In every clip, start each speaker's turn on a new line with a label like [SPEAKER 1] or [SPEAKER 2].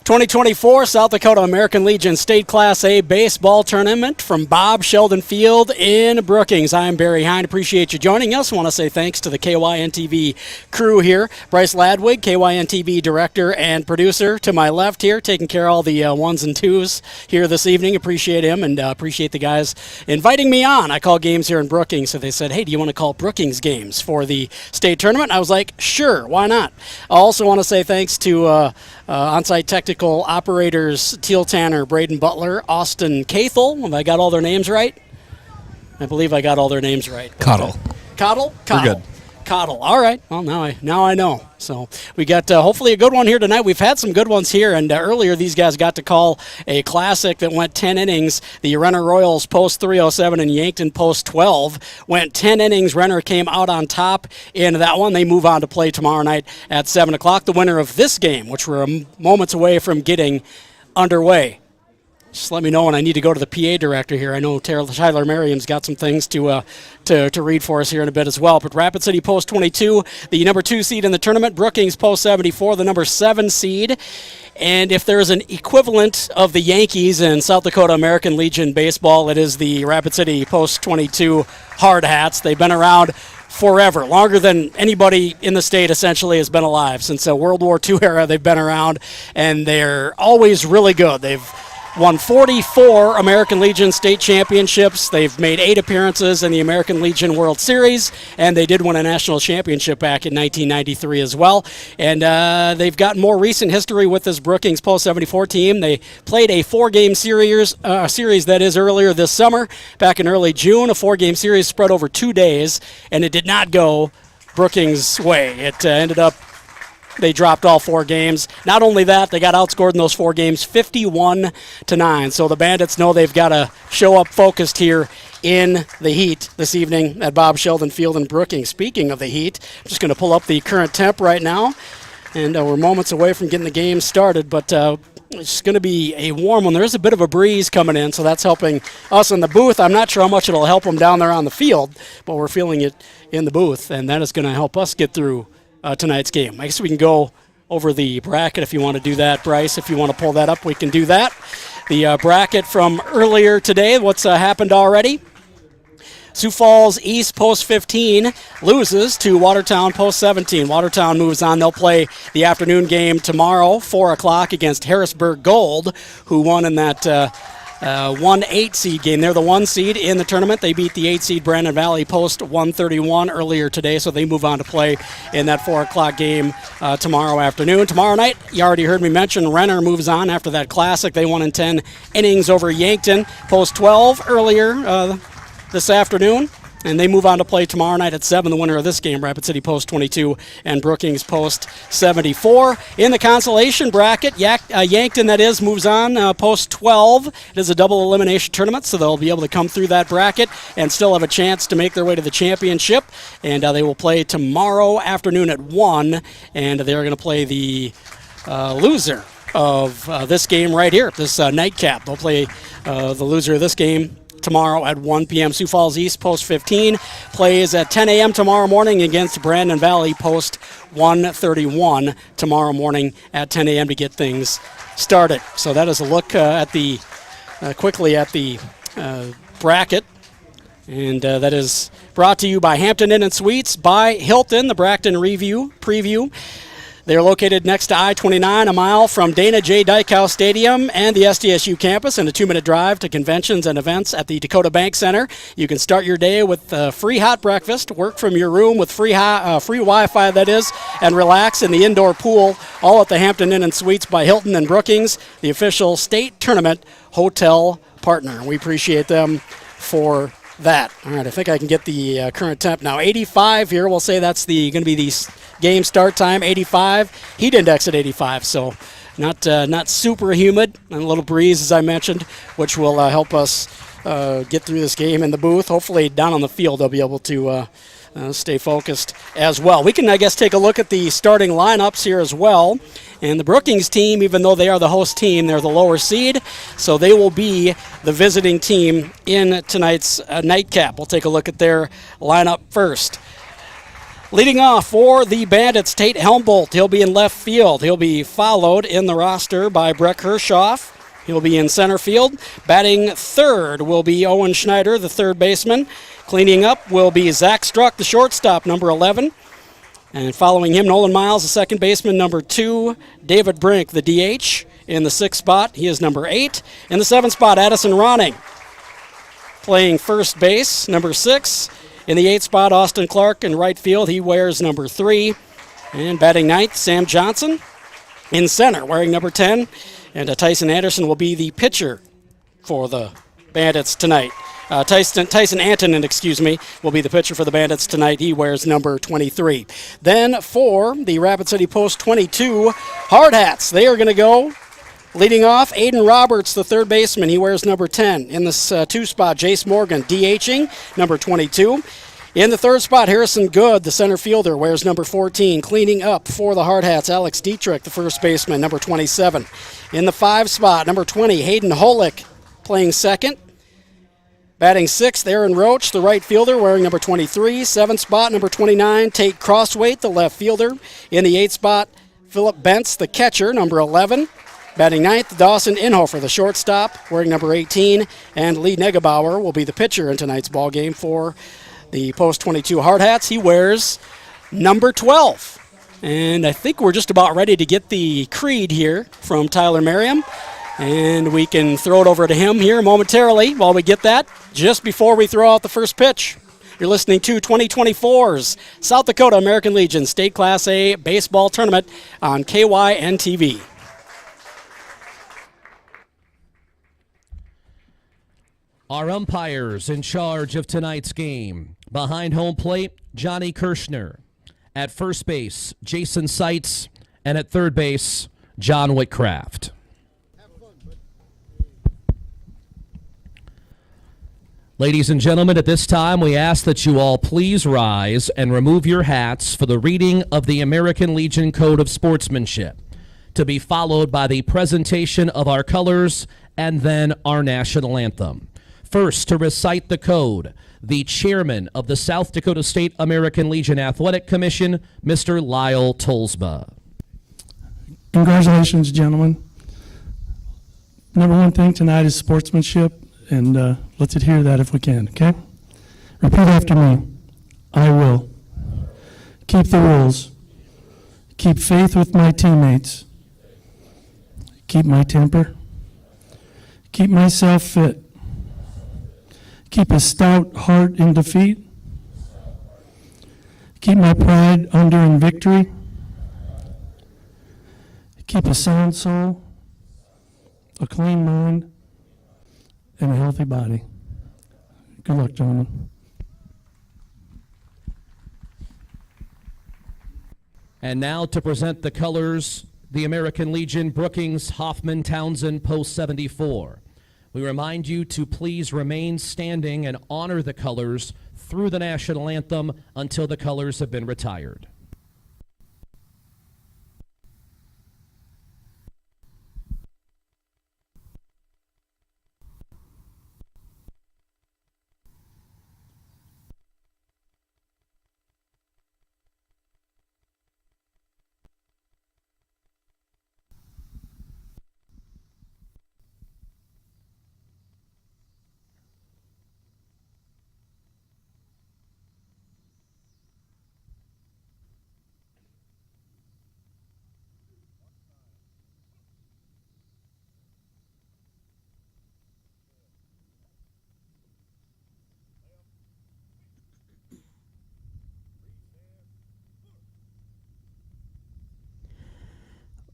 [SPEAKER 1] 2024 South Dakota American Legion State Class A Baseball Tournament from Bob Shelden Field in Brookings. I'm Barry Hein. Appreciate you joining us. I want to say thanks to the KYNTV crew here. Bryce Ladwig, KYNTV Director and Producer to my left here, taking care of all the ones and twos here this evening. Appreciate him and appreciate the guys inviting me on. I call games here in Brookings, so they said, hey, do you want to call Brookings games for the state tournament? I was like, sure, why not? I also want to say thanks to on-site technical operators Tehl Tanner, Braden Butler, Austin Kathol. Have I got all their names right? I believe I got all their names right.
[SPEAKER 2] Kathol.
[SPEAKER 1] Kathol?
[SPEAKER 2] We're good.
[SPEAKER 1] Kathol. All right. Well, now I know. So we got hopefully a good one here tonight. We've had some good ones here, and earlier these guys got to call a classic that went 10 innings. The Renner Royals post 307 and Yankton post 12 went 10 innings. Renner came out on top in that one. They move on to play tomorrow night at 7 o'clock. The winner of this game, which we're moments away from getting underway. Just let me know when I need to go to the PA director here. I know Tyler Merriam's got some things to read for us here in a bit as well. But Rapid City post 22, the number 2 seed in the tournament. Brookings post 74, the number 7 seed. And if there's an equivalent of the Yankees in South Dakota American Legion baseball, it is the Rapid City post 22 Hard Hats. They've been around forever, longer than anybody in the state essentially has been alive. Since the World War II era, they've been around, and they're always really good. They've won 44 American Legion state championships. They've made 8 appearances in the American Legion World Series, and they did win a national championship back in 1993 as well. And they've got more recent history with this Brookings Post 74 team. They played a 4-game series that is earlier this summer, back in early June, a 4-game series spread over 2 days, and it did not go Brookings' way. It ended up they dropped all 4 games. Not only that, they got outscored in those 4 games 51-9. So the Bandits know they've got to show up focused here in the heat this evening at Bob Shelden Field in Brookings. Speaking of the heat, I'm just going to pull up the current temp right now. And we're moments away from getting the game started, but it's going to be a warm one. There is a bit of a breeze coming in, so that's helping us in the booth. I'm not sure how much it'll help them down there on the field, but we're feeling it in the booth, and that is going to help us get through tonight's game. I guess we can go over the bracket if you want to do that, Bryce. If you want to pull that up, we can do that. The bracket from earlier today, what's happened already? Sioux Falls East post 15 loses to Watertown post 17. Watertown moves on. They'll play the afternoon game tomorrow, 4 o'clock, against Harrisburg Gold, who won in that 1-8 seed game. They're the 1 seed in the tournament. They beat the 8 seed Brandon Valley post 131 earlier today, so they move on to play in that 4 o'clock game tomorrow afternoon. Tomorrow night, you already heard me mention, Renner moves on after that classic. They won in 10 innings over Yankton post 12 earlier this afternoon. And they move on to play tomorrow night at 7. The winner of this game, Rapid City post 22 and Brookings post 74. In the consolation bracket, Yankton, that is, moves on post 12. It is a double elimination tournament, so they'll be able to come through that bracket and still have a chance to make their way to the championship. And they will play tomorrow afternoon at 1, and they're going to play the loser of this game right here, this nightcap. They'll play the loser of this game tomorrow at 1 p.m. Sioux Falls East post 15 plays at 10 a.m. tomorrow morning against Brandon Valley post 131 tomorrow morning at 10 a.m. to get things started. So that is a look at the quickly at the bracket. And that is brought to you by Hampton Inn and Suites, by Hilton, the Bracton preview. They're located next to I-29, a mile from Dana J. Dykehouse Stadium and the SDSU campus, and a 2-minute drive to conventions and events at the Dakota Bank Center. You can start your day with free hot breakfast, work from your room with free Wi-Fi, that is, and relax in the indoor pool, all at the Hampton Inn and Suites by Hilton and Brookings, the official state tournament hotel partner. We appreciate them for that. All right, I think I can get the current temp now. 85 here. We'll say that's going to be the game start time. 85. Heat index at 85, so not super humid. And a little breeze, as I mentioned, which will help us get through this game in the booth. Hopefully down on the field they'll be able to stay focused as well. We can, I guess, take a look at the starting lineups here as well. And the Brookings team, even though they are the host team, they're the lower seed, so they will be the visiting team in tonight's nightcap. We'll take a look at their lineup first. Leading off for the Bandits, Tate Helmbolt. He'll be in left field. He'll be followed in the roster by Breck Hershoff. He'll be in center field. Batting third will be Owen Schneider, the third baseman. Cleaning up will be Zach Struck, the shortstop, number 11. And following him, Nolan Miles, the second baseman, number 2. David Brink, the DH, in the 6th spot. He is number 8. In the 7th spot, Addison Ronning, playing first base, number 6. In the 8th spot, Austin Clark in right field. He wears number 3. And batting ninth, Sam Johnson in center, wearing number 10. And Tyson Anderson will be the pitcher for the Bandits tonight. Tyson Antonin, will be the pitcher for the Bandits tonight. He wears number 23. Then for the Rapid City Post 22 Hard Hats, they are going to go leading off, Aiden Roberts, the third baseman. He wears number 10. In this 2 spot, Jace Morgan, DHing, number 22. In the 3rd spot, Harrison Good, the center fielder, wears number 14. Cleaning up for the Hard Hats, Alex Dietrich, the first baseman, number 27. In the 5 spot, number 20, Hayden Holick, playing second. Batting 6th, Aaron Roach, the right fielder, wearing number 23. 7th spot, number 29, Tate Crosswaite, the left fielder. In the 8th spot, Philip Bentz, the catcher, number 11. Batting 9th, Dawson Inhofer, the shortstop, wearing number 18. And Lee Negebauer will be the pitcher in tonight's ball game for the Post 22 Hard Hats. He wears number 12. And I think we're just about ready to get the creed here from Tyler Merriam. And we can throw it over to him here momentarily while we get that, just before we throw out the first pitch. You're listening to 2024's South Dakota American Legion State Class A Baseball Tournament on KYNTV.
[SPEAKER 2] Our umpires in charge of tonight's game. Behind home plate, Johnny Kirschner. At first base, Jason Seitz. And at third base, John Whitcraft. Ladies and gentlemen, at this time, we ask that you all please rise and remove your hats for the reading of the American Legion Code of Sportsmanship, to be followed by the presentation of our colors and then our national anthem. First, to recite the code, the chairman of the South Dakota State American Legion Athletic Commission, Mr. Lyle Tolsba.
[SPEAKER 3] Congratulations, gentlemen. Number one thing tonight is sportsmanship, and let's adhere to that if we can, okay? Repeat after me. I will keep the rules, keep faith with my teammates, keep my temper, keep myself fit, keep a stout heart in defeat, keep my pride under in victory, keep a sound soul, a clean mind, and a healthy body. Good luck, gentlemen.
[SPEAKER 2] And now to present the colors, the American Legion, Brookings, Hoffman, Townsend, Post 74. We remind you to please remain standing and honor the colors through the national anthem until the colors have been retired.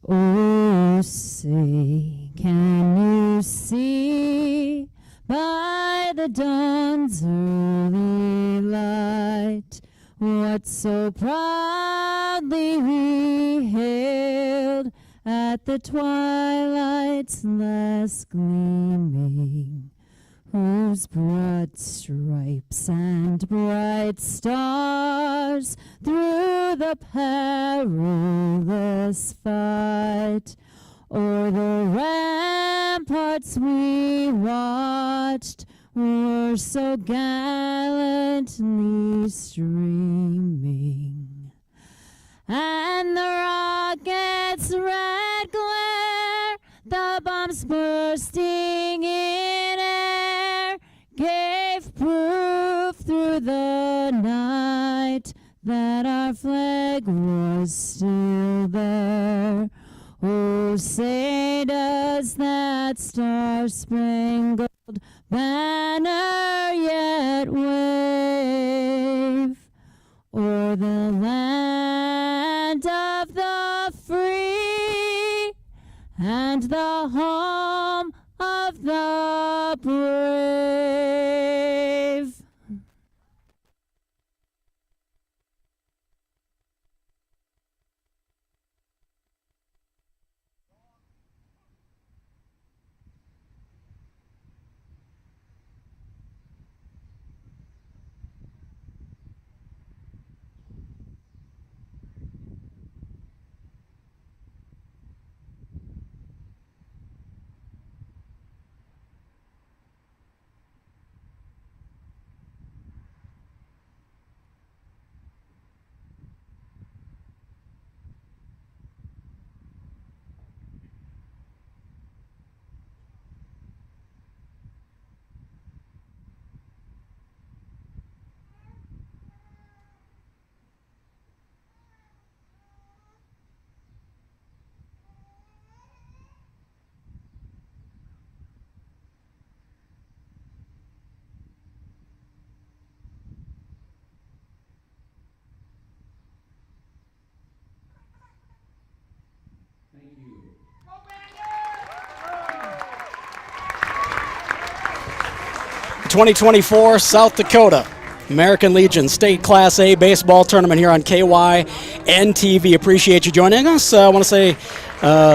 [SPEAKER 4] Oh, say, can you see by the dawn's early light what so proudly we hailed at the twilight's last gleaming, whose broad stripes and bright stars through the perilous fight o'er the ramparts we watched were so gallantly streaming. and the rocket's red glare, the bombs bursting in air, gave proof through the night that our flag was still there. Oh, say does that star-spangled banner yet wave o'er the land of the free and the home of the brave.
[SPEAKER 1] The 2024 South Dakota American Legion State Class A Baseball Tournament here on KYNTV. Appreciate you joining us. I want to say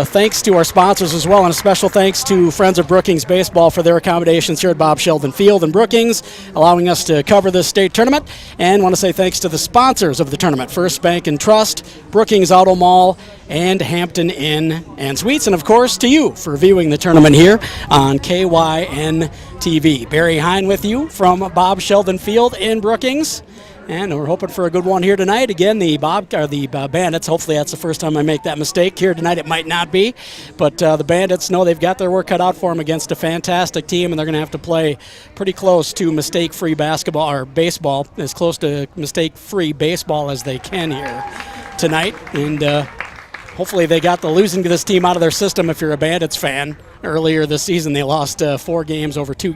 [SPEAKER 1] thanks to our sponsors as well, and a special thanks to Friends of Brookings Baseball for their accommodations here at Bob Shelden Field in Brookings, allowing us to cover this state tournament. And want to say thanks to the sponsors of the tournament, First Bank and Trust, Brookings Auto Mall, and Hampton Inn and Suites, and of course to you for viewing the tournament here on KYNTV. Barry Hein with you from Bob Shelden Field in Brookings. And we're hoping for a good one here tonight. Again, the Bandits, hopefully that's the first time I make that mistake here tonight. It might not be, but the Bandits know they've got their work cut out for them against a fantastic team, and they're going to have to play pretty close to mistake-free basketball, or baseball, as close to mistake-free baseball as they can here tonight. And hopefully they got the losing to this team out of their system. If you're a Bandits fan, earlier this season they lost 4 games over 2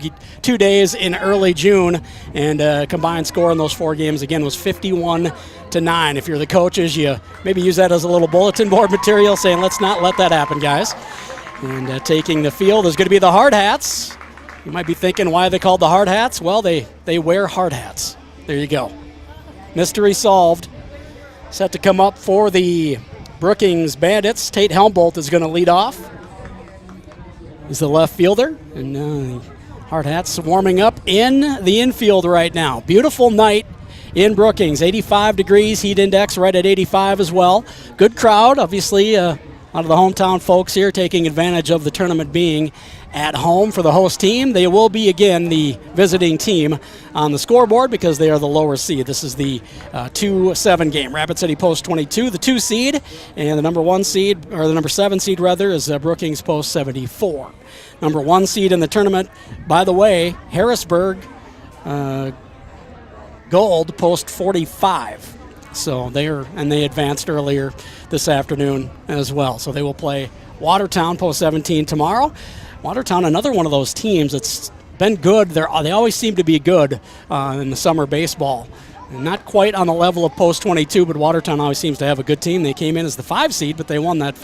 [SPEAKER 1] days in early June, and combined score in those 4 games again was 51-9. If you're the coaches, you maybe use that as a little bulletin board material, saying let's not let that happen, guys. And taking the field is going to be the Hard Hats. You might be thinking why they called the Hard Hats. Well, they wear hard hats. There you go. Mystery solved. Set to come up for the Brookings Bandits. Tate Helmbolt is going to lead off. He's the left fielder, and Hard Hats warming up in the infield right now. Beautiful night in Brookings, 85 degrees, heat index right at 85 as well. Good crowd, obviously, a lot of the hometown folks here taking advantage of the tournament being at home for the host team. They will be, again, the visiting team on the scoreboard because they are the lower seed. This is the 2-7 game. Rapid City Post 22, the 2 seed, and the number 1 seed, or the number 7 seed rather, is Brookings Post 74. Number 1 seed in the tournament, by the way, Harrisburg Gold Post 45. So they advanced earlier this afternoon as well. So they will play Watertown Post 17 tomorrow. Watertown, another one of those teams that's been good. They always seem to be good in the summer baseball. Not quite on the level of Post 22, but Watertown always seems to have a good team. They came in as the 5 seed, but they won that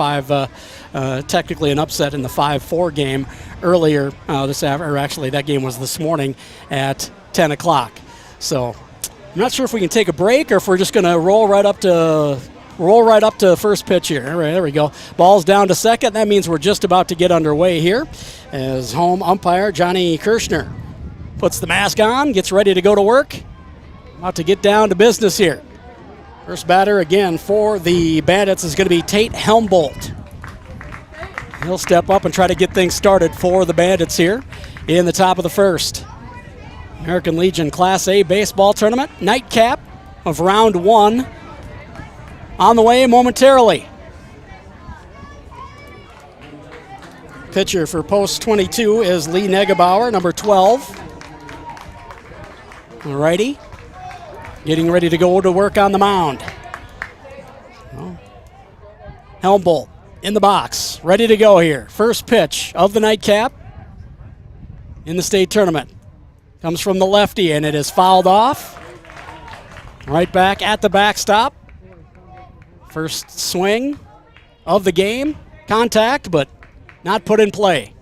[SPEAKER 1] technically an upset in the 5-4 game earlier that game was this morning at 10 o'clock. So I'm not sure if we can take a break or if we're just going to roll right up to first pitch here. All right, there we go. Ball's down to second. That means we're just about to get underway here as home umpire Johnny Kirschner puts the mask on, gets ready to go to work. About to get down to business here. First batter again for the Bandits is going to be Tate Helmbolt. He'll step up and try to get things started for the Bandits here in the top of the first. American Legion Class A Baseball Tournament, nightcap of round 1 on the way momentarily. Pitcher for post 22 is Lee Negebauer, number 12. Alrighty, getting ready to go to work on the mound. Helmbolt in the box, ready to go here. First pitch of the nightcap in the state tournament. Comes from the lefty, and it is fouled off. Right back at the backstop. First swing of the game. Contact, but not put in play.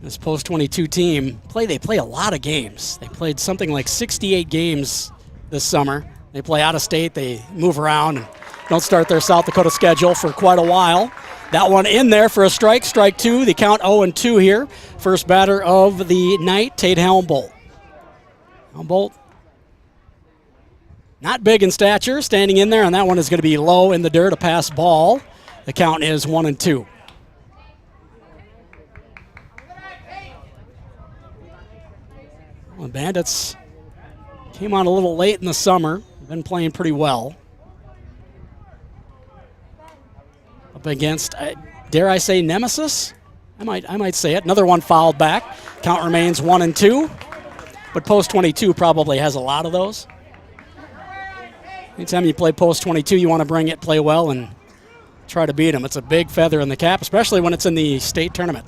[SPEAKER 1] This post-22 team, they play a lot of games. They played something like 68 games this summer. They play out of state, they move around, and don't start their South Dakota schedule for quite a while. That one in there for a strike, strike two. The count 0-2 here. First batter of the night, Tate Helmbolt. Helmbolt, not big in stature, standing in there, and that one is going to be low in the dirt, a pass ball. The count is 1-2. The Bandits came on a little late in the summer. Been playing pretty well. Up against, dare I say, nemesis? I might say it. Another one fouled back. Count remains 1-2. But post 22 probably has a lot of those. Anytime you play post 22, you want to bring it, play well, and try to beat them. It's a big feather in the cap, especially when it's in the state tournament.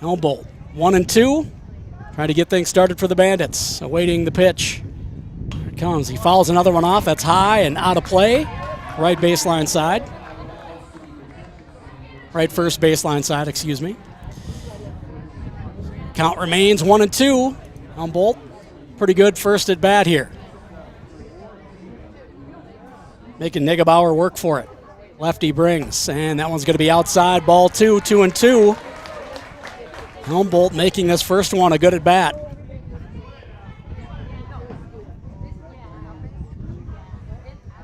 [SPEAKER 1] Helmbolt, 1-2. Trying to get things started for the Bandits. Awaiting the pitch. Here it comes. He fouls another one off. That's high and out of play. Right baseline side. Right first baseline side, excuse me. Count remains 1-2. Helmbolt, pretty good first at bat here. Making Negebauer work for it. Lefty brings, and that one's going to be outside. Ball 2-2. Helmbolt making this first one a good at bat.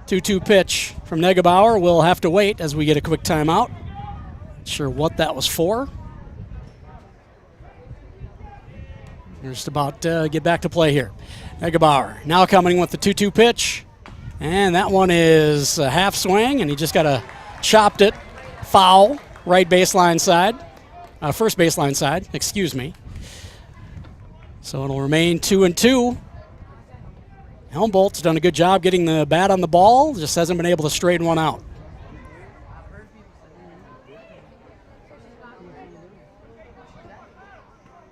[SPEAKER 1] Two-two pitch from Negebauer. We'll have to wait as we get a quick timeout. Not sure what that was for. We're just about to get back to play here. Negebauer now coming with the 2-2 pitch. And that one is a half swing, and he just got chopped it foul, right baseline side. First baseline side, excuse me. So it'll remain 2-2. Helmbolt's done a good job getting the bat on the ball, just hasn't been able to straighten one out.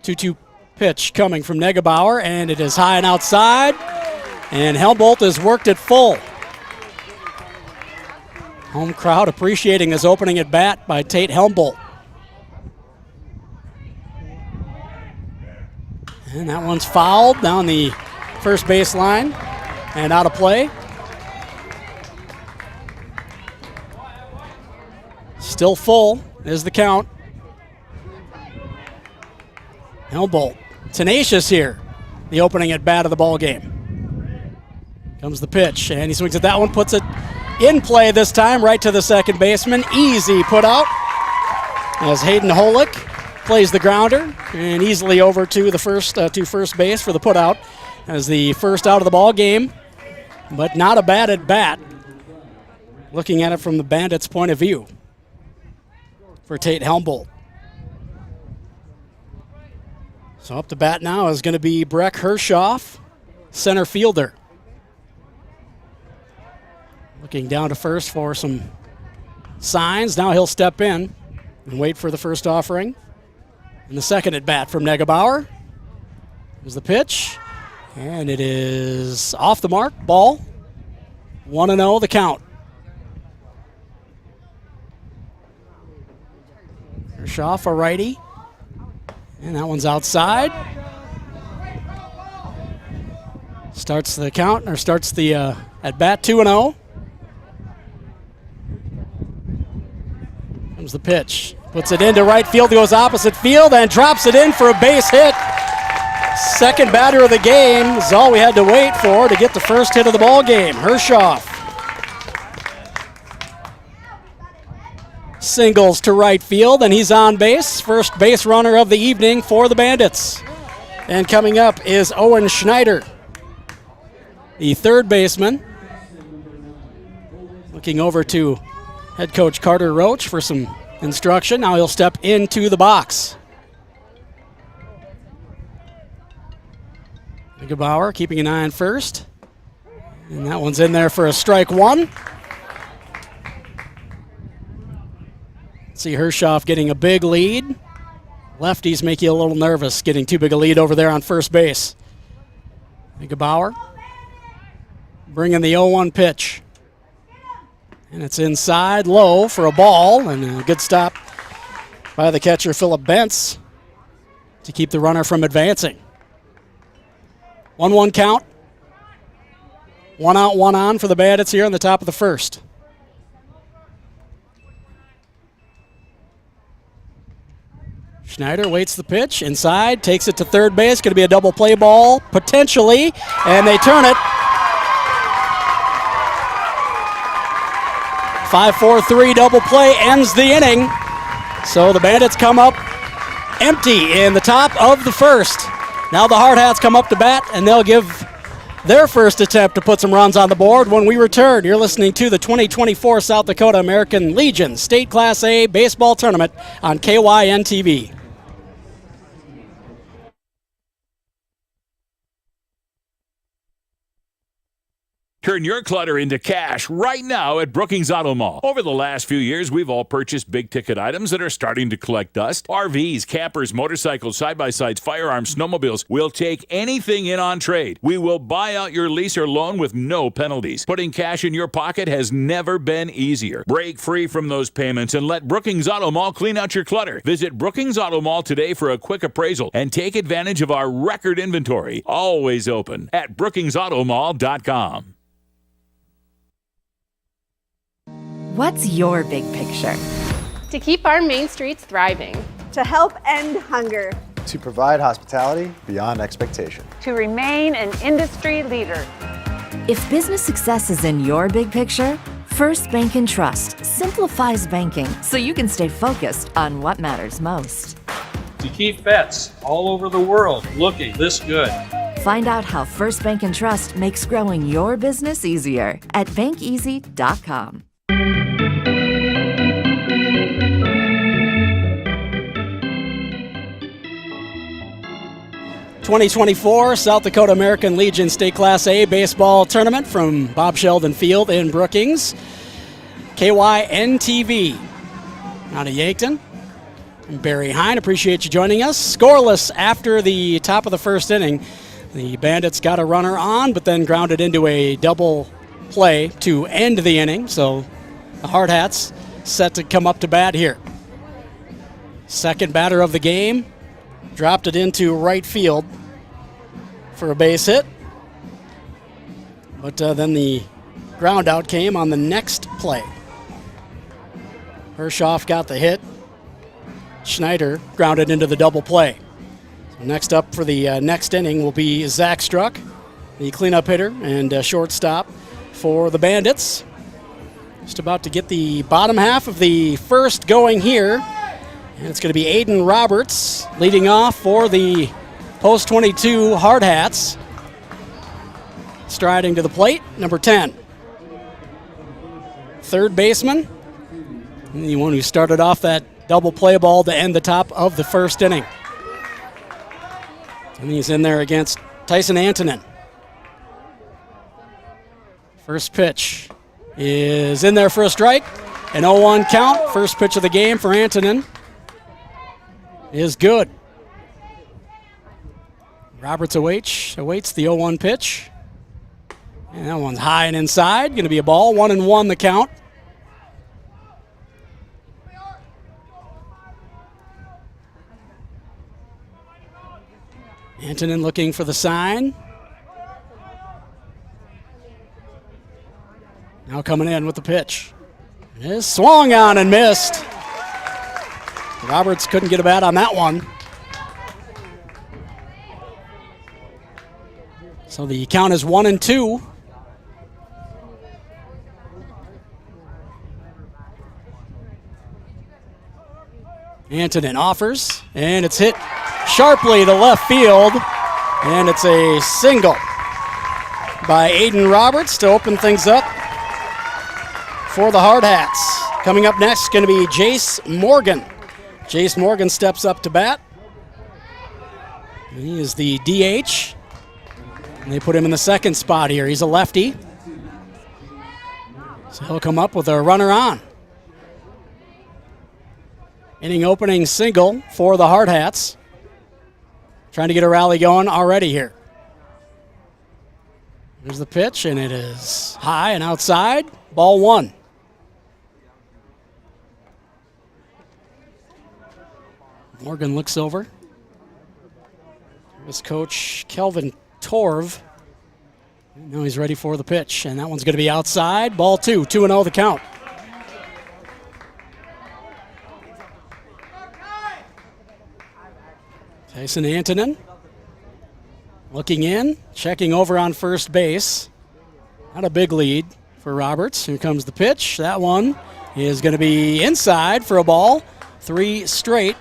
[SPEAKER 1] Two-two pitch coming from Negebauer, and it is high and outside. And Helmbolt has worked it full. Home crowd appreciating this opening at bat by Tate Helmbolt. And that one's fouled down the first baseline and out of play. Still full is the count. Helmbolt, tenacious here. The opening at bat of the ball game. Comes the pitch, and he swings at that one, puts it in play this time, right to the second baseman. Easy put out as Hayden Holick plays the grounder and easily over to the first base for the put out as the first out of the ball game, but not a bad at bat. Looking at it from the Bandits' point of view for Tate Helmbolt. So up to bat now is going to be Breck Hershoff, center fielder. Looking down to first for some signs. Now he'll step in and wait for the first offering. And the second at bat from Negebauer. Here's the pitch. And it is off the mark. Ball. 1-0 the count. Hershoff, a righty. And that one's outside. Starts the count, or starts the at bat 2-0. Comes the pitch. Puts it into right field, goes opposite field, and drops it in for a base hit. Second batter of the game is all we had to wait for to get the first hit of the ball game. Hershoff. Singles to right field, and he's on base. First base runner of the evening for the Bandits. And coming up is Owen Schneider. the third baseman. Looking over to head coach Carter Roach for some instruction. Now he'll step into the box. Gebauer keeping an eye on first. And that one's in there for a strike one. See Hershoff getting a big lead. Lefties make you a little nervous getting too big a lead over there on first base. Gebauer bringing the 0-1 pitch. And it's inside, low for a ball, and a good stop by the catcher, Phillip Bentz, to keep the runner from advancing. 1-1 count. 1 out, 1 on for the Bandits here in the top of the first. Schneider waits the pitch, inside, takes it to third base. Going to be a double play ball, potentially, and they turn it. 5-4-3 double play ends the inning. So the Bandits come up empty in the top of the first. Now the Hard Hats come up to bat, and they'll give their first attempt to put some runs on the board when we return. You're listening to the 2024 South Dakota American Legion State Class A Baseball Tournament on KYNTV.
[SPEAKER 5] Turn your clutter into cash right now at Brookings Auto Mall. Over the last few years, we've all purchased big-ticket items that are starting to collect dust. RVs, campers, motorcycles, side-by-sides, firearms, snowmobiles. We'll take anything in on trade. We will buy out your lease or loan with no penalties. Putting cash in your pocket has never been easier. Break free from those payments and let Brookings Auto Mall clean out your clutter. Visit Brookings Auto Mall today for a quick appraisal and take advantage of our record inventory. Always open at brookingsautomall.com.
[SPEAKER 6] What's your big picture?
[SPEAKER 7] To keep our main streets thriving.
[SPEAKER 8] To help end hunger.
[SPEAKER 9] To provide hospitality beyond expectation.
[SPEAKER 10] To remain an industry leader.
[SPEAKER 6] If business success is in your big picture, First Bank & Trust simplifies banking so you can stay focused on what matters most.
[SPEAKER 11] To keep vets all over the world looking this good.
[SPEAKER 6] Find out how First Bank & Trust makes growing your business easier at bankeasy.com.
[SPEAKER 1] 2024 South Dakota American Legion State Class A Baseball Tournament from Bob Shelden Field in Brookings. KYNTV out of Yankton. I'm Barry Hein. Appreciate you joining us. Scoreless after the top of the first inning. The Bandits got a runner on, but then grounded into a double play to end the inning. So the Hard Hats set to come up to bat here. Second batter of the game. Dropped it into right field for a base hit. But then the ground out came on the next play. Hershoff got the hit. Schneider grounded into the double play. So next up for the next inning will be Zach Struck, the cleanup hitter and shortstop for the Bandits. Just about to get the bottom half of the first going here. And it's going to be Aiden Roberts leading off for the Post 22 Hard Hats. Striding to the plate, number 10. Third baseman, the one who started off that double play ball to end the top of the first inning. And he's in there against Tyson Antonin. First pitch is in there for a strike. An 0-1 count. First pitch of the game for Antonin is good. Roberts awaits the 0-1 pitch. And that one's high and inside. Going to be a ball. 1-1 the count. Antonin looking for the sign. Now coming in with the pitch. It is swung on and missed. Roberts couldn't get a bat on that one. So the count is 1-2. Antonin offers, and it's hit sharply to left field, and it's a single. by Aiden Roberts to open things up for the Hard Hats. Coming up next is going to be Jace Morgan. Jace Morgan steps up to bat. He is the DH. And they put him in the second spot here. He's a lefty. So he'll come up with a runner on. Inning opening single for the Hard Hats. Trying to get a rally going already here. There's the pitch, and it is high and outside. Ball one. Morgan looks over. His coach, Kelvin Torv. Now he's ready for the pitch, and that one's going to be outside. Ball two, 2-0 the count. Tyson Antonin looking in, checking over on first base. Not a big lead for Roberts. Here comes the pitch. That one is going to be inside for a ball. 3 straight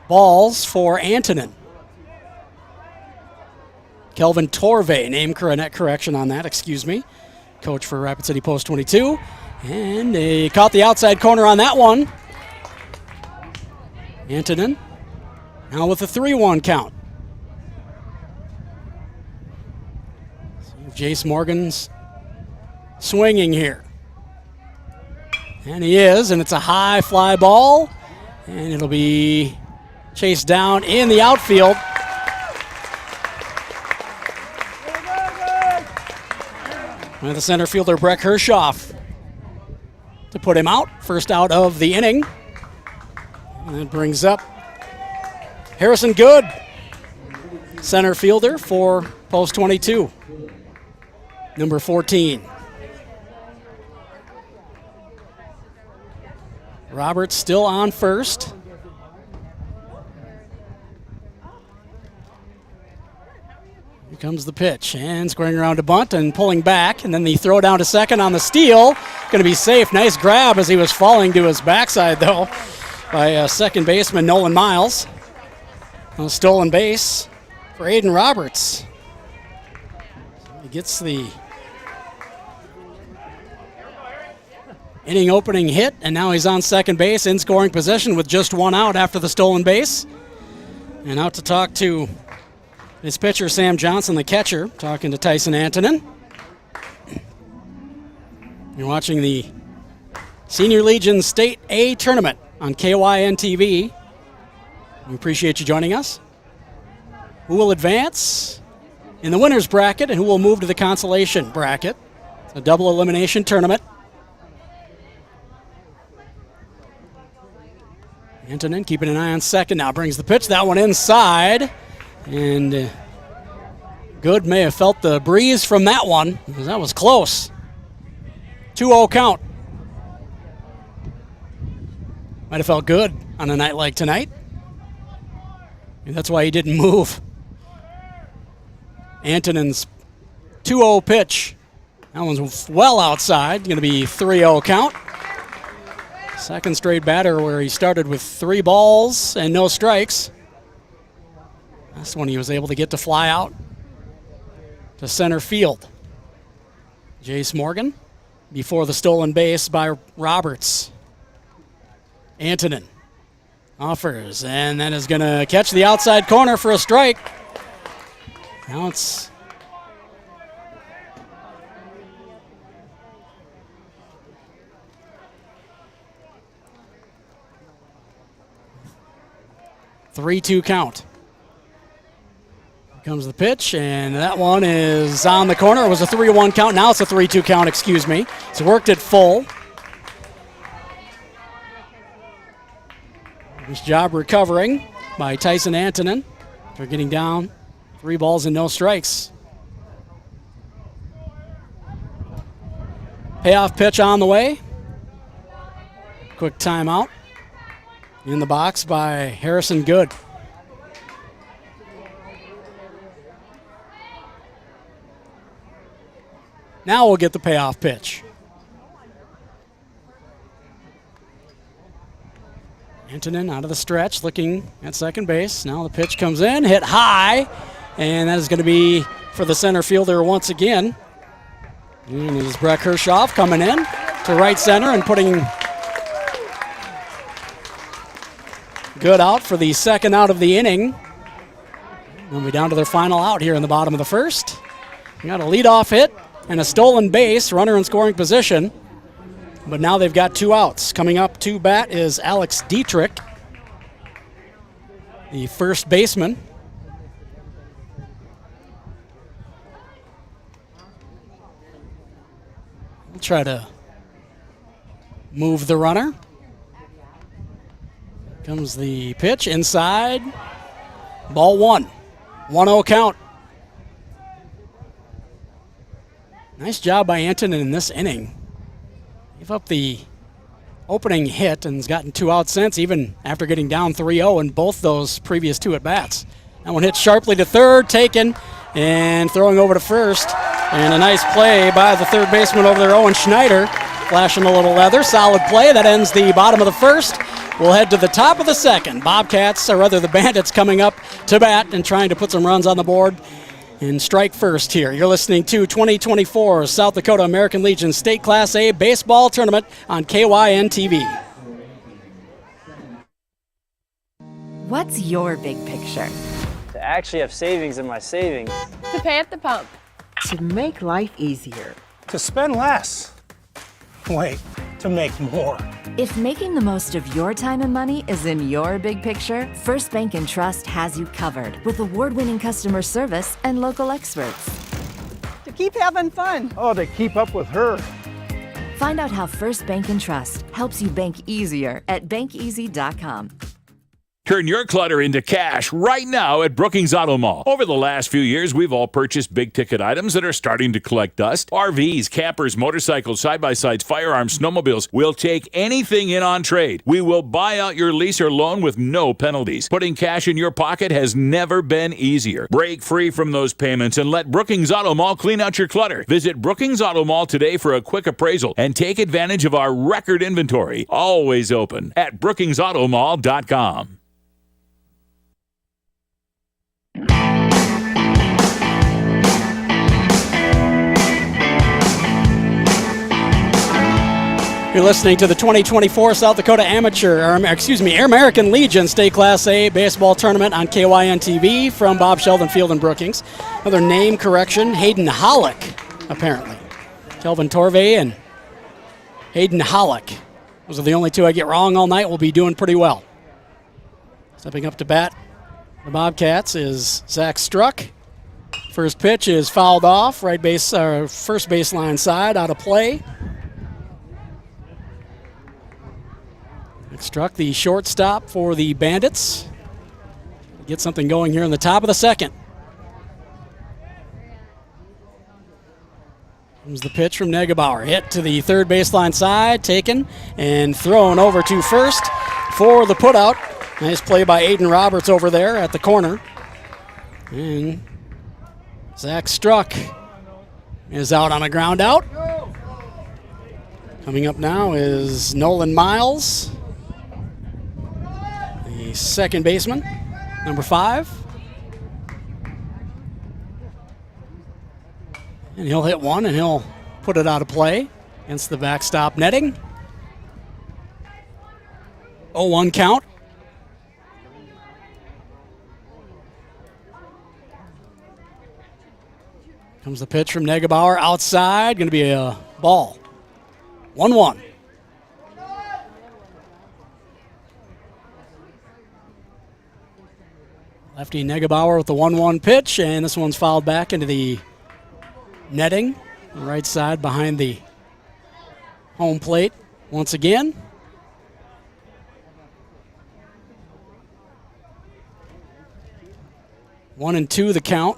[SPEAKER 1] balls for Antonin. Kelvin Torve, name correction on that, excuse me. Coach for Rapid City Post 22. And they caught the outside corner on that one. Antonin now with a 3-1 count. See if Jace Morgan's swinging here. And he is, and it's a high fly ball. And it'll be chased down in the outfield. With the center fielder, Breck Hershoff, to put him out. First out of the inning. And that brings up Harrison Good, center fielder for Post 22, number 14. Roberts still on first. Here comes the pitch, and squaring around to bunt and pulling back, and then the throw down to second on the steal. Going to be safe. Nice grab as he was falling to his backside, though, by second baseman Nolan Miles. A stolen base for Aiden Roberts. He gets the inning opening hit, and now he's on second base in scoring position with just one out after the stolen base. And out to talk to his pitcher, Sam Johnson, the catcher, talking to Tyson Antonin. You're watching the Senior Legion State A Tournament on KYNTV. We appreciate you joining us. Who will advance in the winner's bracket and who will move to the consolation bracket? It's a double elimination tournament. Antonin keeping an eye on second now, brings the pitch. That one inside. And Good may have felt the breeze from that one, because that was close. 2-0 count. Might have felt good on a night like tonight. And that's why he didn't move. Antonin's 2-0 pitch. That one's well outside. Going to be 3-0 count. Second straight batter where he started with 3 balls and no strikes. That's when he was able to get to fly out to center field. Jace Morgan before the stolen base by Roberts. Antonin offers, and that is going to catch the outside corner for a strike. Now it's a 3-2 count. Here comes the pitch, and that one is on the corner. It was a 3-1 count. Now it's a 3-2 count, excuse me. It's worked it full. Nice job recovering by Tyson Antonin. They're getting down 3 balls and no strikes. Payoff pitch on the way. Quick timeout. In the box by Harrison Good. Now we'll get the payoff pitch. Antonin out of the stretch, looking at second base. Now the pitch comes in, hit high, and that is going to be for the center fielder once again. And it is Breck Hershoff coming in to right center and putting good out for the second out of the inning. They'll be down to their final out here in the bottom of the first. We got a leadoff hit and a stolen base, runner in scoring position. But now they've got 2 outs. Coming up to bat is Alex Dietrich, the first baseman. We'll try to move the runner. Comes the pitch inside. Ball 1. 1-0 count. Nice job by Antonin in this inning. Gave up the opening hit and has gotten 2 outs since, even after getting down 3-0 in both those previous 2 at-bats. That one hit sharply to third, taken, and throwing over to first. And a nice play by the third baseman over there, Owen Schneider, flashing a little leather. Solid play. That ends the bottom of the first. We'll head to the top of the second. Bobcats, or rather the Bandits, coming up to bat and trying to put some runs on the board and strike first here. You're listening to 2024 South Dakota American Legion State Class A Baseball Tournament on KYNTV.
[SPEAKER 6] What's your big picture?
[SPEAKER 12] To actually have savings in my savings.
[SPEAKER 7] To pay at the pump.
[SPEAKER 13] To make life easier.
[SPEAKER 11] To spend less. Wait, to make more.
[SPEAKER 6] If making the most of your time and money is in your big picture, First Bank & Trust has you covered with award-winning customer service and local experts.
[SPEAKER 8] To keep having fun.
[SPEAKER 9] Oh, to keep up with her.
[SPEAKER 6] Find out how First Bank & Trust helps you bank easier at bankeasy.com.
[SPEAKER 5] Turn your clutter into cash right now at Brookings Auto Mall. Over the last few years, we've all purchased big-ticket items that are starting to collect dust. RVs, campers, motorcycles, side-by-sides, firearms, snowmobiles. We'll take anything in on trade. We will buy out your lease or loan with no penalties. Putting cash in your pocket has never been easier. Break free from those payments and let Brookings Auto Mall clean out your clutter. Visit Brookings Auto Mall today for a quick appraisal and take advantage of our record inventory. Always open at brookingsautomall.com.
[SPEAKER 1] You're listening to the 2024 South Dakota American Legion State Class A Baseball Tournament on KYNTV from Bob Shelden Field in Brookings. Another name correction, Hayden Hollick, apparently. Kelvin Torvey and Hayden Hollick. Those are the only 2 I get wrong all night. We'll be doing pretty well. Stepping up to bat, the Bobcats is Zach Struck. First pitch is fouled off, first baseline side, out of play. Struck the shortstop for the Bandits. Get something going here in the top of the second. Comes the pitch from Negebauer. Hit to the third baseline side, taken and thrown over to first for the putout. Nice play by Aiden Roberts over there at the corner. And Zach Struck is out on a ground out. Coming up now is Nolan Miles, the second baseman, number 5. And he'll hit one and he'll put it out of play against the backstop netting. 0-1 count. Comes the pitch from Negebauer outside. Going to be a ball. 1-1. Lefty Negebauer with the 1-1 pitch, and this one's fouled back into the netting. Right side behind the home plate once again. One and two the count.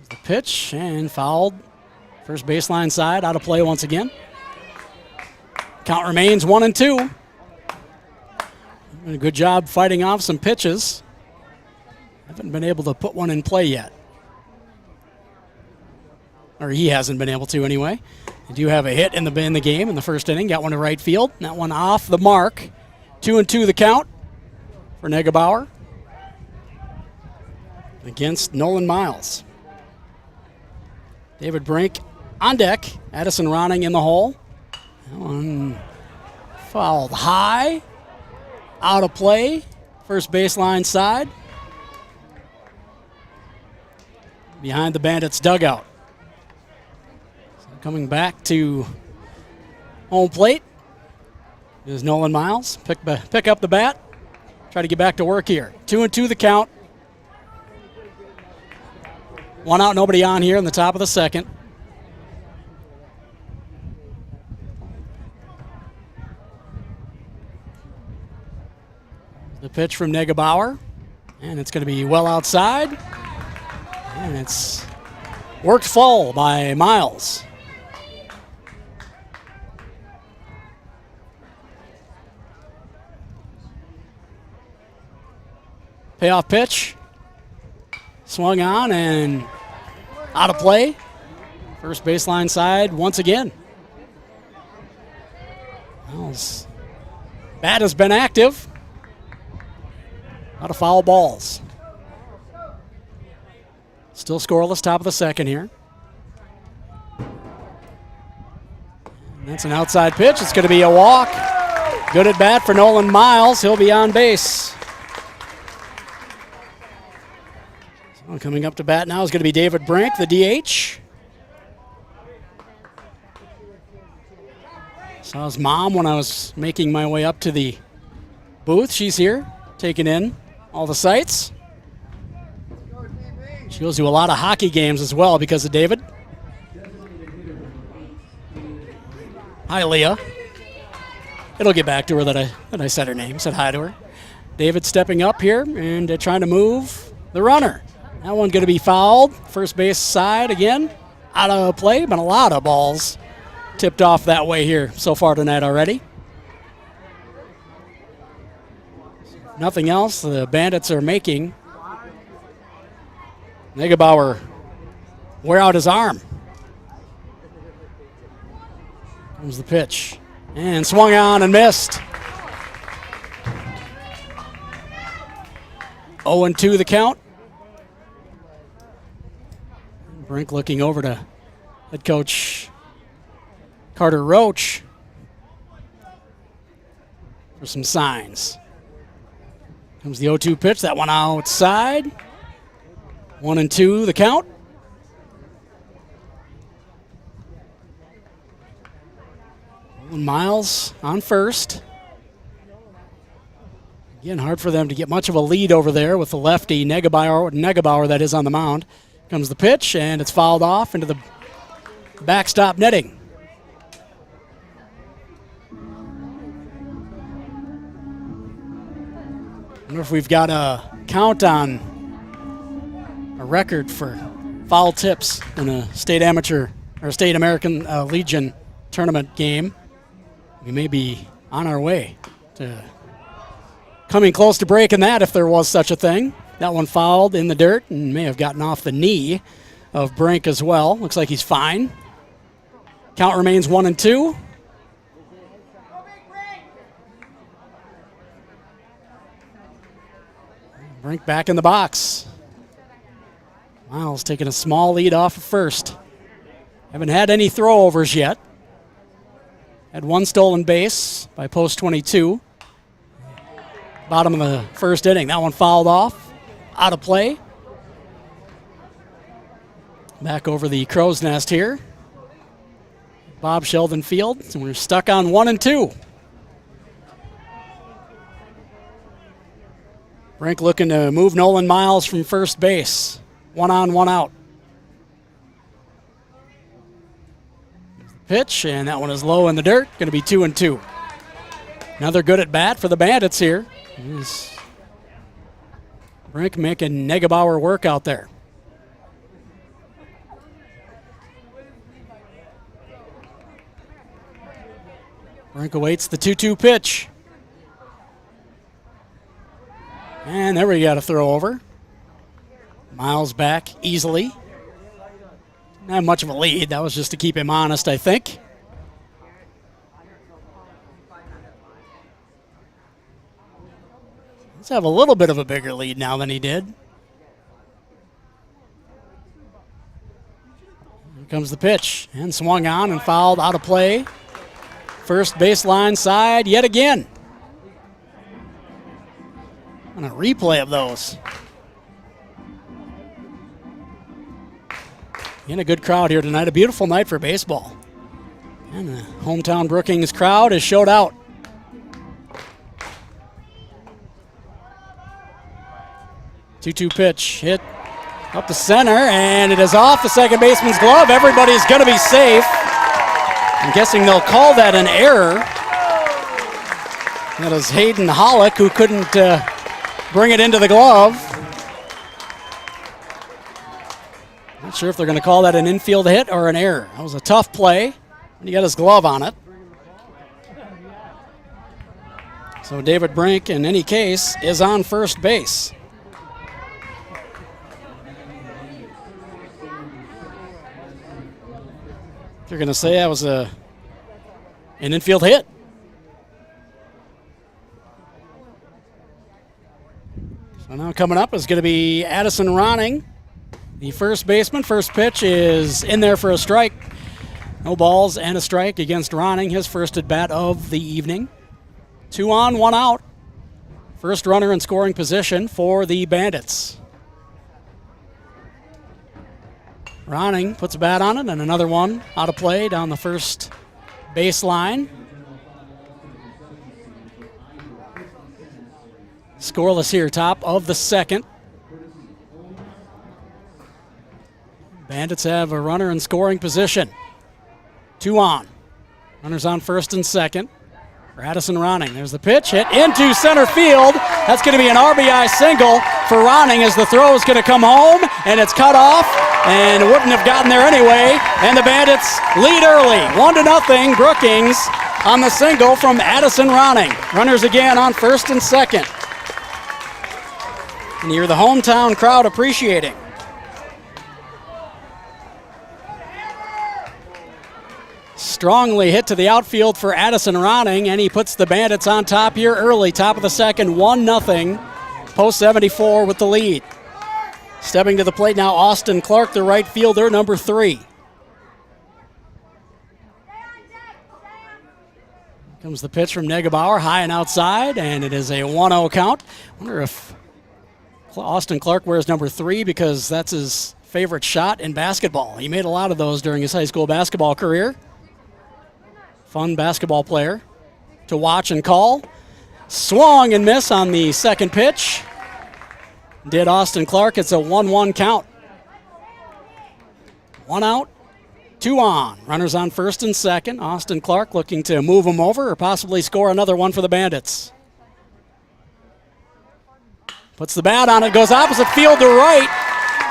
[SPEAKER 1] The pitch and fouled. First baseline side out of play once again. Count remains 1-2. A good job fighting off some pitches. Haven't been able to put one in play yet. Or he hasn't been able to anyway. They do have a hit in the game in the first inning. Got one to right field. That one off the mark. 2-2 the count for Negebauer. against Nolan Miles. David Brink on deck. Addison Ronning in the hole. That one fouled high. Out of play. First baseline side. Behind the Bandits dugout. So coming back to home plate is Nolan Miles. Pick up the bat. Try to get back to work here. 2-2 the count. One out, nobody on here in the top of the second. The pitch from Negebauer, and it's going to be well outside. And it's worked full by Miles. Payoff pitch. Swung on and out of play. First baseline side once again. Miles' bat has been active. A lot of foul balls. Still scoreless, top of the second here. And that's an outside pitch. It's going to be a walk. Good at bat for Nolan Miles. He'll be on base. So coming up to bat now is going to be David Brink, the DH. Saw his mom when I was making my way up to the booth. She's here, taking in all the sights. She goes to a lot of hockey games as well because of David. Hi, Leah. It'll get back to her that I said her name, said hi to her. David stepping up here and trying to move the runner. That one going to be fouled. First base side again. Out of play, but a lot of balls tipped off that way here so far tonight already. Nothing else the Bandits are making. Negebauer wear out his arm. Comes the pitch. And swung on and missed. 0-2 the count. Brink looking over to head coach Carter Roach for some signs. Comes the 0-2 pitch. That one outside. 1-2 the count. Miles on first. Again, hard for them to get much of a lead over there with the lefty Negebauer that is on the mound. Comes the pitch, and it's fouled off into the backstop netting. I wonder if we've got a count on a record for foul tips in a state amateur or state American Legion tournament game. We may be on our way to coming close to breaking that if there was such a thing. That one fouled in the dirt and may have gotten off the knee of Brink as well. Looks like he's fine. Count remains 1-2. Brink back in the box. Miles taking a small lead off of first. Haven't had any throwovers yet. Had one stolen base by post 22. Bottom of the first inning. That one fouled off. Out of play. Back over the crow's nest here. Bob Shelden Field. And we're stuck on 1-2. Brink looking to move Nolan Miles from first base. 1 on, 1 out. Pitch, and that one is low in the dirt. Going to be 2-2. Another good at bat for the Bandits here. Brink making Negebauer work out there. Brink awaits the 2-2 pitch. And there we got a throw over. Miles back easily. Not much of a lead. That was just to keep him honest, I think. Let's have a little bit of a bigger lead now than he did. Comes the pitch, and swung on and fouled out of play. First baseline side yet again. And a replay of those. And a good crowd here tonight. A beautiful night for baseball. And the hometown Brookings crowd has showed out. Two-two pitch hit up the center, and it is off the second baseman's glove. Everybody's going to be safe. I'm guessing they'll call that an error. That is Hayden Hollick, who couldn't bring it into the glove. Not sure if they're going to call that an infield hit or an error. That was a tough play. He got his glove on it. So David Brink, in any case, is on first base. You're going to say that was an infield hit. So now coming up is going to be Addison Ronning, the first baseman. First pitch is in there for a strike. No balls and a strike against Ronning, his first at bat of the evening. 2 on, 1 out. First runner in scoring position for the Bandits. Ronning puts a bat on it, and another one out of play down the first baseline. Scoreless here, top of the second. Bandits have a runner in scoring position. 2 on. Runners on first and second for Addison Ronning. There's the pitch, hit into center field. That's going to be an RBI single for Ronning as the throw is going to come home, and it's cut off, and wouldn't have gotten there anyway. And the Bandits lead early, 1-0. Brookings on the single from Addison Ronning. Runners again on first and second. And you're the hometown crowd appreciating. Strongly hit to the outfield for Addison Ronning, and he puts the Bandits on top here early, top of the second, 1-0. Post 74 with the lead. Stepping to the plate now, Austin Clark, the right fielder, number 3. Comes the pitch from Negebauer, high and outside, and it is a 1-0 count. Wonder if Austin Clark wears number 3 because that's his favorite shot in basketball. He made a lot of those during his high school basketball career. Fun basketball player to watch and call. Swung and miss on the second pitch. Did Austin Clark. It's a 1-1 count. 1 out, 2 on. Runners on first and second. Austin Clark looking to move him over or possibly score another one for the Bandits. Puts the bat on it, goes opposite field to right,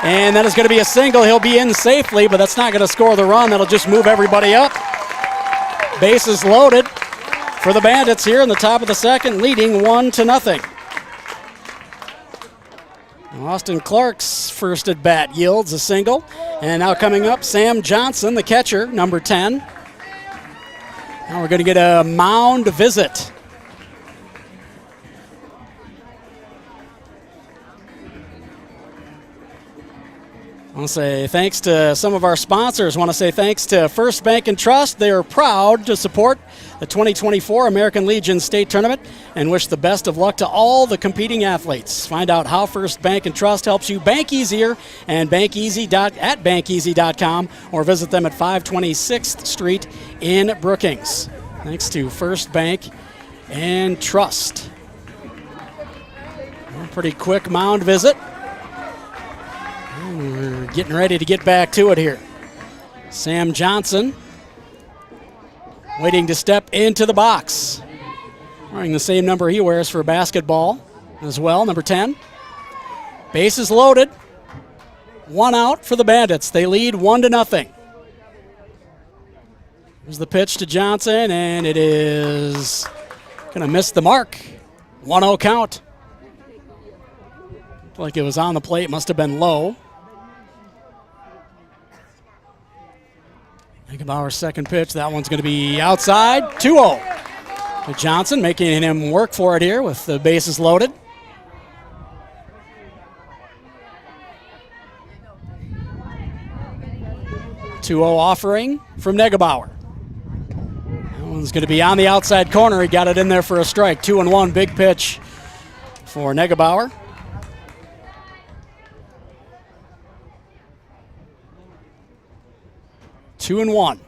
[SPEAKER 1] and that is going to be a single. He'll be in safely, but that's not going to score the run. That'll just move everybody up. Bases loaded for the Bandits here in the top of the second, leading 1-0. Austin Clark's first at bat yields a single. And now coming up, Sam Johnson, the catcher, number 10. Now we're going to get a mound visit. I want to say thanks to some of our sponsors. I want to say thanks to First Bank and Trust. They are proud to support the 2024 American Legion State Tournament and wish the best of luck to all the competing athletes. Find out how First Bank and Trust helps you bank easier and at bankeasy.com or visit them at 526th Street in Brookings. Thanks to First Bank and Trust. A pretty quick mound visit. We're getting ready to get back to it here. Sam Johnson waiting to step into the box. Wearing the same number he wears for basketball as well, number 10. Bases loaded. 1 out for the Bandits. They lead 1-0. Here's the pitch to Johnson, and it is going to miss the mark. 1-0 count. Looked like it was on the plate, must have been low. Negebauer's second pitch, that one's going to be outside, 2-0. To Johnson, making him work for it here with the bases loaded. 2-0 offering from Negebauer. That one's going to be on the outside corner. He got it in there for a strike. 2-1, big pitch for Negebauer. Two and one.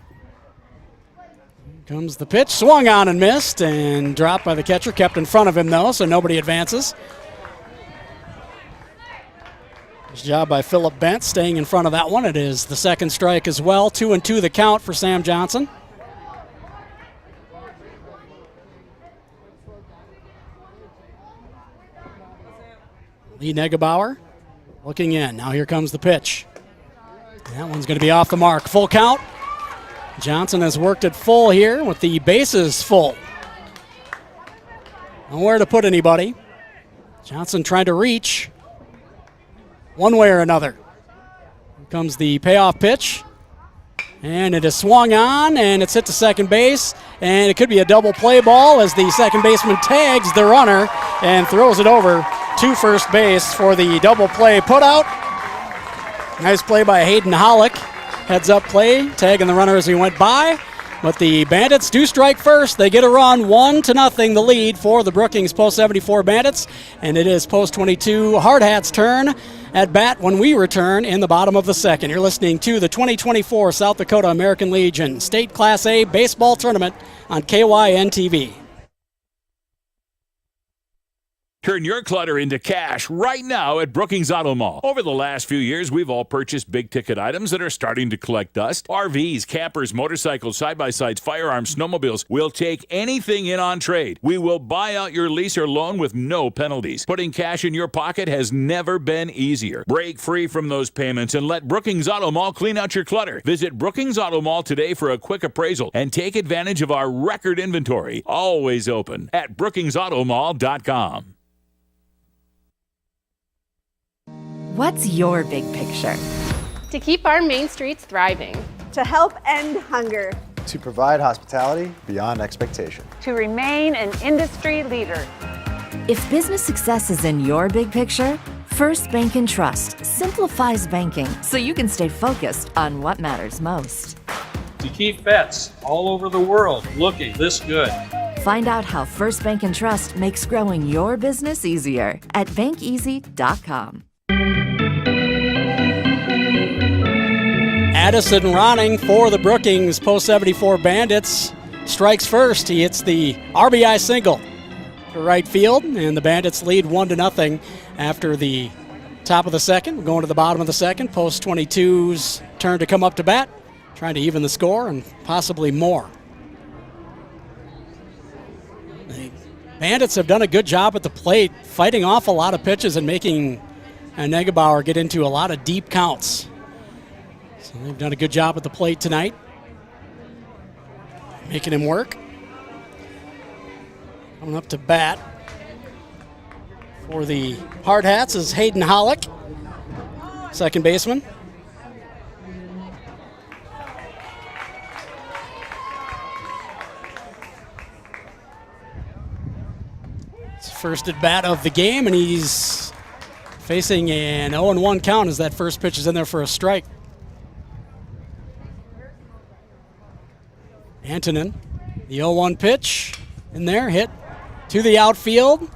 [SPEAKER 1] Comes the pitch, swung on and missed, and dropped by the catcher. Kept in front of him, though, so nobody advances. Nice job by Philip Bent staying in front of that one. It is the second strike as well. 2-2 the count for Sam Johnson. Lee Negebauer looking in. Now here comes the pitch. That one's going to be off the mark. Full count. Johnson has worked it full here with the bases full. Nowhere to put anybody. Johnson trying to reach one way or another. Here comes the payoff pitch. And it is swung on, and it's hit to second base. And it could be a double play ball as the second baseman tags the runner and throws it over to first base for the double play putout. Nice play by Hayden Hollick. Heads up play, tagging the runner as he went by. But the Bandits do strike first. They get a run, 1-0, the lead for the Brookings Post 74 Bandits. And it is Post 22 Hard Hats' turn at bat when we return in the bottom of the second. You're listening to the 2024 South Dakota American Legion State Class A Baseball Tournament on KYNTV.
[SPEAKER 5] Turn your clutter into cash right now at Brookings Auto Mall. Over the last few years, we've all purchased big-ticket items that are starting to collect dust. RVs, campers, motorcycles, side-by-sides, firearms, snowmobiles. We'll take anything in on trade. We will buy out your lease or loan with no penalties. Putting cash in your pocket has never been easier. Break free from those payments and let Brookings Auto Mall clean out your clutter. Visit Brookings Auto Mall today for a quick appraisal and take advantage of our record inventory. Always open at brookingsautomall.com.
[SPEAKER 6] What's your big picture?
[SPEAKER 7] To keep our main streets thriving.
[SPEAKER 8] To help end hunger.
[SPEAKER 9] To provide hospitality beyond expectation.
[SPEAKER 10] To remain an industry leader.
[SPEAKER 6] If business success is in your big picture, First Bank and Trust simplifies banking so you can stay focused on what matters most.
[SPEAKER 11] To keep vets all over the world looking this good.
[SPEAKER 6] Find out how First Bank and Trust makes growing your business easier at bankeasy.com.
[SPEAKER 1] Addison Ronning for the Brookings Post 74 Bandits strikes first. He hits the RBI single to right field, and the Bandits lead 1-0 after the top of the second. We're going to the bottom of the second. Post 22's turn to come up to bat, trying to even the score and possibly more. The Bandits have done a good job at the plate, fighting off a lot of pitches and making Negebauer get into a lot of deep counts. So they've done a good job at the plate tonight, making him work. Coming up to bat for the Hard Hats is Hayden Hollick, second baseman. It's first at bat of the game, and he's facing an 0-1 count as that first pitch is in there for a strike. Antonin, the 0-1 pitch in there, hit to the outfield.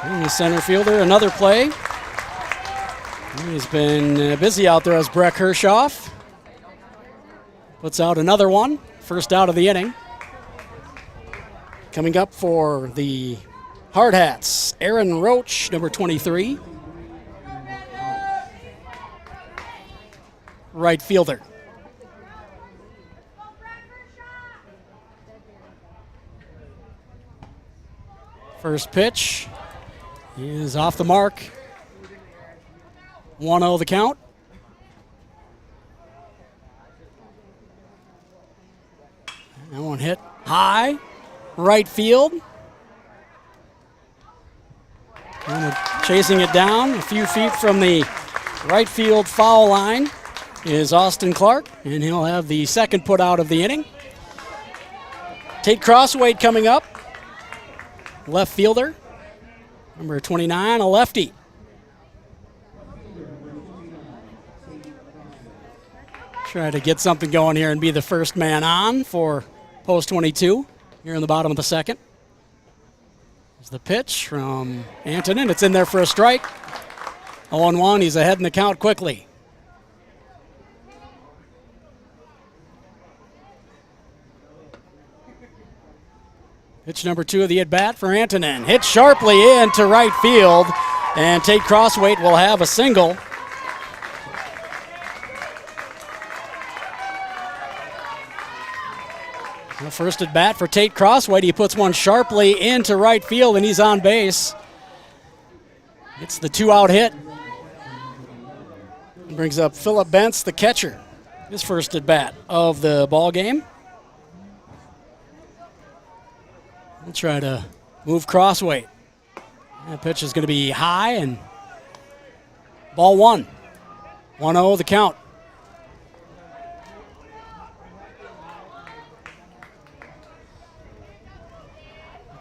[SPEAKER 1] And the center fielder, another play. He's been busy out there as Breck Hershoff puts out another one, first out of the inning. Coming up for the Hard Hats, Aaron Roach, number 23. Right fielder. First pitch is off the mark. 1-0 the count. That one hit high, right field. And chasing it down a few feet from the right field foul line is Austin Clark, and he'll have the second put out of the inning. Tate Crosswade coming up. Left fielder, number 29, a lefty. Try to get something going here and be the first man on for post 22 here in the bottom of the second. There's the pitch from Antonin. It's in there for a strike. 0-1. He's ahead in the count quickly. Pitch number 2 of the at-bat for Antonin. Hit sharply into right field, and Tate Crossweight will have a single. The first at bat for Tate Crossweight. He puts one sharply into right field, and he's on base. It's the 2-out hit. Brings up Phillip Bentz, the catcher. His first at bat of the ball game. We'll try to move Crossweight. That pitch is going to be high, and ball 1. 1-0 the count.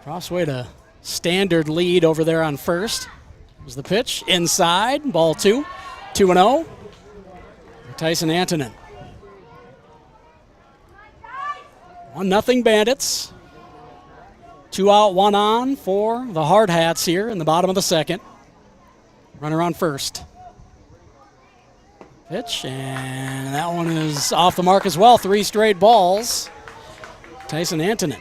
[SPEAKER 1] Crossweight a standard lead over there on first. Was the pitch inside, ball 2. 2-0. Tyson Antonin. 1-0 Bandits. 2 out, 1 on for the Hard Hats here in the bottom of the second. Runner on first. Pitch, and that one is off the mark as well. 3 straight balls. Tyson Antonin.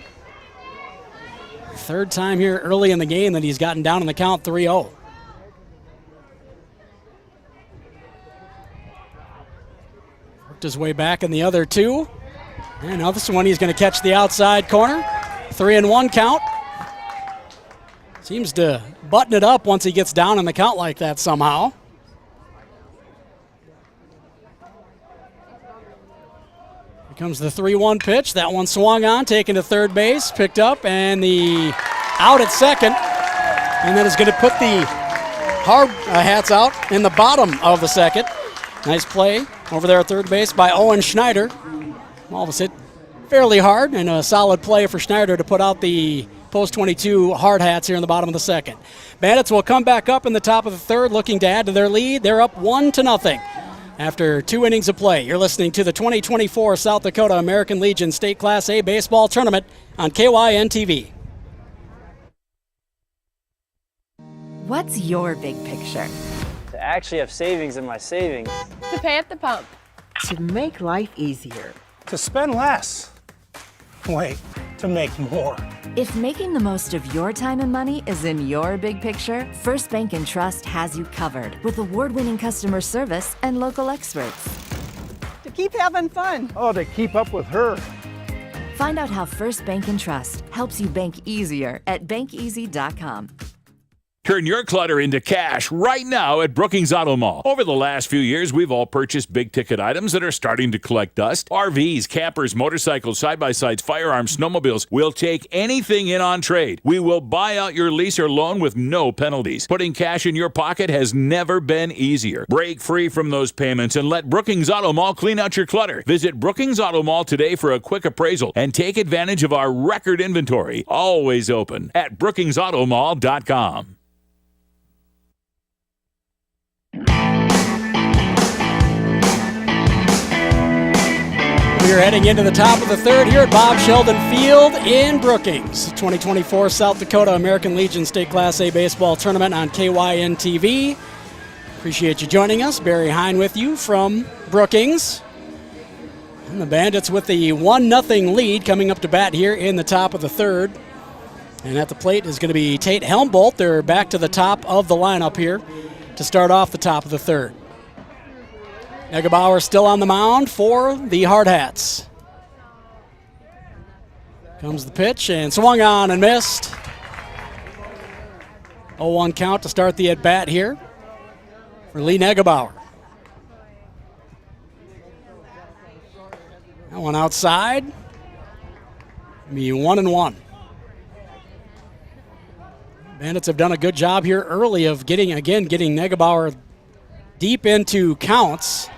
[SPEAKER 1] Third time here early in the game that he's gotten down in the count 3-0. Worked his way back in the other 2. And now this one he's going to catch the outside corner. 3-1 count. Seems to button it up once he gets down in the count like that somehow. Here comes the 3-1 pitch. That one swung on, taken to third base, picked up, and the out at second. And then is going to put the Hard Hats out in the bottom of the second. Nice play over there at third base by Owen Schneider. All of us hit fairly hard, and a solid play for Schneider to put out the post 22 Hard Hats here in the bottom of the second. Bandits will come back up in the top of the third, looking to add to their lead. They're up 1-0 after 2 innings of play. You're listening to the 2024 South Dakota American Legion State Class A Baseball Tournament on KYNTV.
[SPEAKER 6] What's your big picture?
[SPEAKER 12] To actually have savings in my savings.
[SPEAKER 7] To pay at the pump.
[SPEAKER 13] To make life easier.
[SPEAKER 11] To spend less. Wait, to make more.
[SPEAKER 6] If making the most of your time and money is in your big picture, First Bank & Trust has you covered with award-winning customer service and local experts.
[SPEAKER 8] To keep having fun.
[SPEAKER 11] Oh, to keep up with her.
[SPEAKER 6] Find out how First Bank & Trust helps you bank easier at bankeasy.com.
[SPEAKER 5] Turn your clutter into cash right now at Brookings Auto Mall. Over the last few years, we've all purchased big-ticket items that are starting to collect dust. RVs, campers, motorcycles, side-by-sides, firearms, snowmobiles. We'll take anything in on trade. We will buy out your lease or loan with no penalties. Putting cash in your pocket has never been easier. Break free from those payments and let Brookings Auto Mall clean out your clutter. Visit Brookings Auto Mall today for a quick appraisal and take advantage of our record inventory. Always open at brookingsautomall.com.
[SPEAKER 1] We are heading into the top of the third here at Bob Shelden Field in Brookings. 2024 South Dakota American Legion State Class A Baseball Tournament on KYNTV. Appreciate you joining us. Barry Hein with you from Brookings. And the Bandits with the 1-0 lead coming up to bat here in the top of the third. And at the plate is going to be Tate Helmbolt. They're back to the top of the lineup here to start off the top of the third. Negebauer still on the mound for the Hard Hats. Comes the pitch and swung on and missed. 0-1 count to start the at-bat here for Lee Negebauer. That one outside. Be 1-1. Bandits have done a good job here early of getting Negebauer deep into counts.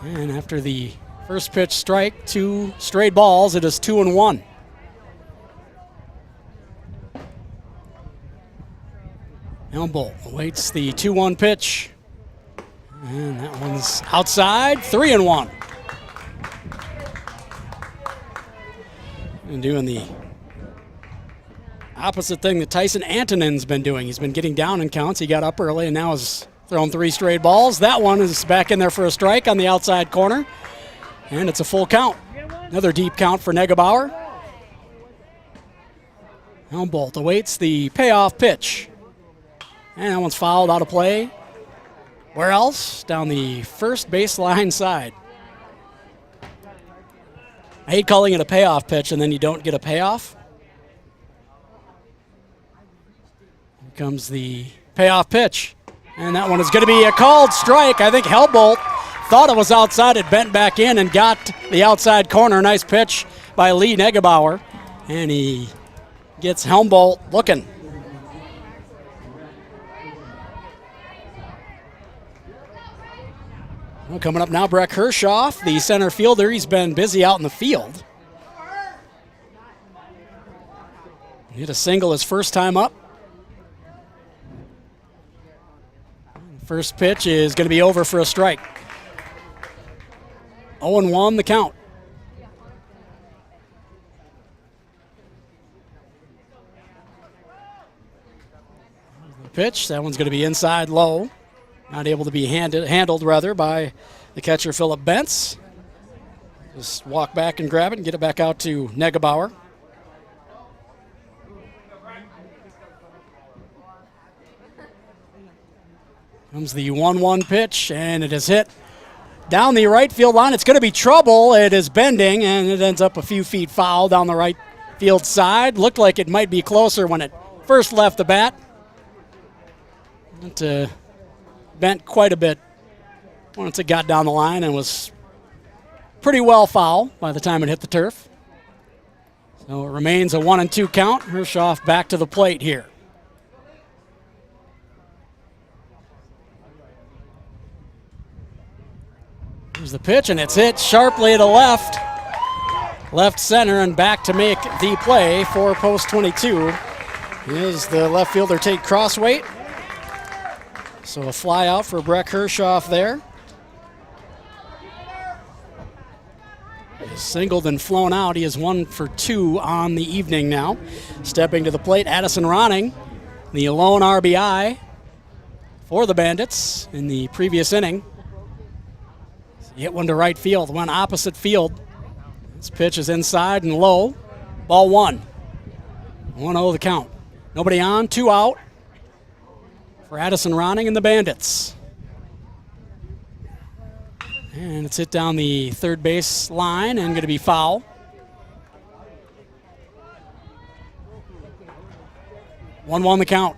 [SPEAKER 1] And after the first pitch strike, 2 straight balls, it is 2-1. Helmbolt awaits the 2-1 pitch. And that one's outside, 3-1. And doing the opposite thing that Tyson Antonen's been doing. He's been getting down in counts. He got up early and now has thrown 3 straight balls. That one is back in there for a strike on the outside corner. And it's a full count. Another deep count for Negebauer. Helmbolt awaits the payoff pitch. And that one's fouled out of play. Where else? Down the first baseline side. I hate calling it a payoff pitch and then you don't get a payoff. Here comes the payoff pitch. And that one is going to be a called strike. I think Helmbolt thought it was outside. It bent back in and got the outside corner. Nice pitch by Lee Negebauer. And he gets Helmbolt looking. Well, coming up now, Breck Hershoff, the center fielder. He's been busy out in the field. Hit a single his first time up. First pitch is going to be over for a strike. 0-1 the count. The pitch, that one's going to be inside low. Not able to be handled by the catcher, Philip Bentz. Just walk back and grab it and get it back out to Negebauer. Comes the 1-1 pitch, and it is hit down the right field line. It's going to be trouble. It is bending, and it ends up a few feet foul down the right field side. Looked like it might be closer when it first left the bat. It bent quite a bit once it got down the line and was pretty well foul by the time it hit the turf. So it remains a 1-2 count. Hershoff back to the plate here. Here's the pitch, and it's hit sharply to left. Left center, and back to make the play for post 22 is the left fielder, Tate Crossweight. So a fly out for Breck Hershoff there. He's singled and flown out. He is 1 for 2 on the evening now. Stepping to the plate, Addison Ronning, the lone RBI for the Bandits in the previous inning. He hit one to right field, went opposite field. This pitch is inside and low. Ball 1. 1-0 the count. Nobody on, 2 out for Addison Ronning and the Bandits. And it's hit down the third base line and going to be foul. One the count.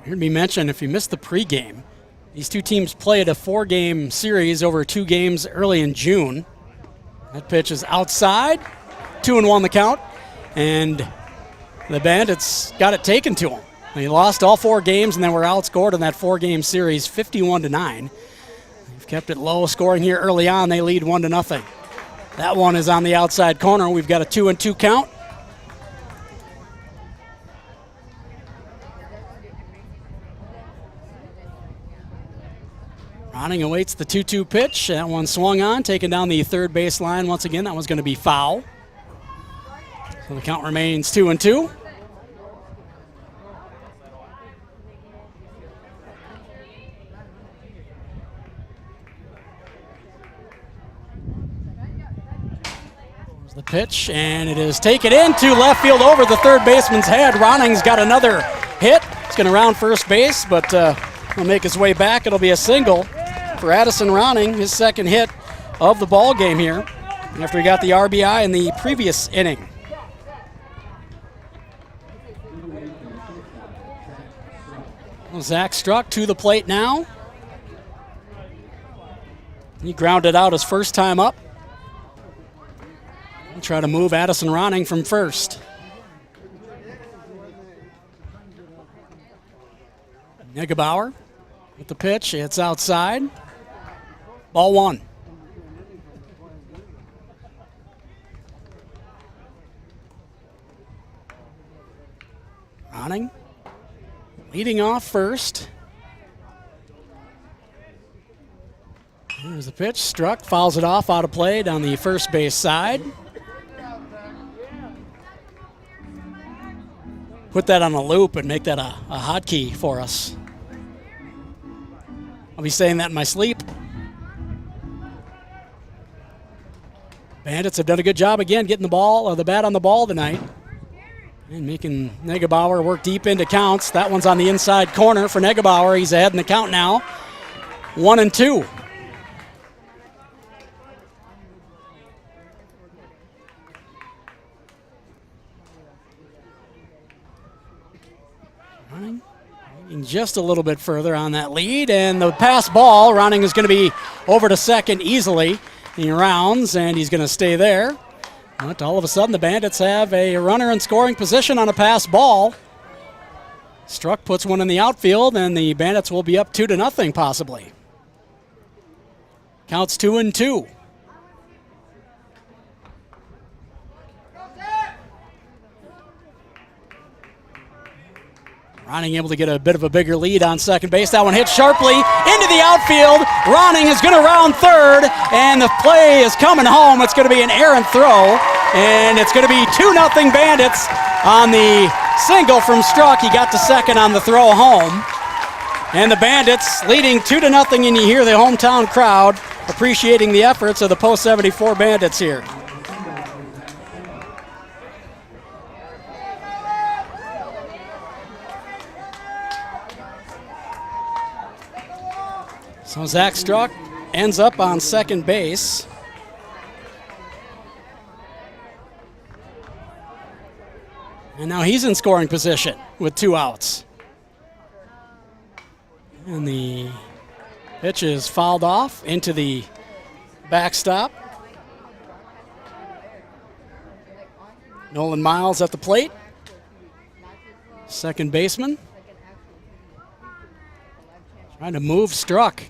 [SPEAKER 1] You heard me mention, if you missed the pregame, these two teams played a 4-game series over 2 games early in June. That pitch is outside. 2-1 the count. And the Bandits got it taken to them. They lost all 4 games and then were outscored in that 4-game series 51-9. They've kept it low scoring here early on. They lead 1-0. That one is on the outside corner. We've got a 2-2 count. Ronning awaits the 2-2 pitch. That one swung on, taken down the third base line. Once again, that one's going to be foul. So the count remains 2-2. There's the pitch, and it is taken into left field over the third baseman's head. Ronning's got another hit. He's going to round first base, but he'll make his way back. It'll be a single for Addison Ronning, his second hit of the ball game here after he got the RBI in the previous inning. Well, Zach Struck to the plate now. He grounded out his first time up. He'll try to move Addison Ronning from first. Negebauer with the pitch. It's outside. Ball 1. Ronning leading off first. There's the pitch. Struck, fouls it off out of play down the first base side. Put that on a loop and make that a hotkey for us. I'll be saying that in my sleep. Bandits have done a good job again getting the bat on the ball tonight. And making Negebauer work deep into counts. That one's on the inside corner for Negebauer. He's ahead in the count now. 1-2. Running just a little bit further on that lead, and the pass ball, Ronning is going to be over to second easily. He rounds, and he's going to stay there. But all of a sudden, the Bandits have a runner in scoring position on a pass ball. Struck puts one in the outfield, and the Bandits will be up 2-0 possibly. Counts 2-2. Ronning able to get a bit of a bigger lead on second base. That one hit sharply into the outfield. Ronning is going to round third, and the play is coming home. It's going to be an errant throw, and it's going to be 2-0 Bandits on the single from Struck. He got to second on the throw home. And the Bandits leading 2-0, and you hear the hometown crowd appreciating the efforts of the Post 74 Bandits here. So Zach Struck ends up on second base. And now he's in scoring position with 2 outs. And the pitch is fouled off into the backstop. Nolan Miles at the plate. Second baseman. Trying to move Struck.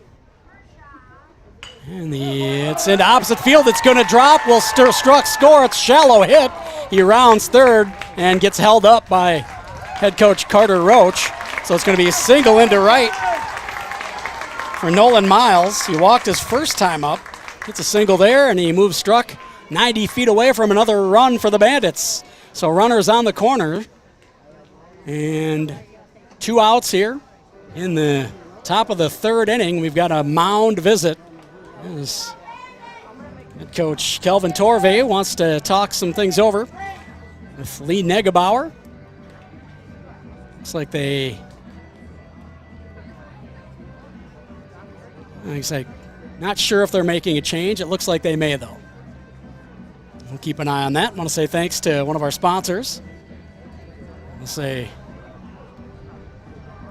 [SPEAKER 1] And it's into opposite field. It's going to drop. Will Struck score? It's a shallow hit. He rounds third and gets held up by head coach Carter Roach. So it's going to be a single into right for Nolan Miles. He walked his first time up. Gets a single there, and he moves Struck 90 feet away from another run for the Bandits. So runners on the corner. And 2 outs here in the top of the third inning. We've got a mound visit. As head coach Kelvin Torvey wants to talk some things over with Lee Negebauer. Looks like not sure if they're making a change. It looks like they may, though. We'll keep an eye on that. I want to say thanks to one of our sponsors. We'll say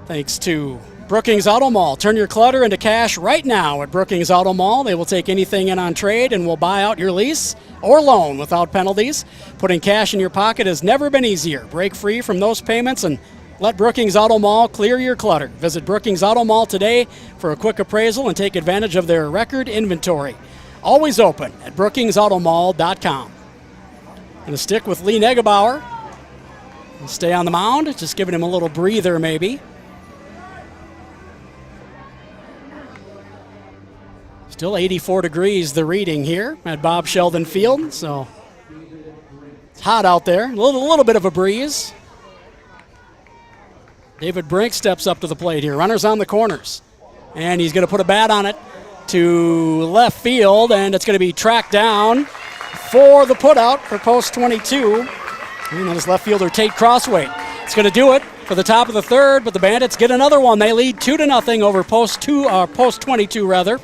[SPEAKER 1] thanks to Brookings Auto Mall. Turn your clutter into cash right now at Brookings Auto Mall. They will take anything in on trade and will buy out your lease or loan without penalties. Putting cash in your pocket has never been easier. Break free from those payments and let Brookings Auto Mall clear your clutter. Visit Brookings Auto Mall today for a quick appraisal and take advantage of their record inventory. Always open at brookingsautomall.com. Going to stick with Lee Negebauer. He'll stay on the mound, just giving him a little breather maybe. Still 84 degrees the reading here at Bob Shelden Field, so it's hot out there. A little bit of a breeze. David Brink steps up to the plate here. Runners on the corners. And he's going to put a bat on it to left field, and it's going to be tracked down for the putout for post 22. And that is left fielder Tate Crossway. It's going to do it for the top of the third, but the Bandits get another one. They lead 2-0 over post 22 rather.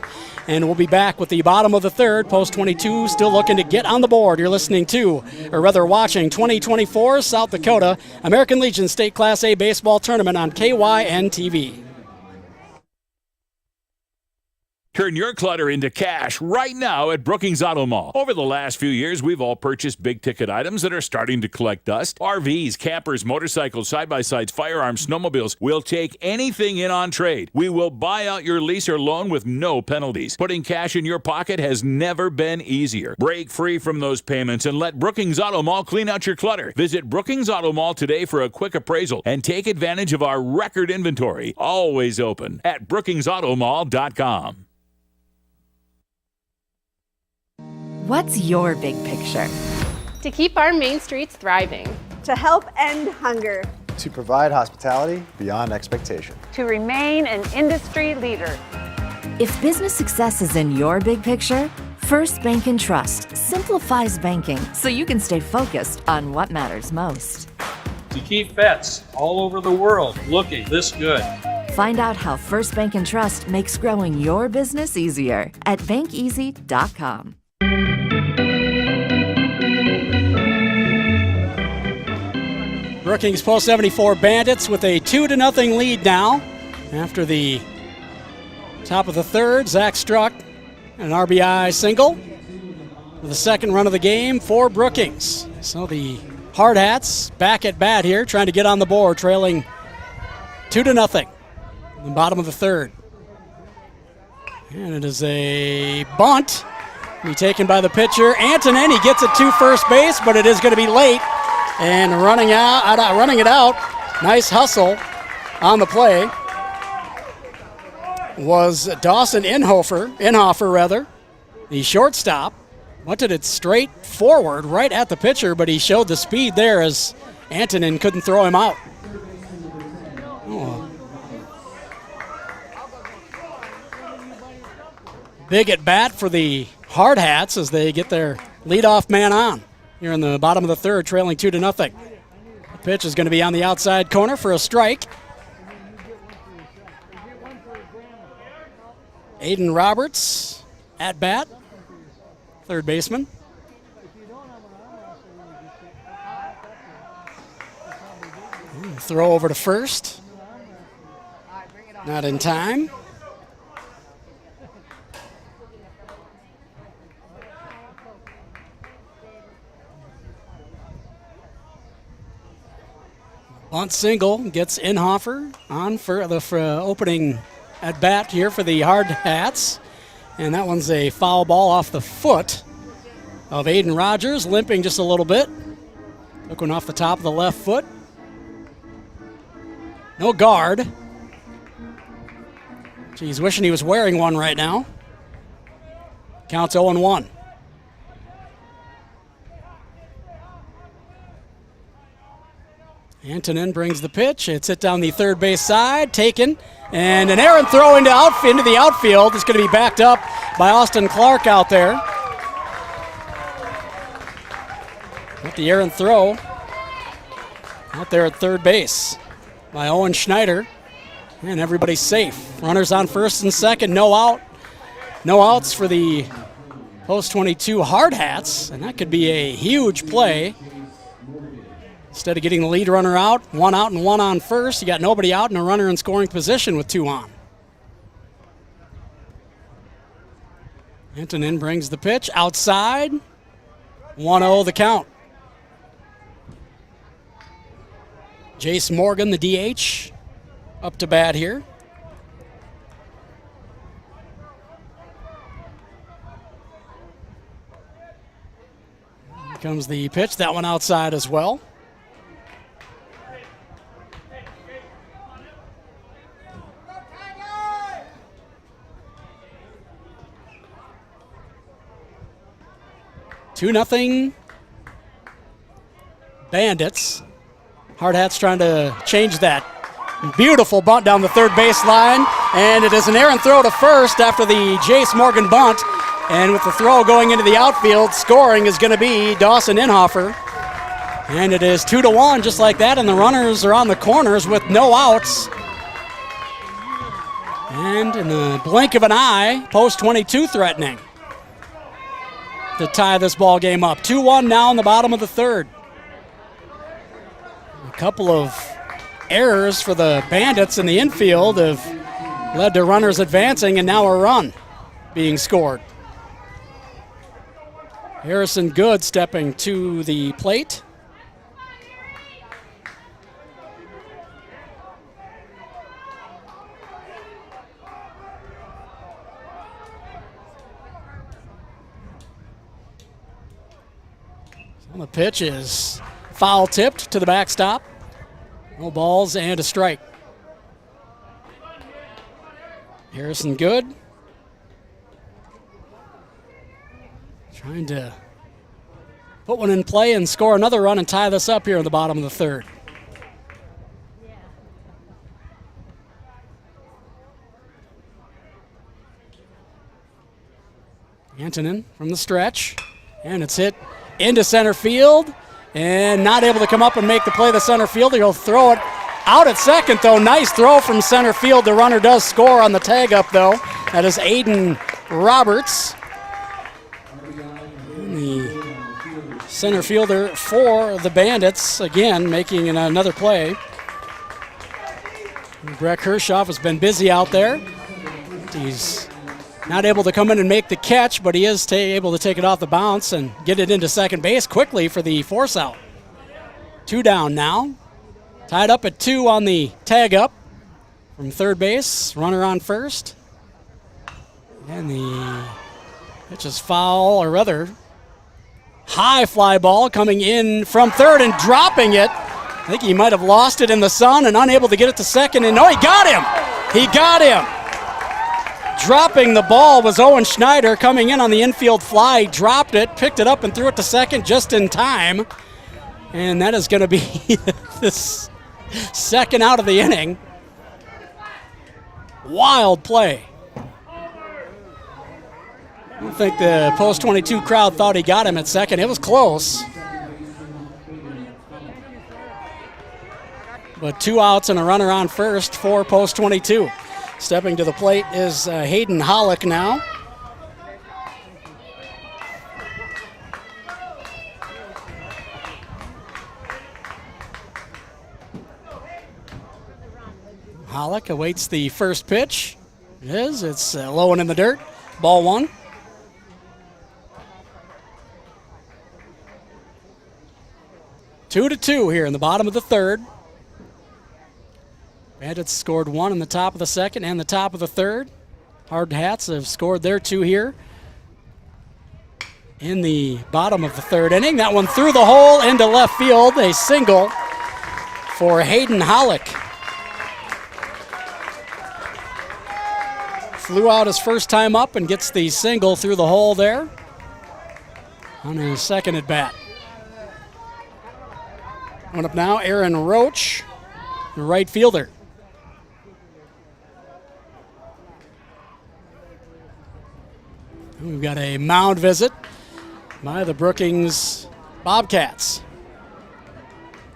[SPEAKER 1] And we'll be back with the bottom of the third. Post 22 still looking to get on the board. You're listening to, or rather watching, 2024 South Dakota American Legion State Class A Baseball Tournament on KYNTV.
[SPEAKER 5] Turn your clutter into cash right now at Brookings Auto Mall. Over the last few years, we've all purchased big-ticket items that are starting to collect dust. RVs, campers, motorcycles, side-by-sides, firearms, snowmobiles. We'll take anything in on trade. We will buy out your lease or loan with no penalties. Putting cash in your pocket has never been easier. Break free from those payments and let Brookings Auto Mall clean out your clutter. Visit Brookings Auto Mall today for a quick appraisal and take advantage of our record inventory. Always open at brookingsautomall.com.
[SPEAKER 6] What's your big picture?
[SPEAKER 7] To keep our main streets thriving.
[SPEAKER 8] To help end hunger.
[SPEAKER 9] To provide hospitality beyond expectation.
[SPEAKER 10] To remain an industry leader.
[SPEAKER 6] If business success is in your big picture, First Bank and Trust simplifies banking so you can stay focused on what matters most.
[SPEAKER 11] To keep vets all over the world looking this good.
[SPEAKER 6] Find out how First Bank and Trust makes growing your business easier at bankeasy.com.
[SPEAKER 1] Brookings Post 74 Bandits with a 2-0 lead now. After the top of the third, Zach struck an RBI single for the second run of the game for Brookings. So the Hard Hats back at bat here, trying to get on the board, trailing 2-0 in the bottom of the third. And it is a bunt. Be taken by the pitcher. Antonin, he gets it to first base, but it is going to be late. And running it out, nice hustle on the play was Dawson Inhofer, the shortstop. Wanted it straight forward right at the pitcher, but he showed the speed there as Antonin couldn't throw him out. Oh. Big at bat for the Hard Hats as they get their leadoff man on here in the bottom of the third, trailing 2-0. The pitch is going to be on the outside corner for a strike. Aiden Roberts at bat, third baseman. Throw over to first. Not in time. Bunt single gets Inhofer on for the opening at bat here for the Hard Hats. And that one's a foul ball off the foot of Aiden Rogers, limping just a little bit. Took one off the top of the left foot. No guard. He's wishing he was wearing one right now. Counts 0-1. Antonin brings the pitch. It's hit down the third base side, taken, and an errant throw into the outfield. It's going to be backed up by Austin Clark out there. With the errant throw out there at third base by Owen Schneider, and everybody's safe. Runners on first and second, no out. No outs for the Post 22 Hard Hats, and that could be a huge play. Instead of getting the lead runner out and one on first, you got nobody out and a runner in scoring position with two on. Antonin brings the pitch outside. 1-0 the count. Jace Morgan, the DH, up to bat here. Here comes the pitch, that one outside as well. Two nothing Bandits. Hard Hats trying to change that. Beautiful bunt down the third baseline, and it is an errant throw to first after the Jace Morgan bunt. And with the throw going into the outfield, scoring is going to be Dawson Inhofer. And it is 2-1 just like that, and the runners are on the corners with no outs. And in the blink of an eye, Post 22 threatening to tie this ball game up. 2-1 now in the bottom of the third. A couple of errors for the Bandits in the infield have led to runners advancing, and now a run being scored. Harrison Good stepping to the plate. The pitch is foul tipped to the backstop. No balls and a strike. Harrison Good Trying to put one in play and score another run and tie this up here in the bottom of the third. Antonin from the stretch, and it's hit into center field, and not able to come up and make the play. The center fielder, he'll throw it out at second, though. Nice throw from center field. The runner does score on the tag up, though. That is Aiden Roberts, the center fielder for the Bandits, again making another play. Breck Hershoff has been busy out there. He's not able to come in and make the catch, but he is able to take it off the bounce and get it into second base quickly for the force out. 2 down now. Tied up at 2 on the tag up from third base. Runner on first. And the pitch is foul, or rather, high fly ball coming in from third and dropping it. I think he might have lost it in the sun and unable to get it to second. And no, he got him! He got him! Dropping the ball was Owen Schneider coming in on the infield fly. He dropped it, picked it up, and threw it to second just in time. And that is going to be this second out of the inning. Wild play. I don't think the Post 22 crowd thought he got him at second. It was close. But 2 outs and a runner on first for Post 22. Stepping to the plate is Hayden Hollick now. Hollick awaits the first pitch. It is. It's low and in the dirt. Ball 1. Two to 2 here in the bottom of the third. Bandits scored 1 in the top of the second and the top of the third. Hard Hats have scored their 2 here in the bottom of the third inning. That one through the hole into left field. A single for Hayden Hollick. Flew out his first time up and gets the single through the hole there on his second at bat. Coming up now, Aaron Roach, the right fielder. We've got a mound visit by the Brookings Bobcats.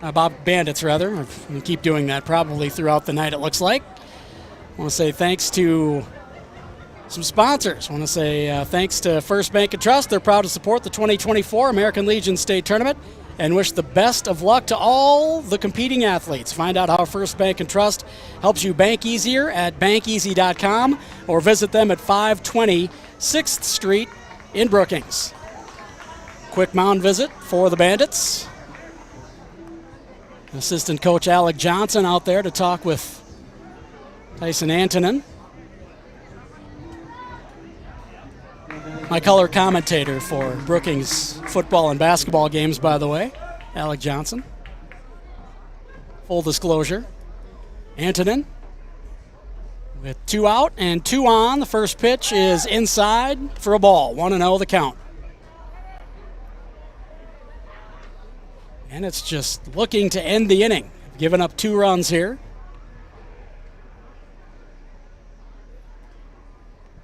[SPEAKER 1] Bandits, rather. I'm going to keep doing that probably throughout the night, it looks like. I want to say thanks to some sponsors. I want to say thanks to First Bank and Trust. They're proud to support the 2024 American Legion State Tournament and wish the best of luck to all the competing athletes. Find out how First Bank and Trust helps you bank easier at bankeasy.com or visit them at 520 6th Street in Brookings. Quick mound visit for the Bandits. Assistant coach Alec Johnson out there to talk with Tyson Antonin. My color commentator for Brookings football and basketball games, by the way, Alec Johnson. Full disclosure. Antonin with 2 out and 2 on. The first pitch is inside for a ball. 1-0 the count. And it's just looking to end the inning. Giving up 2 runs here.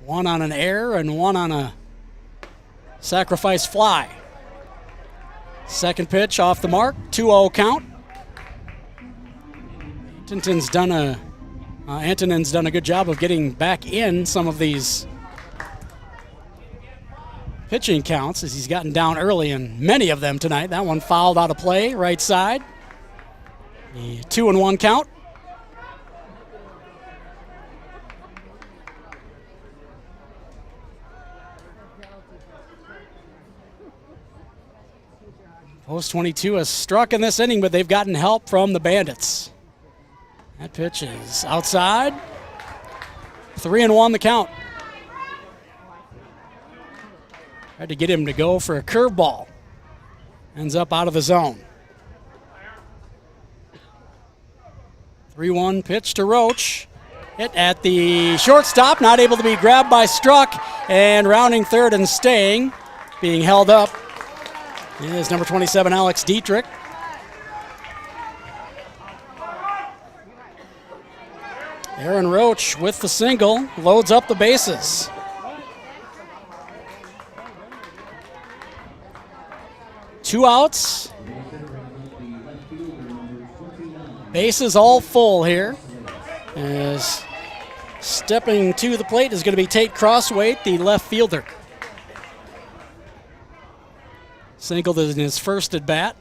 [SPEAKER 1] 1 on an error and 1 on a sacrifice fly. Second pitch off the mark. 2-0 count. Antonin's done a good job of getting back in some of these pitching counts as he's gotten down early in many of them tonight. That one fouled out of play, right side. The 2-1 count. Post 22 has struck in this inning, but they've gotten help from the Bandits. That pitch is outside. 3-1 the count. Tried to get him to go for a curveball. Ends up out of the zone. 3-1 pitch to Roach. Hit at the shortstop, not able to be grabbed by Struck, and rounding third and staying being held up is number 27, Alex Dietrich. Aaron Roach with the single, loads up the bases. Two outs. Bases all full here. As stepping to the plate is going to be Tate Crosswaite, the left fielder. Singled in his first at bat.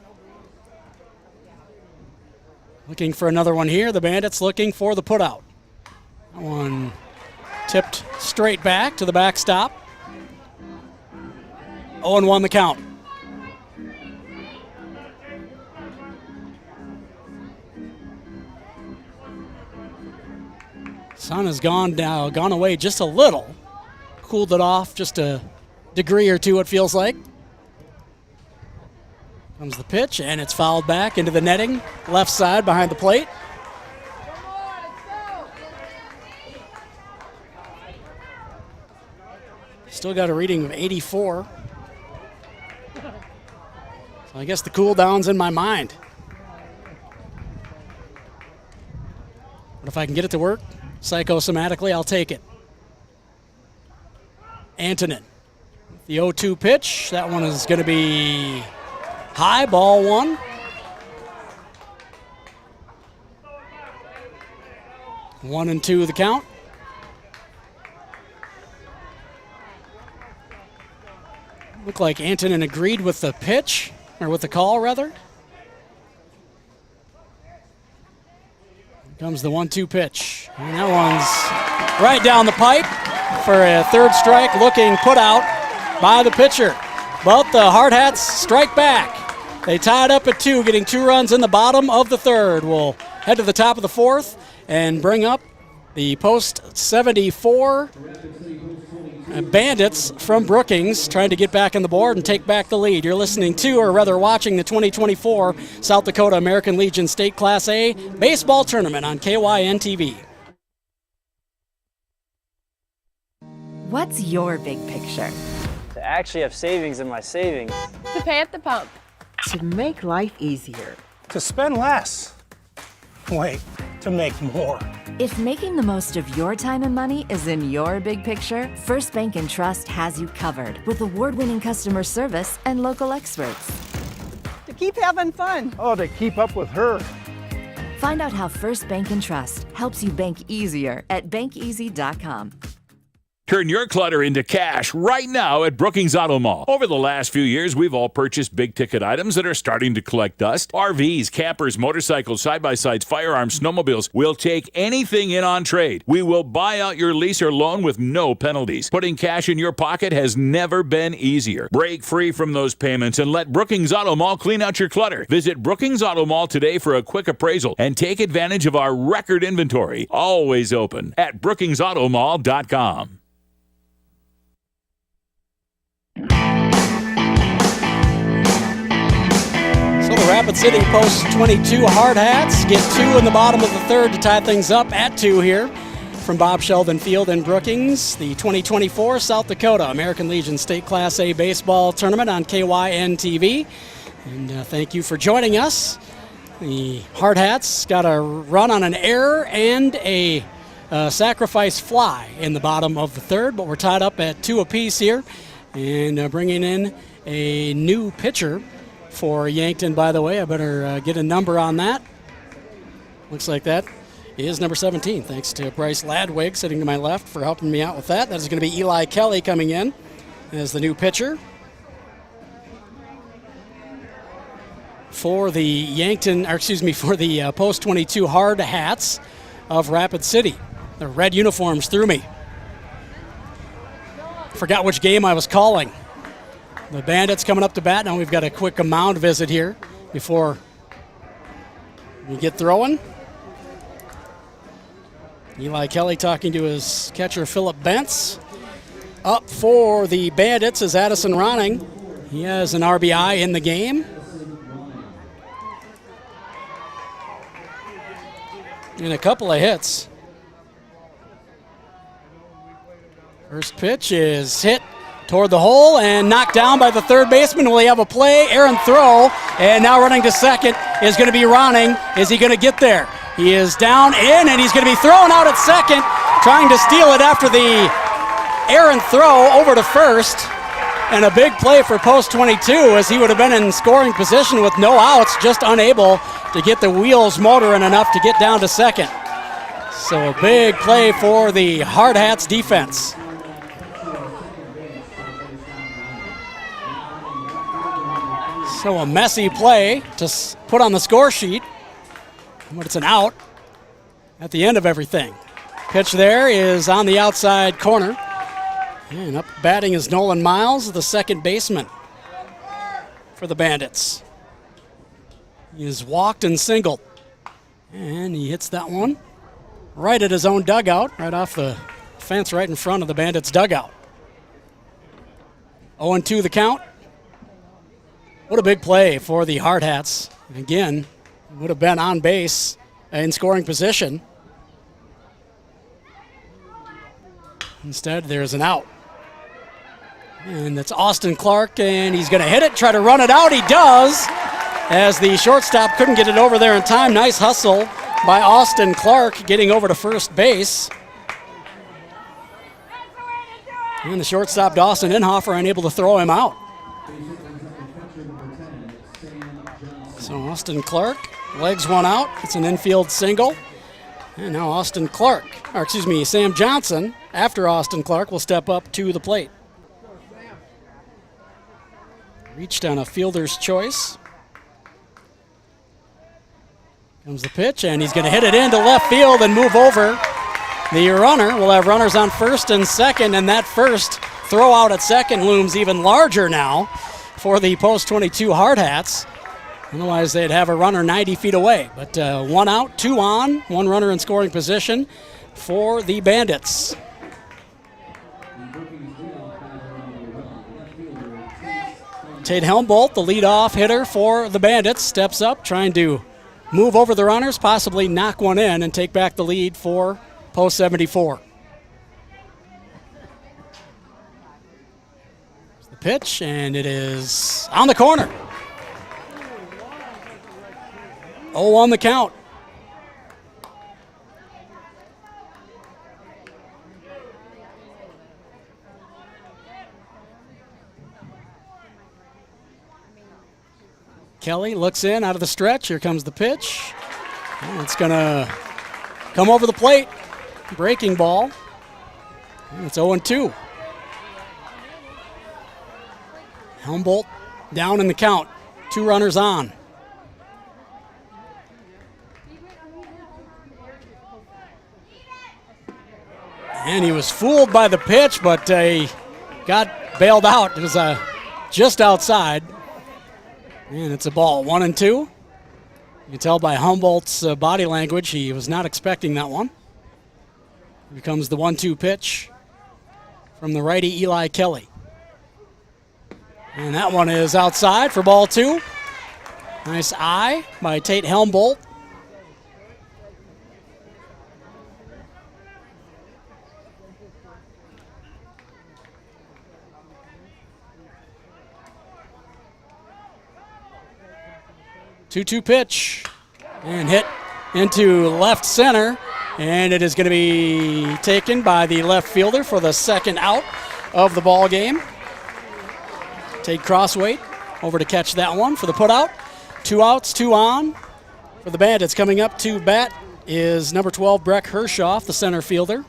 [SPEAKER 1] Looking for another one here. The Bandits looking for the putout. That one tipped straight back to the backstop. 0-1 the count. Sun has gone away just a little. Cooled it off just a degree or two, it feels like. Comes the pitch, and it's fouled back into the netting, left side behind the plate. Still got a reading of 84. So I guess the cool down's in my mind. But if I can get it to work psychosomatically, I'll take it. Antonin. The 0-2 pitch. That one is going to be high, ball one. One and two the count. Looked like Antonin agreed with the pitch, or with the call, rather. Here comes the 1-2 pitch. And that one's right down the pipe for a third strike, looking put out by the pitcher. But the Hard Hats strike back. They tie it up at 2, getting 2 runs in the bottom of the third. We'll head to the top of the fourth and bring up the post 74 Bandits from Brookings, trying to get back on the board and take back the lead. You're listening to, or rather watching, the 2024 South Dakota American Legion State Class A Baseball Tournament on KYNTV.
[SPEAKER 6] What's your big picture?
[SPEAKER 12] To actually have savings in my savings.
[SPEAKER 7] To pay at the pump.
[SPEAKER 13] To make life easier.
[SPEAKER 11] To spend less. Wait, to make more.
[SPEAKER 6] If making the most of your time and money is in your big picture, First Bank & Trust has you covered with award-winning customer service and local experts.
[SPEAKER 8] To keep having fun.
[SPEAKER 11] Oh, to keep up with her.
[SPEAKER 6] Find out how First Bank & Trust helps you bank easier at bankeasy.com.
[SPEAKER 5] Turn your clutter into cash right now at Brookings Auto Mall. Over the last few years, we've all purchased big-ticket items that are starting to collect dust. RVs, campers, motorcycles, side-by-sides, firearms, snowmobiles. We'll take anything in on trade. We will buy out your lease or loan with no penalties. Putting cash in your pocket has never been easier. Break free from those payments and let Brookings Auto Mall clean out your clutter. Visit Brookings Auto Mall today for a quick appraisal and take advantage of our record inventory. Always open at brookingsautomall.com.
[SPEAKER 1] So the Rapid City post 22 Hard Hats get 2 in the bottom of the third to tie things up at 2 here from Bob Shelden Field in Brookings. The 2024 South Dakota American Legion State Class A Baseball Tournament on KYNTV. And thank you for joining us. The Hard Hats got a run on an error and a sacrifice fly in the bottom of the third, but we're tied up at 2 apiece here. And bringing in a new pitcher for Yankton, by the way. I better get a number on that. Looks like that is number 17. Thanks to Bryce Ladwig sitting to my left for helping me out with that. That is going to be Eli Kelly coming in as the new pitcher for the Yankton, or excuse me, for the post 22 Hard Hats of Rapid City. The red uniforms threw me. Forgot which game I was calling. The Bandits coming up to bat. Now we've got a quick mound visit here before we get throwing. Eli Kelly talking to his catcher, Philip Bentz. Up for the Bandits is Addison Ronning. He has an RBI in the game. And a couple of hits. First pitch is hit toward the hole and knocked down by the third baseman. Will he have a play? Errant throw, and now running to second is going to be Ronning. Is he going to get there? He is down in, and he's going to be thrown out at second, trying to steal it after the errant throw over to first. And a big play for post 22, as he would have been in scoring position with no outs, just unable to get the wheels motoring enough to get down to second. So a big play for the Hard Hats defense. So a messy play to put on the score sheet, but it's an out at the end of everything. Pitch there is on the outside corner. And up batting is Nolan Miles, the second baseman for the Bandits. He is walked and singled. And he hits that one right at his own dugout, right off the fence right in front of the Bandits' dugout. 0-2 the count. What a big play for the Hard Hats. Again, would have been on base in scoring position. Instead, there's an out. And it's Austin Clark, and he's going to hit it, try to run it out. He does, as the shortstop couldn't get it over there in time. Nice hustle by Austin Clark, getting over to first base. And the shortstop, Dawson Inhofer, unable to throw him out. So Austin Clark legs one out. It's an infield single. And now Sam Johnson, after Austin Clark, will step up to the plate. Reached on a fielder's choice. Comes the pitch, and he's going to hit it into left field and move over the runner. We'll have runners on first and second, and that first throw out at second looms even larger now for the post 22 Hard Hats. Otherwise, they'd have a runner 90 feet away. But one out, two on, one runner in scoring position for the Bandits. Tate Helmbolt, the leadoff hitter for the Bandits, steps up, trying to move over the runners, possibly knock one in and take back the lead for post 74. There's the pitch, and it is on the corner. 0-1 the count. Kelly looks in out of the stretch. Here comes the pitch. And it's going to come over the plate. Breaking ball. And it's 0-2. Helmbolt down in the count. Two runners on. And he was fooled by the pitch, but he got bailed out. It was just outside. And it's a ball, 1-2. You can tell by Humboldt's body language he was not expecting that one. Here comes the 1-2 pitch from the righty Eli Kelly. And that one is outside for ball two. Nice eye by Tate Helmbolt. Two-two pitch and hit into left center, and it is going to be taken by the left fielder for the second out of the ball game. Tate Crossweight over to catch that one for the putout. 2 outs, 2 on for the Bandits. Coming up to bat is number 12 Breck Hershoff, the center fielder.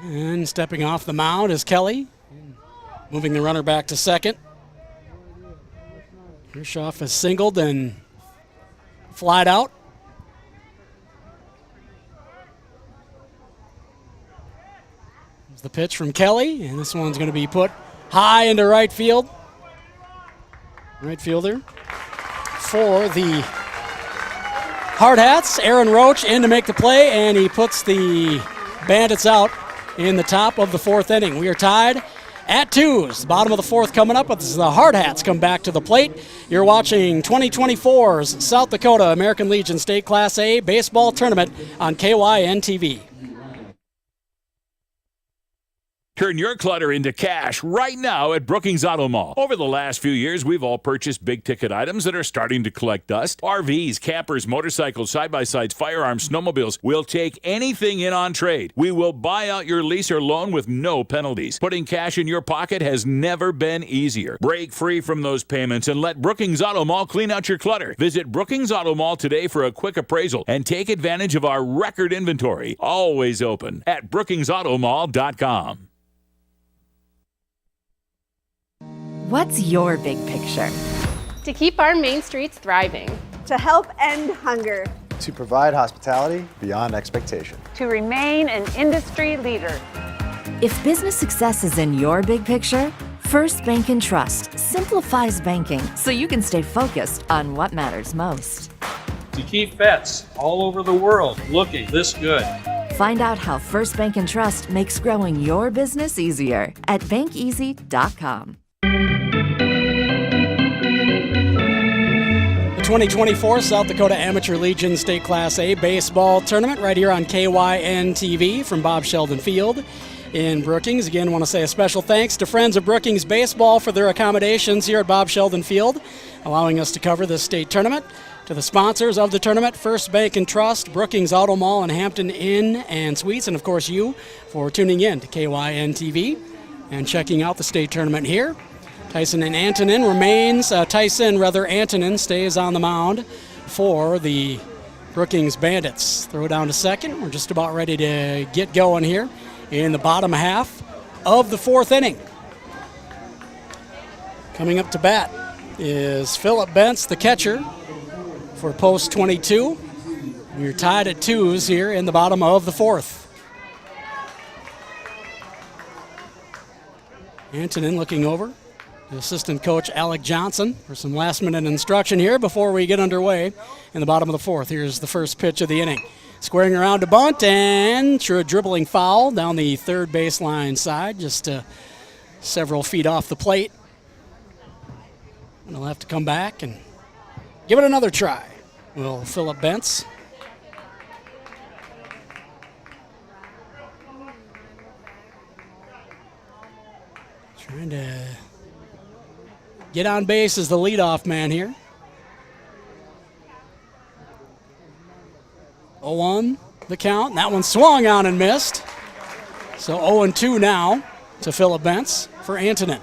[SPEAKER 1] And stepping off the mound is Kelly, moving the runner back to second. Hershoff has singled and flied out. There's the pitch from Kelly, and this one's going to be put high into right field. Right fielder for the Hard Hats, Aaron Roach in to make the play, and he puts the Bandits out in the top of the fourth inning. We are tied at 2s. The bottom of the fourth coming up as the Hard Hats come back to the plate. You're watching 2024's South Dakota American Legion State Class A Baseball Tournament on KYNTV.
[SPEAKER 5] Turn your clutter into cash right now at Brookings Auto Mall. Over the last few years, we've all purchased big-ticket items that are starting to collect dust. RVs, campers, motorcycles, side-by-sides, firearms, snowmobiles. We'll take anything in on trade. We will buy out your lease or loan with no penalties. Putting cash in your pocket has never been easier. Break free from those payments and let Brookings Auto Mall clean out your clutter. Visit Brookings Auto Mall today for a quick appraisal and take advantage of our record inventory. Always open at brookingsautomall.com.
[SPEAKER 6] What's your big picture?
[SPEAKER 7] To keep our main streets thriving.
[SPEAKER 8] To help end hunger.
[SPEAKER 9] To provide hospitality beyond expectation.
[SPEAKER 10] To remain an industry leader.
[SPEAKER 6] If business success is in your big picture, First Bank and Trust simplifies banking so you can stay focused on what matters most.
[SPEAKER 11] To keep vets all over the world looking this good.
[SPEAKER 6] Find out how First Bank and Trust makes growing your business easier at bankeasy.com.
[SPEAKER 1] The 2024 South Dakota Amateur Legion State Class A Baseball Tournament right here on KYNTV from Bob Shelden Field in Brookings. Again, I want to say a special thanks to Friends of Brookings Baseball for their accommodations here at Bob Shelden Field, allowing us to cover this state tournament. To the sponsors of the tournament, First Bank and Trust, Brookings Auto Mall and Hampton Inn and Suites, and of course you for tuning in to KYNTV and checking out the state tournament here. Antonin stays on the mound for the Brookings Bandits. Throw it down to second. We're just about ready to get going here in the bottom half of the fourth inning. Coming up to bat is Philip Bentz, the catcher, for post 22. We're tied at 2s here in the bottom of the fourth. Antonin looking over. The assistant coach, Alec Johnson, for some last-minute instruction here before we get underway in the bottom of the fourth. Here's the first pitch of the inning. Squaring around to bunt, and a dribbling foul down the third baseline side, just several feet off the plate. And he'll have to come back and give it another try. Will Philip Bentz. Trying to get on base as the leadoff man here. 0-1 the count. And that one swung on and missed. So 0-2 now to Philip Bentz for Antonin.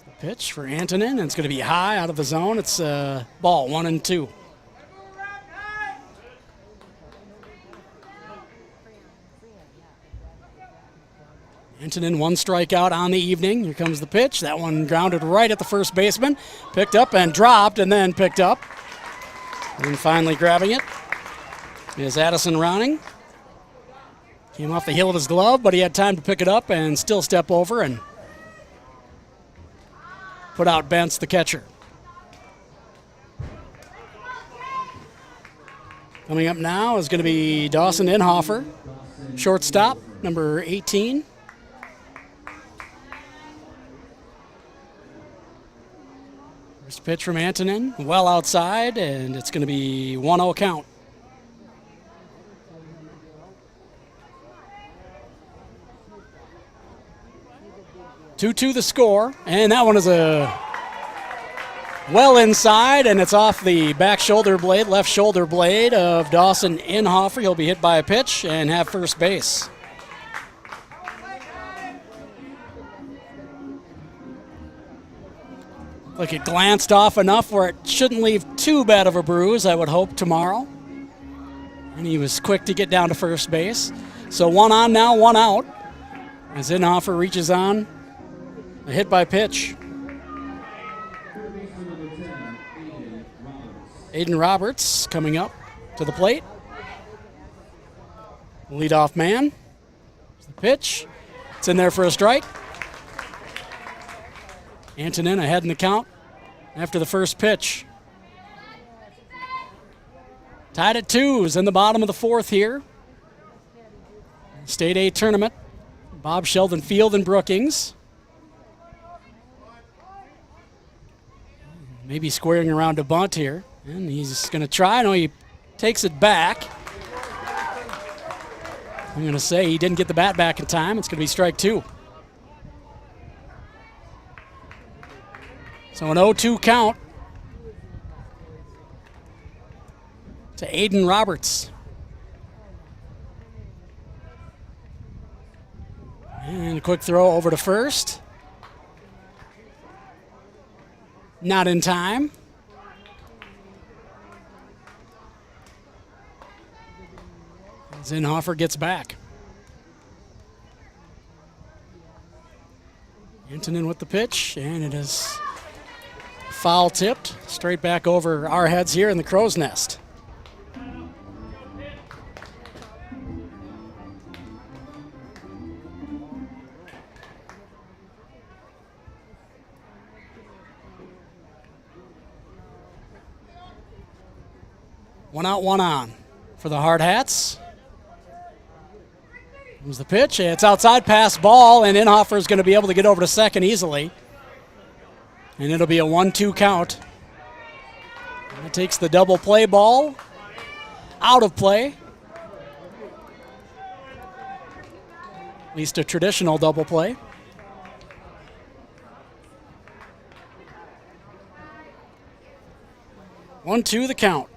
[SPEAKER 1] The pitch for Antonin, and it's going to be high out of the zone. It's ball 1-2. Antonin, one strikeout on the evening. Here comes the pitch. That one grounded right at the first baseman. Picked up and dropped and then picked up. And finally grabbing it is Addison Ronning. Came off the heel of his glove, but he had time to pick it up and still step over and put out Bentz, the catcher. Coming up now is going to be Dawson Inhofer, shortstop, number 18. First pitch from Antonin, well outside, and it's going to be 1-0 count. Two the score, and that one is a well inside, and it's off the back shoulder blade, left shoulder blade of Dawson Inhofer. He'll be hit by a pitch and have first base. Look, it glanced off enough where it shouldn't leave too bad of a bruise, I would hope, tomorrow. And he was quick to get down to first base. So 1 on now, 1 out. As Inhofer reaches on, a hit by pitch. Aiden Roberts coming up to the plate. Leadoff man. There's the pitch. It's in there for a strike. Antonin ahead in the count after the first pitch. Tied at 2s in the bottom of the 4th here. State A tournament. Bob Shelden Field in Brookings. Maybe squaring around to bunt here. And he's going to try. No, he takes it back. I'm going to say he didn't get the bat back in time. It's going to be strike 2. So an 0-2 count to Aiden Roberts. And a quick throw over to first. Not in time. Zinhofer gets back. Antonin with the pitch, and it is foul tipped straight back over our heads here in the crow's nest. One out, one on for the Hard Hats. Here's the pitch. It's outside, pass ball, and Inhofer is going to be able to get over to second easily. And it'll be a 1-2 count. That takes the double play ball out of play. At least a traditional double play. One, two, the count.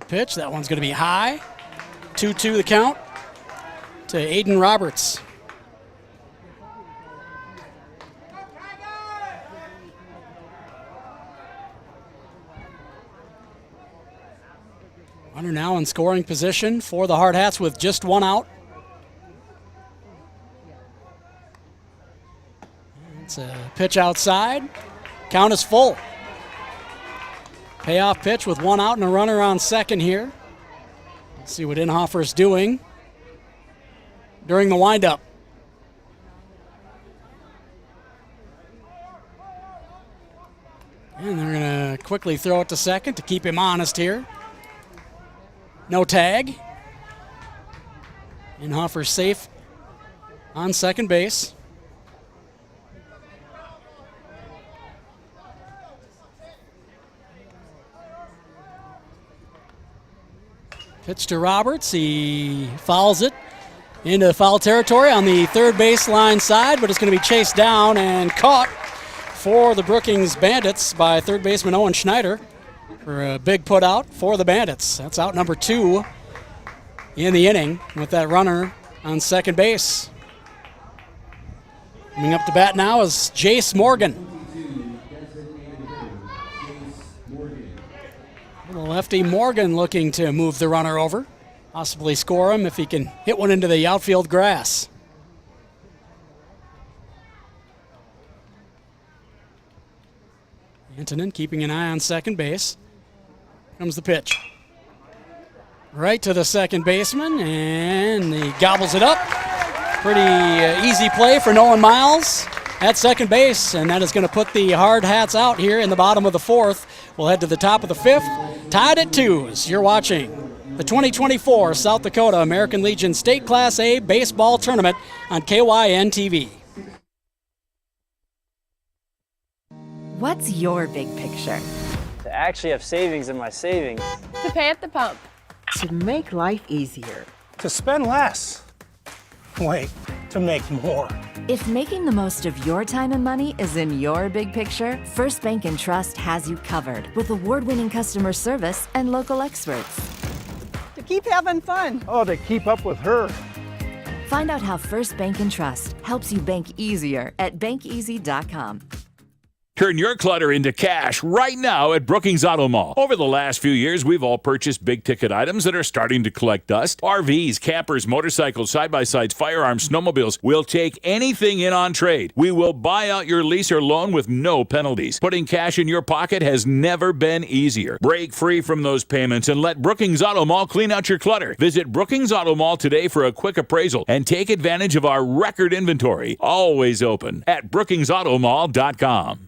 [SPEAKER 1] Pitch, that one's going to be high. 2-2 the count to Aiden Roberts. Runner now in scoring position for the Hard Hats with just one out. It's a pitch outside. Count is full. Payoff pitch with one out and a runner on second here. Let's see what Inhofer's doing during the windup. And they're going to quickly throw it to second to keep him honest here. No tag. Inhofer safe on second base. Pitch to Roberts. He fouls it into foul territory on the third baseline side, but it's going to be chased down and caught for the Brookings Bandits by third baseman Owen Schneider for a big put out for the Bandits. That's out number 2 in the inning with that runner on second base. Coming up to bat now is Jace Morgan. The lefty Morgan looking to move the runner over, possibly score him if he can hit one into the outfield grass. Antonin keeping an eye on second base. Comes the pitch. Right to the second baseman, and he gobbles it up. Pretty easy play for Nolan Miles at second base, and that is going to put the Hard Hats out here in the bottom of the 4th. We'll head to the top of the 5th, tied at 2s. You're watching the 2024 South Dakota American Legion State Class A Baseball Tournament on KYNTV.
[SPEAKER 6] What's your big picture?
[SPEAKER 12] To actually have savings in my savings.
[SPEAKER 7] To pay at the pump.
[SPEAKER 13] To make life easier.
[SPEAKER 11] To spend less. Wait, to make more.
[SPEAKER 6] If making the most of your time and money is in your big picture, First Bank & Trust has you covered with award-winning customer service and local experts.
[SPEAKER 8] To keep having fun.
[SPEAKER 9] Oh, to keep up with her.
[SPEAKER 6] Find out how First Bank & Trust helps you bank easier at bankeasy.com.
[SPEAKER 5] Turn your clutter into cash right now at Brookings Auto Mall. Over the last few years, we've all purchased big-ticket items that are starting to collect dust. RVs, campers, motorcycles, side-by-sides, firearms, snowmobiles. We'll take anything in on trade. We will buy out your lease or loan with no penalties. Putting cash in your pocket has never been easier. Break free from those payments and let Brookings Auto Mall clean out your clutter. Visit Brookings Auto Mall today for a quick appraisal and take advantage of our record inventory. Always open at brookingsautomall.com.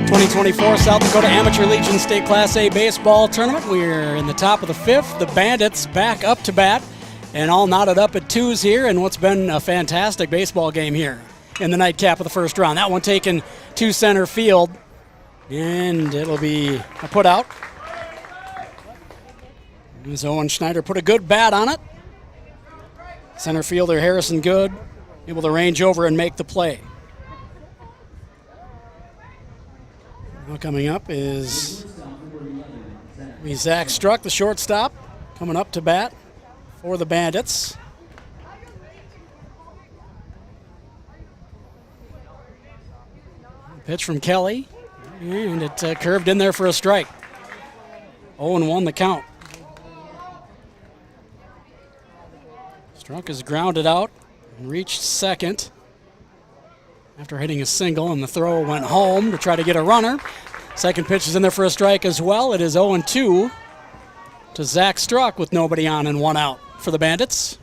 [SPEAKER 1] 2024 South Dakota Amateur Legion State Class A Baseball Tournament. We're in the top of the fifth. The Bandits back up to bat and all knotted up at twos here in what's been a fantastic baseball game here in the nightcap of the first round. That one taken to center field, and it'll be a put out. As Owen Schneider put a good bat on it. Center fielder Harrison Good able to range over and make the play. Now coming up is Zach Struck, the shortstop, coming up to bat for the Bandits. Pitch from Kelly, and it curved in there for a strike. 0-1 the count. Struck is grounded out and reached second after hitting a single, and the throw went home to try to get a runner. Second pitch is in there for a strike as well. It is 0-2 to Zach Struck with nobody on and one out for the Bandits.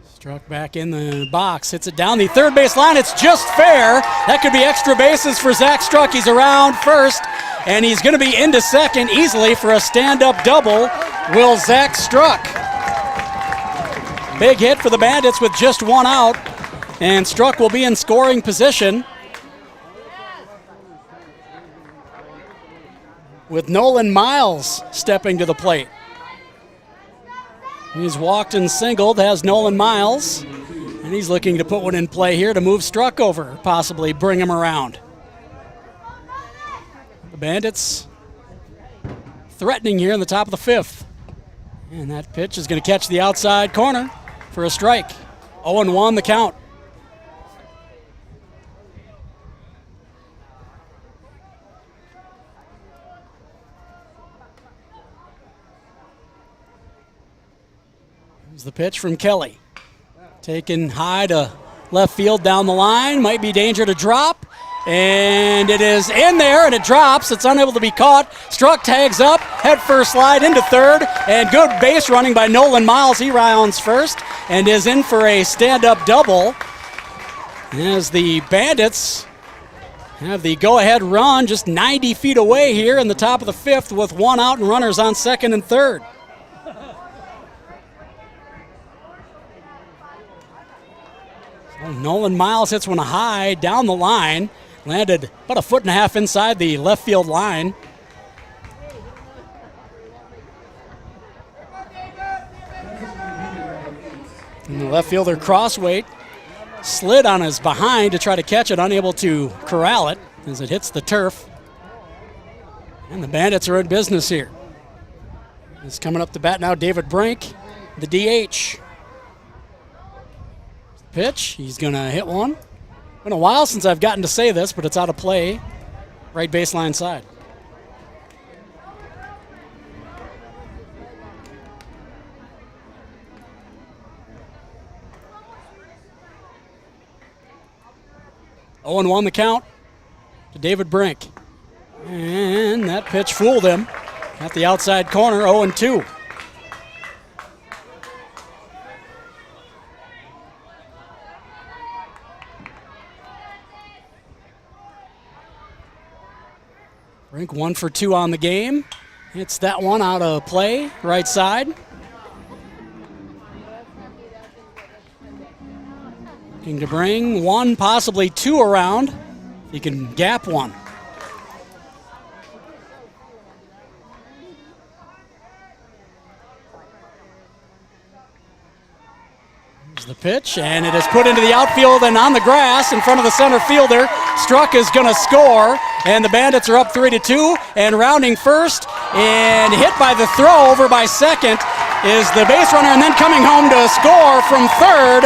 [SPEAKER 1] Struck back in the box, hits it down the third base line. It's just fair. That could be extra bases for Zach Struck. He's around first, and he's going to be into second easily for a stand-up double. Will Zach Struck. Big hit for the Bandits with just one out, and Struck will be in scoring position with Nolan Miles stepping to the plate. He's walked and singled, has Nolan Miles, and he's looking to put one in play here to move Struck over, possibly bring him around. The Bandits threatening here in the top of the fifth. And that pitch is going to catch the outside corner for a strike. 0-1 the count. Here's the pitch from Kelly. Taken high to left field down the line. Might be danger to drop. And it is in there, and it drops. It's unable to be caught. Struck tags up, head first slide into third, and good base running by Nolan Miles. He rounds first and is in for a stand-up double as the Bandits have the go-ahead run just 90 feet away here in the top of the fifth with one out and runners on second and third. So Nolan Miles hits one high down the line. Landed about a foot and a half inside the left field line. And the left fielder Crossweight slid on his behind to try to catch it, unable to corral it as it hits the turf. And the Bandits are in business here. It's coming up to bat now, David Brink, the DH. Pitch, he's going to hit one. Been a while since I've gotten to say this, but it's out of play, right baseline side. Oh, 0-1 the count to David Brink. And that pitch fooled him at the outside corner, 0-2. Brink 1 for 2 on the game. Hits that one out of play, right side. Looking to bring one, possibly two around. He can gap one. There's There's the pitch, and it is put into the outfield and on the grass in front of the center fielder. Struck is going to score, and the Bandits are up 3-2. And rounding first and hit by the throw over by second is the base runner, and then coming home to score from third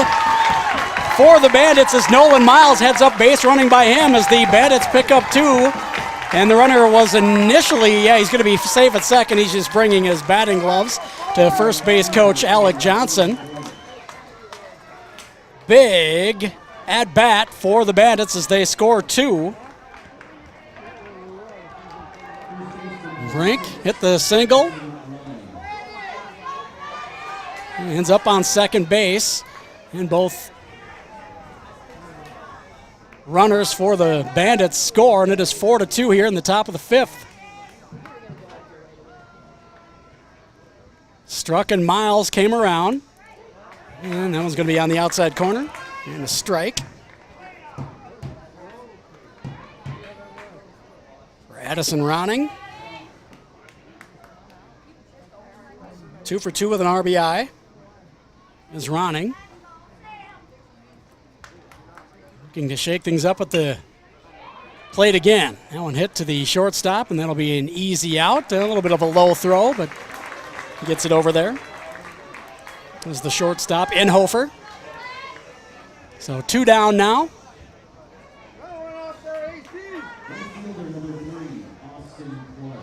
[SPEAKER 1] for the Bandits is Nolan Miles. Heads up base running by him as the Bandits pick up 2. And the runner was initially, he's going to be safe at second. He's just bringing his batting gloves to first base coach Alec Johnson. Big at bat for the Bandits as they score 2. Brink hit the single. Ends up on second base, and both runners for the Bandits score, and it is 4-2 here in the top of the 5th. Struck and Miles came around, and that one's going to be on the outside corner, and a strike. For Addison Ronning. 2 for 2 with an RBI is Ronning. Looking to shake things up at the plate again. That one hit to the shortstop, and that'll be an easy out. A little bit of a low throw, but he gets it over there. There's the shortstop, Inhofer. So 2 down now.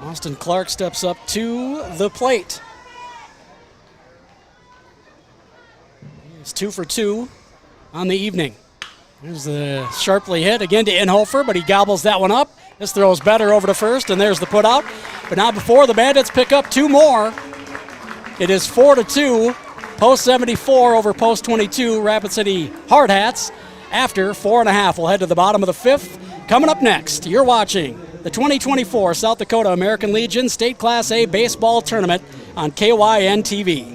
[SPEAKER 1] Austin Clark steps up to the plate. It's 2 for 2 on the evening. There's the sharply hit again to Inhofer, but he gobbles that one up. This throw is better over to first, and there's the put out. But now before the Bandits pick up 2 more, it is 4-2. Post 74 over post 22. Rapid City Hard Hats after 4.5. We'll head to the bottom of the 5th. Coming up next, you're watching the 2024 South Dakota American Legion State Class A Baseball Tournament on KYNTV.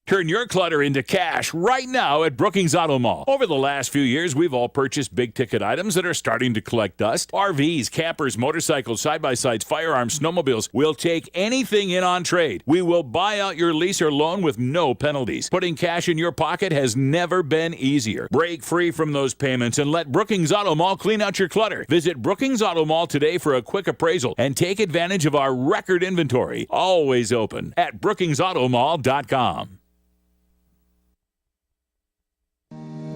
[SPEAKER 5] Turn your clutter into cash right now at Brookings Auto Mall. Over the last few years, we've all purchased big-ticket items that are starting to collect dust. RVs, campers, motorcycles, side-by-sides, firearms, snowmobiles. We'll take anything in on trade. We will buy out your lease or loan with no penalties. Putting cash in your pocket has never been easier. Break free from those payments and let Brookings Auto Mall clean out your clutter. Visit Brookings Auto Mall today for a quick appraisal and take advantage of our record inventory. Always open at brookingsautomall.com.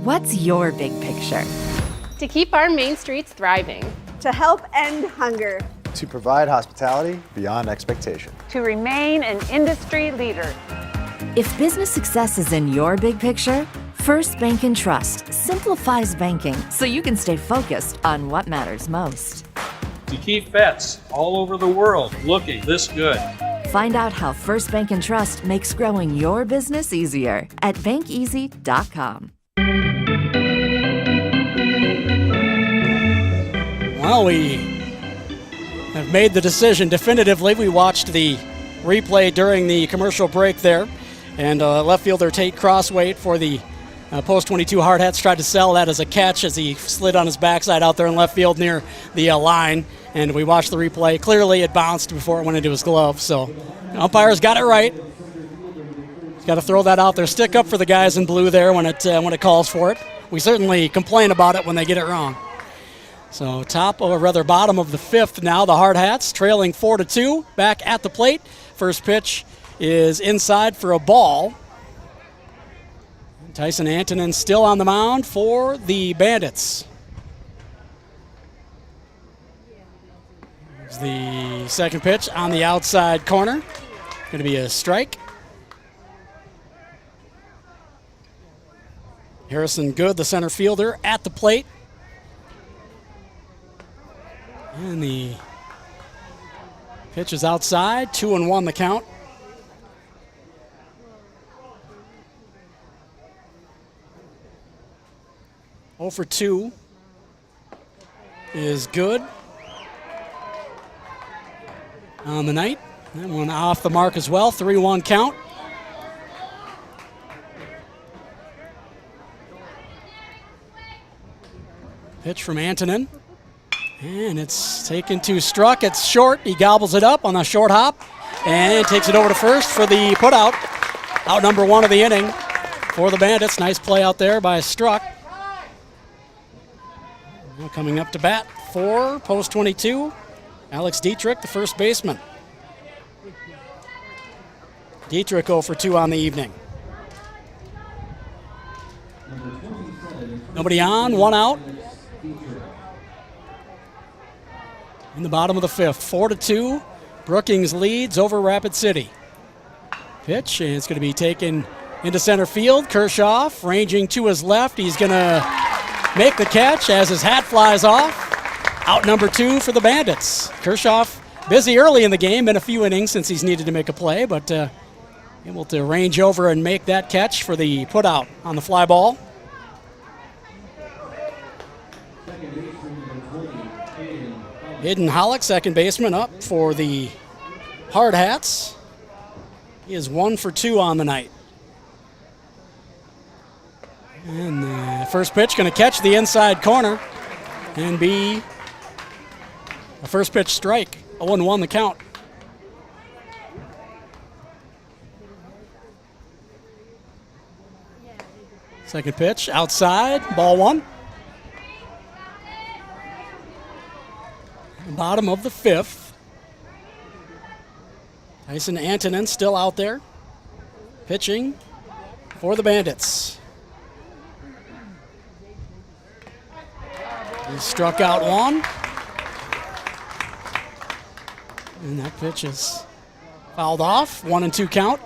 [SPEAKER 6] What's your big picture?
[SPEAKER 7] To keep our main streets thriving.
[SPEAKER 8] To help end hunger.
[SPEAKER 9] To provide hospitality beyond expectation.
[SPEAKER 10] To remain an industry leader.
[SPEAKER 6] If business success is in your big picture, First Bank and Trust simplifies banking so you can stay focused on what matters most.
[SPEAKER 11] To keep vets all over the world looking this good.
[SPEAKER 6] Find out how First Bank and Trust makes growing your business easier at bankeasy.com.
[SPEAKER 1] Well, we have made the decision definitively. We watched the replay during the commercial break there, and left fielder Tate Crossweight for the post 22 Hard Hats tried to sell that as a catch as he slid on his backside out there in left field near the line, and we watched the replay. Clearly it bounced before it went into his glove, so the umpires got it right. He's got to throw that out there. Stick up for the guys in blue there when it calls for it. We certainly complain about it when they get it wrong. So bottom of the 5th now, the Hard Hats trailing 4-2, back at the plate. First pitch is inside for a ball. Tyson Antonin still on the mound for the Bandits. Here's the second pitch on the outside corner. Going to be a strike. Harrison Good, the center fielder, at the plate. And the pitch is outside, 2-1 the count. Oh for 2 is Good on the night. That one off the mark as well, 3-1 count. Pitch from Antonin. And it's taken to Struck. It's short. He gobbles it up on a short hop and takes it over to first for the putout. Out number one of the inning for the Bandits. Nice play out there by Struck. Now coming up to bat for post 22, Alex Dietrich, the first baseman. Dietrich 0 for 2 on the evening. Nobody on, one out. In the bottom of the fifth, 4-2. Brookings leads over Rapid City. Pitch, and it's going to be taken into center field. Kershaw ranging to his left. He's going to make the catch as his hat flies off. Out number 2 for the Bandits. Kershaw busy early in the game, been a few innings since he's needed to make a play, but able to range over and make that catch for the putout on the fly ball. Hayden Hollick, second baseman, up for the Hard Hats. He is 1 for 2 on the night. And the first pitch going to catch the inside corner and be a first pitch strike. 0-1 the count. Second pitch outside, ball 1. Bottom of the fifth. Tyson Antonin still out there, pitching for the Bandits. He struck out 1. And that pitch is fouled off. 1-2 count.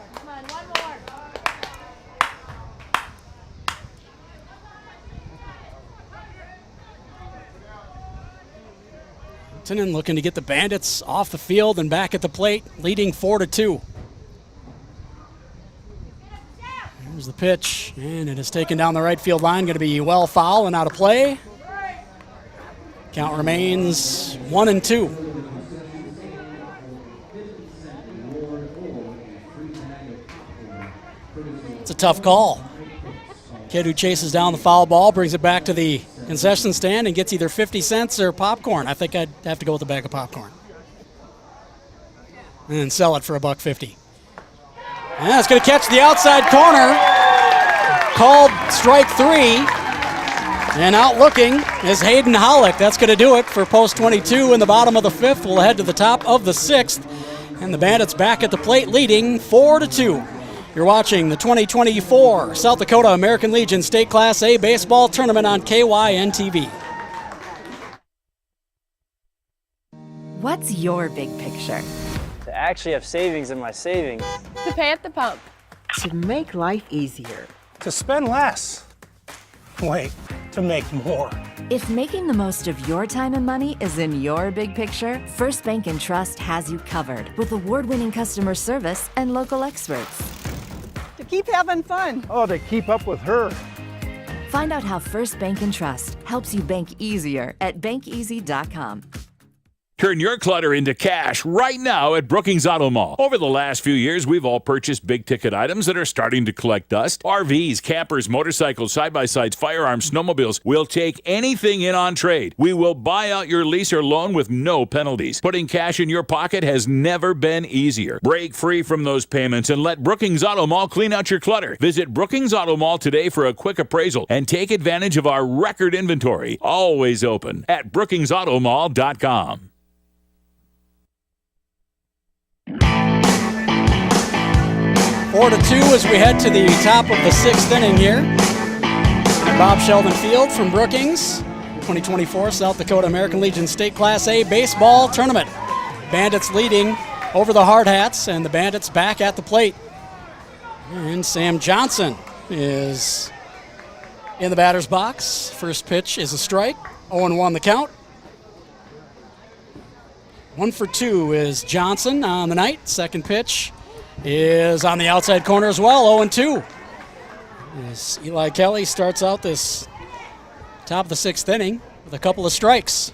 [SPEAKER 1] Antonin looking to get the Bandits off the field and back at the plate, leading 4-2. Here's the pitch, and it is taken down the right field line. Going to be well foul and out of play. Count remains 1-2. It's a tough call. Kid who chases down the foul ball brings it back to the concession stand and gets either 50 cents or popcorn. I think I'd have to go with a bag of popcorn. And then sell it for $1.50. And it's going to catch the outside corner. Called strike 3. And out looking is Hayden Hollick. That's going to do it for post 22 in the bottom of the fifth. We'll head to the top of the sixth. And the Bandits back at the plate leading 4-2. You're watching the 2024 South Dakota American Legion State Class A Baseball Tournament on KYNTV.
[SPEAKER 6] What's your big picture?
[SPEAKER 12] To actually have savings in my savings.
[SPEAKER 7] To pay at the pump.
[SPEAKER 13] To make life easier.
[SPEAKER 11] To spend less. Wait, to make more.
[SPEAKER 6] If making the most of your time and money is in your big picture, First Bank & Trust has you covered with award-winning customer service and local experts.
[SPEAKER 8] To keep having fun.
[SPEAKER 9] Oh, to keep up with her.
[SPEAKER 6] Find out how First Bank & Trust helps you bank easier at bankeasy.com.
[SPEAKER 5] Turn your clutter into cash right now at Brookings Auto Mall. Over the last few years, we've all purchased big-ticket items that are starting to collect dust. RVs, campers, motorcycles, side-by-sides, firearms, snowmobiles. We'll take anything in on trade. We will buy out your lease or loan with no penalties. Putting cash in your pocket has never been easier. Break free from those payments and let Brookings Auto Mall clean out your clutter. Visit Brookings Auto Mall today for a quick appraisal and take advantage of our record inventory. Always open at brookingsautomall.com.
[SPEAKER 1] 4-2 as we head to the top of the sixth inning here at Bob Shelden Field from Brookings. 2024 South Dakota American Legion State Class A Baseball Tournament. Bandits leading over the Hard Hats, and the Bandits back at the plate. And Sam Johnson is in the batter's box. First pitch is a strike. 0-1 the count. 1 for 2 is Johnson on the night. Second pitch is on the outside corner as well, 0-2. As Eli Kelly starts out this top of the sixth inning with a couple of strikes.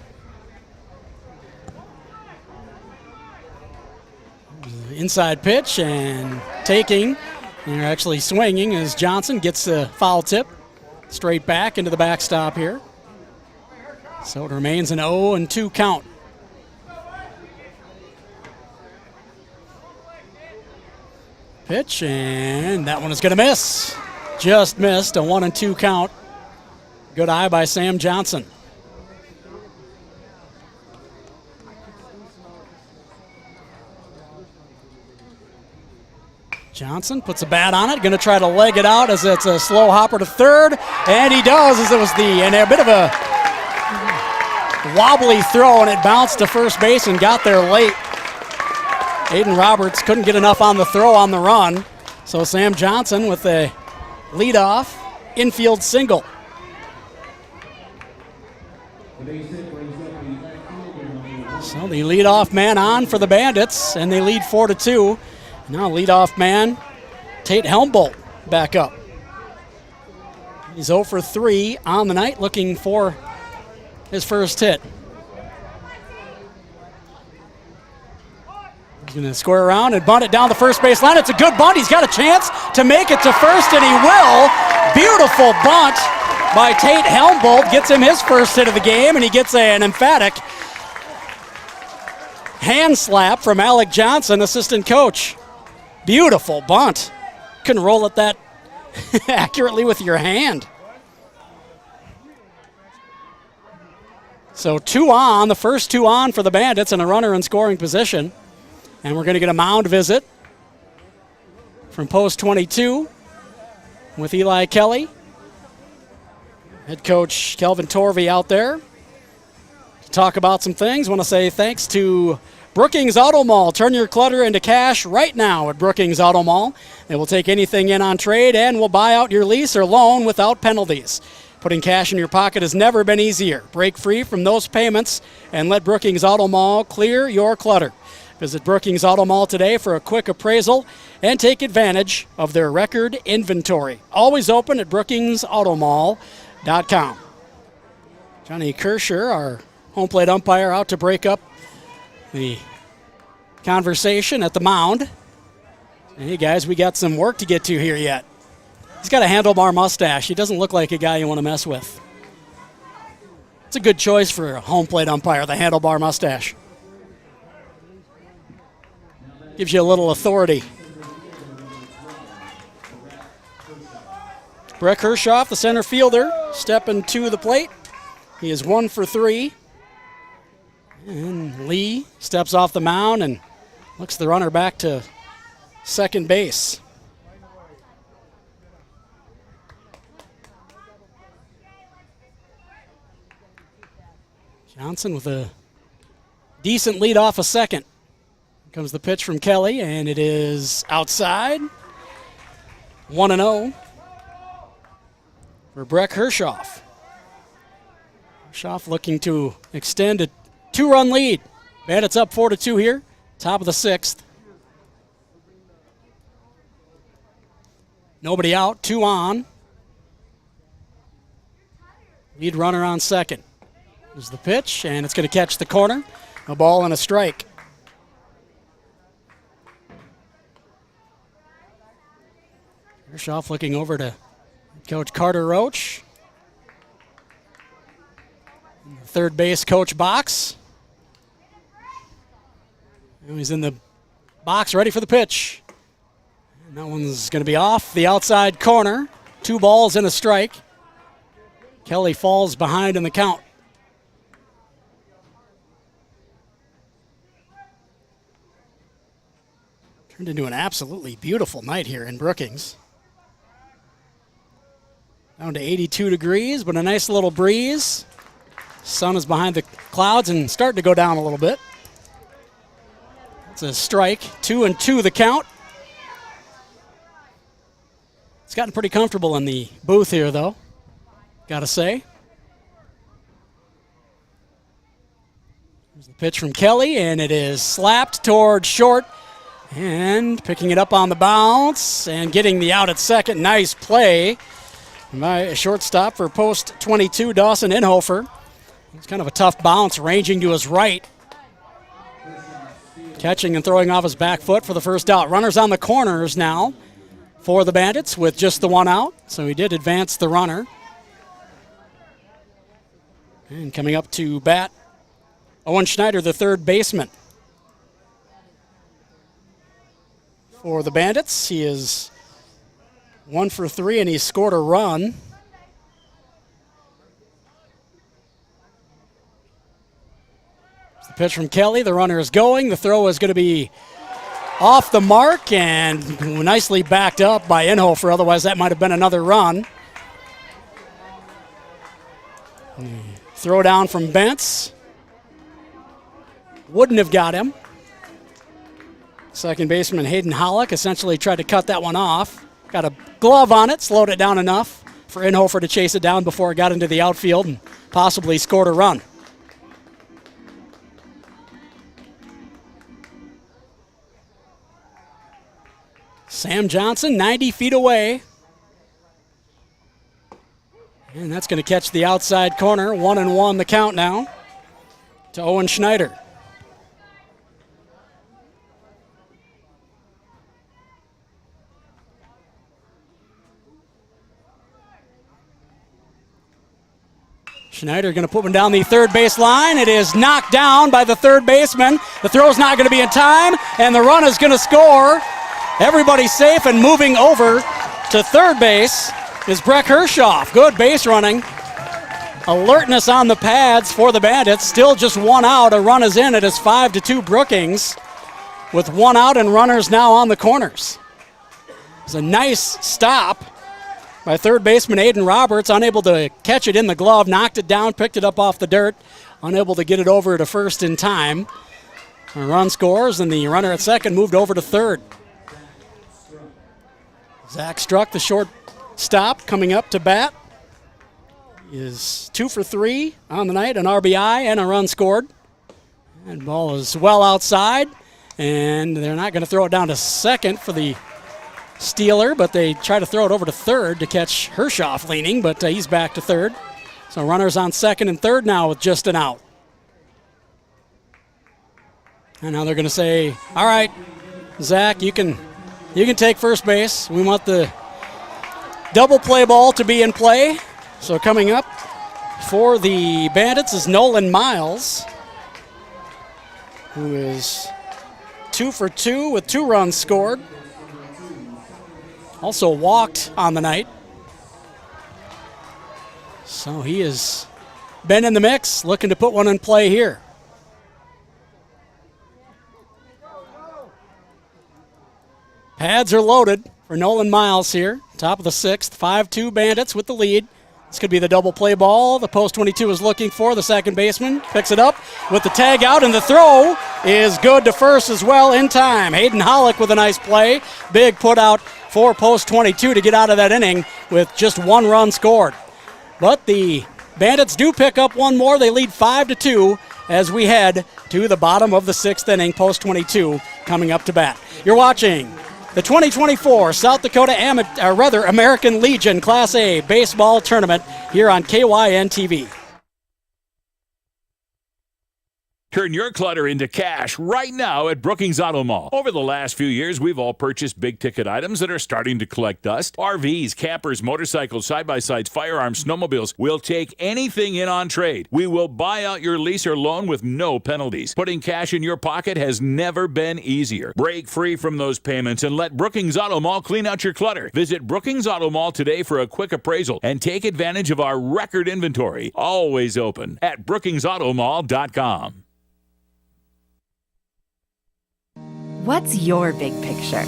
[SPEAKER 1] Inside pitch and taking, and actually swinging as Johnson gets a foul tip straight back into the backstop here. So it remains an 0-2 count. Pitch, and that one is going to miss. Just missed, a 1-2 count. Good eye by Sam Johnson. Johnson puts a bat on it, going to try to leg it out as it's a slow hopper to third, and he does, as it was a bit of a wobbly throw, and it bounced to first base and got there late. Aiden Roberts couldn't get enough on the throw on the run, so Sam Johnson with a leadoff infield single. So the leadoff man on for the Bandits, and they lead 4-2. Now leadoff man Tate Helmbolt back up. He's 0 for 3 on the night, looking for his first hit. He's going to square around and bunt it down the first base line. It's a good bunt. He's got a chance to make it to first, and he will. Beautiful bunt by Tate Helmbolt. Gets him his first hit of the game, and he gets an emphatic hand slap from Alec Johnson, assistant coach. Beautiful bunt. Couldn't roll it that accurately with your hand. So 2 on, the first 2 on for the Bandits, and a runner in scoring position. And we're going to get a mound visit from post 22 with Eli Kelly. Head coach Kelvin Torvey out there to talk about some things. Want to say thanks to Brookings Auto Mall. Turn your clutter into cash right now at Brookings Auto Mall. They will take anything in on trade and will buy out your lease or loan without penalties. Putting cash in your pocket has never been easier. Break free from those payments and let Brookings Auto Mall clear your clutter. Visit Brookings Auto Mall today for a quick appraisal and take advantage of their record inventory. Always open at brookingsautomall.com. Johnny Kirscher, our home plate umpire, out to break up the conversation at the mound. Hey guys, we got some work to get to here yet. He's got a handlebar mustache. He doesn't look like a guy you want to mess with. It's a good choice for a home plate umpire, the handlebar mustache. Gives you a little authority. Breck Hershoff, the center fielder, stepping to the plate. He is 1 for 3. And Lee steps off the mound and looks the runner back to second base. Johnson with a decent lead off a second. Here comes the pitch from Kelly, and it is outside. 1-0 for Breck Hershoff. Hershoff looking to extend a 2-run lead. Bandits up 4-2 here, top of the 6th. Nobody out, 2 on. Lead runner on second. There's the pitch, and it's going to catch the corner. A ball and a strike. Hershoff looking over to Coach Carter Roach. Third base coach box. And he's in the box ready for the pitch. And that one's going to be off the outside corner. 2 balls and a strike. Kelly falls behind in the count. Turned into an absolutely beautiful night here in Brookings. Down to 82 degrees, but a nice little breeze. Sun is behind the clouds and starting to go down a little bit. It's a strike, 2-2 the count. It's gotten pretty comfortable in the booth here, though, gotta say. There's the pitch from Kelly, and it is slapped toward short. And picking it up on the bounce and getting the out at second. Nice play by a shortstop for post 22, Dawson Inhofer. It's kind of a tough bounce, ranging to his right. Catching and throwing off his back foot for the first out. Runners on the corners now for the Bandits with just the 1 out. So he did advance the runner. And coming up to bat, Owen Schneider, the third baseman. for the Bandits. He is 1 for 3, and he scored a run. The pitch from Kelly. The runner is going. The throw is going to be off the mark and nicely backed up by Inhofer. Otherwise, that might have been another run. Throw down from Bentz. Wouldn't have got him. Second baseman Hayden Hollick essentially tried to cut that one off. Got a glove on it, slowed it down enough for Inhofer to chase it down before it got into the outfield and possibly scored a run. Sam Johnson, 90 feet away. And that's going to catch the outside corner. 1-1 the count now to Owen Schneider. Schneider going to put one down the third base line. It is knocked down by the third baseman. The throw's not going to be in time, and the run is going to score. Everybody's safe, and moving over to third base is Breck Hershoff. Good base running. Alertness on the pads for the Bandits. Still just one out. A run is in. It is 5-2 Brookings with one out and runners now on the corners. It's a nice stop by third baseman Aiden Roberts, unable to catch it in the glove, knocked it down, picked it up off the dirt, unable to get it over to first in time. A run scores, and the runner at second moved over to third. Zach Struck, the short stop, coming up to bat. He is 2 for 3 on the night, an RBI and a run scored. And ball is well outside, and they're not going to throw it down to second for the Steeler, but they try to throw it over to third to catch Hershoff leaning, but he's back to third. So runners on second and third now with just an out. And now they're going to say, all right, Zach, you can take first base. We want the double play ball to be in play. So coming up for the Bandits is Nolan Miles, who is 2 for 2 with 2 runs scored. Also walked on the night. So he has been in the mix, looking to put one in play here. Pads are loaded for Nolan Miles here. Top of the 6th, 5-2 Bandits with the lead. This could be the double play ball the post 22 is looking for. The second baseman picks it up with the tag out, and the throw is good to first as well in time. Hayden Hollick with a nice play. Big put out for post 22 to get out of that inning with just 1 run scored. But the Bandits do pick up one more. They lead 5-2 as we head to the bottom of the 6th inning. Post 22 coming up to bat. You're watching the 2024 South Dakota American Legion Class A baseball tournament here on KYNTV.
[SPEAKER 5] Turn your clutter into cash right now at Brookings Auto Mall. Over the last few years, we've all purchased big-ticket items that are starting to collect dust. RVs, campers, motorcycles, side-by-sides, firearms, snowmobiles. We'll take anything in on trade. We will buy out your lease or loan with no penalties. Putting cash in your pocket has never been easier. Break free from those payments and let Brookings Auto Mall clean out your clutter. Visit Brookings Auto Mall today for a quick appraisal and take advantage of our record inventory. Always open at brookingsautomall.com.
[SPEAKER 6] What's your big picture?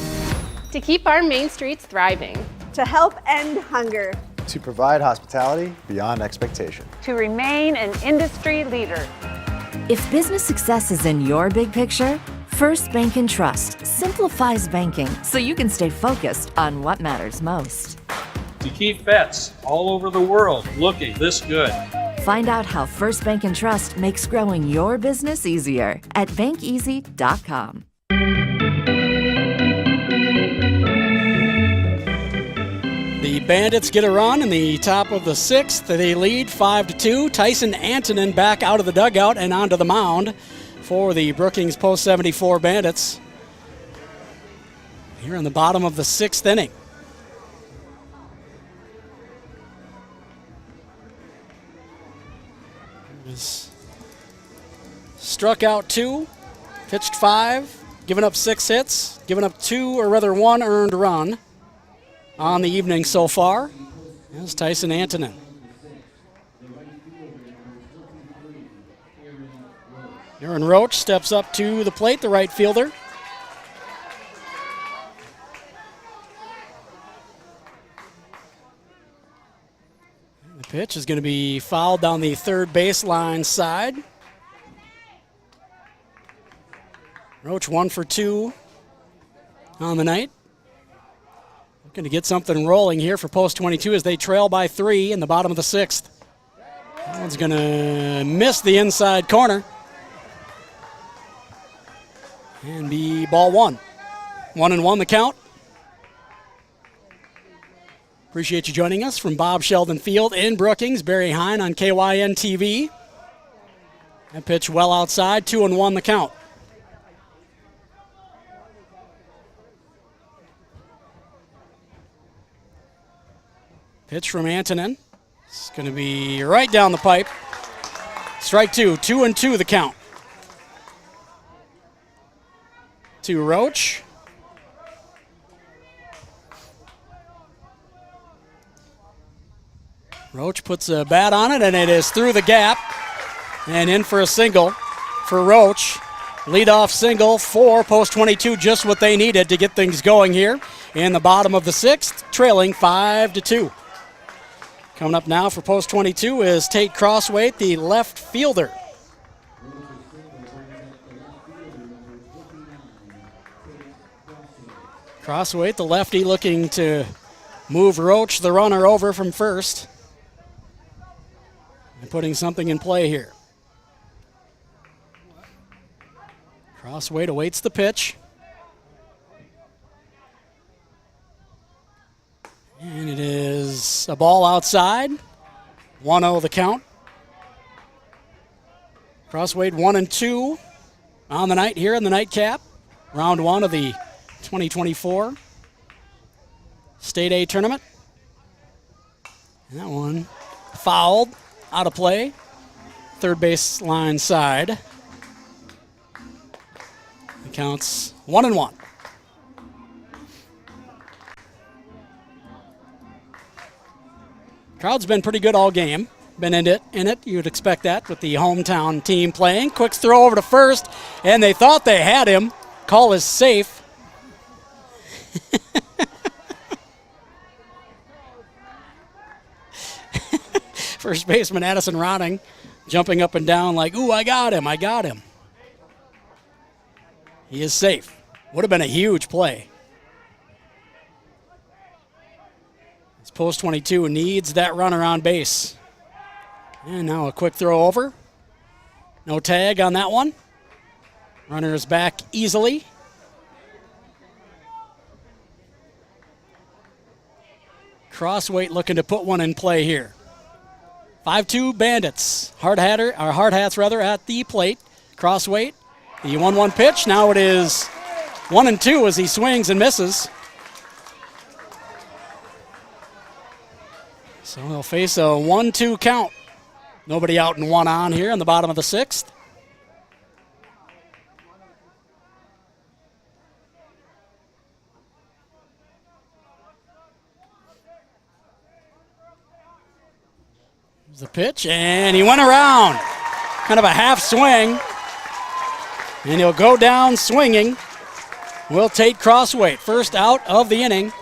[SPEAKER 7] To keep our main streets thriving.
[SPEAKER 8] To help end hunger.
[SPEAKER 9] To provide hospitality beyond expectation.
[SPEAKER 10] To remain an industry leader.
[SPEAKER 6] If business success is in your big picture, First Bank and Trust simplifies banking so you can stay focused on what matters most.
[SPEAKER 11] To keep vets all over the world looking this good.
[SPEAKER 6] Find out how First Bank and Trust makes growing your business easier at bankeasy.com.
[SPEAKER 1] The Bandits get a run in the top of the 6th. They lead 5-2. Tyson Antonin back out of the dugout and onto the mound for the Brookings Post 74 Bandits. Here in the bottom of the 6th inning. Struck out 2, pitched 5, giving up 6 hits, giving up 1 earned run on the evening so far. That's Tyson Antonin. Aaron Roach steps up to the plate, the right fielder. The pitch is going to be fouled down the third baseline side. Roach 1 for 2 on the night. Looking to get something rolling here for post 22 as they trail by 3 in the bottom of the 6th. That one's going to miss the inside corner. And be ball 1. 1-1 the count. Appreciate you joining us from Bob Shelden Field in Brookings. Barry Hein on KYNTV. That pitch well outside, 2-1 the count. Pitch from Antonin. It's going to be right down the pipe. Strike 2, 2-2 the count. To Roach. Roach puts a bat on it, and it is through the gap and in for a single for Roach. Leadoff single for post 22, just what they needed to get things going here in the bottom of the 6th, trailing 5-2. Coming up now for post 22 is Tate Crosswaite, the left fielder. Crosswaite, the lefty, looking to move Roach, the runner, over from first. And putting something in play here. Crosswaite awaits the pitch. And it is a ball outside. 1-0 the count. Crosswaite 1-2 on the night here in the nightcap. Round 1 of the 2024 State A tournament. And that one fouled, out of play. Third baseline side. It counts 1-1. Crowd's been pretty good all game. Been in it. You'd expect that with the hometown team playing. Quick throw over to first, and they thought they had him. Call is safe. First baseman Addison Ronning jumping up and down like, ooh, I got him. He is safe. Would have been a huge play. This post 22 needs that runner on base. And now a quick throw over. No tag on that one. Runner is back easily. Crosswaite looking to put one in play here. 5-2 Bandits. Hard hats at the plate. Crosswaite, the 1-1 pitch. Now it is 1-2 as he swings and misses. So they'll face a 1-2 count. Nobody out and one on here in the bottom of the 6th. The pitch, and he went around. Kind of a half swing. And he'll go down swinging. Will Tate Crosswaite, first out of the inning.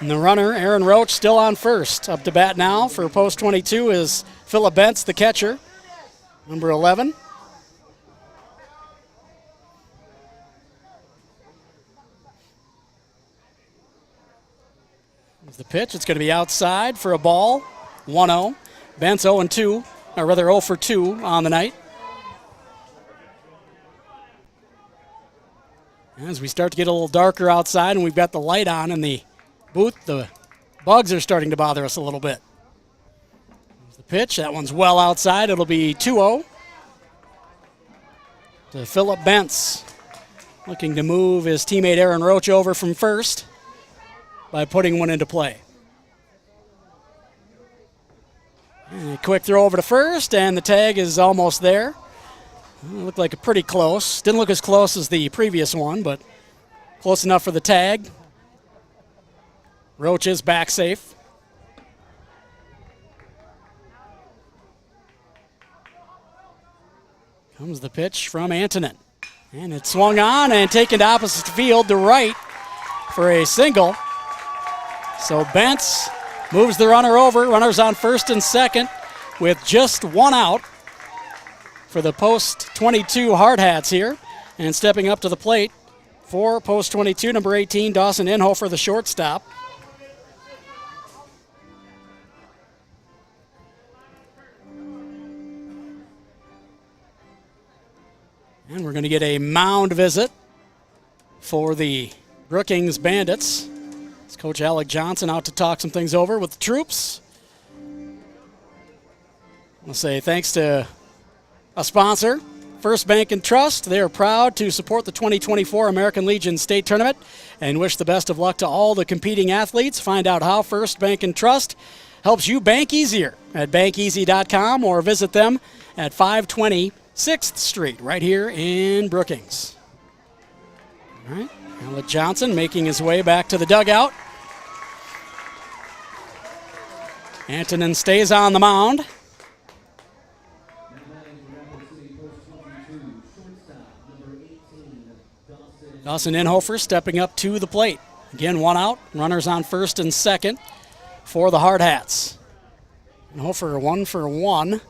[SPEAKER 1] And the runner, Aaron Roach, still on first. Up to bat now for post 22 is Phillip Bentz, the catcher, number 11. The pitch, it's going to be outside for a ball. 1-0. Bentz 0-2, or rather 0 for 2 on the night. As we start to get a little darker outside and we've got the light on in the booth, the bugs are starting to bother us a little bit. There's the pitch, that one's well outside. It'll be 2-0 to Phillip Bentz, looking to move his teammate Aaron Roach over from first by putting one into play. And a quick throw over to first, and the tag is almost there. Well, looked like a pretty close. Didn't look as close as the previous one, but close enough for the tag. Roach is back safe. Comes the pitch from Antonin. And it's swung on and taken to opposite field to right for a single. So Bentz moves the runner over. Runners on first and second with just one out for the post 22 Hard Hats here. And stepping up to the plate for post 22, number 18, Dawson Inhofer, the shortstop. And we're going to get a mound visit for the Brookings Bandits. It's Coach Alec Johnson out to talk some things over with the troops. I'll say thanks to a sponsor, First Bank and Trust. They are proud to support the 2024 American Legion State Tournament and wish the best of luck to all the competing athletes. Find out how First Bank and Trust helps you bank easier at bankeasy.com or visit them at 520 6th Street right here in Brookings. All right, Alec Johnson making his way back to the dugout. Antonin stays on the mound. Dawson Inhofer stepping up to the plate. Again, one out. Runners on first and second for the Hard Hats. Inhofer 1 for 1.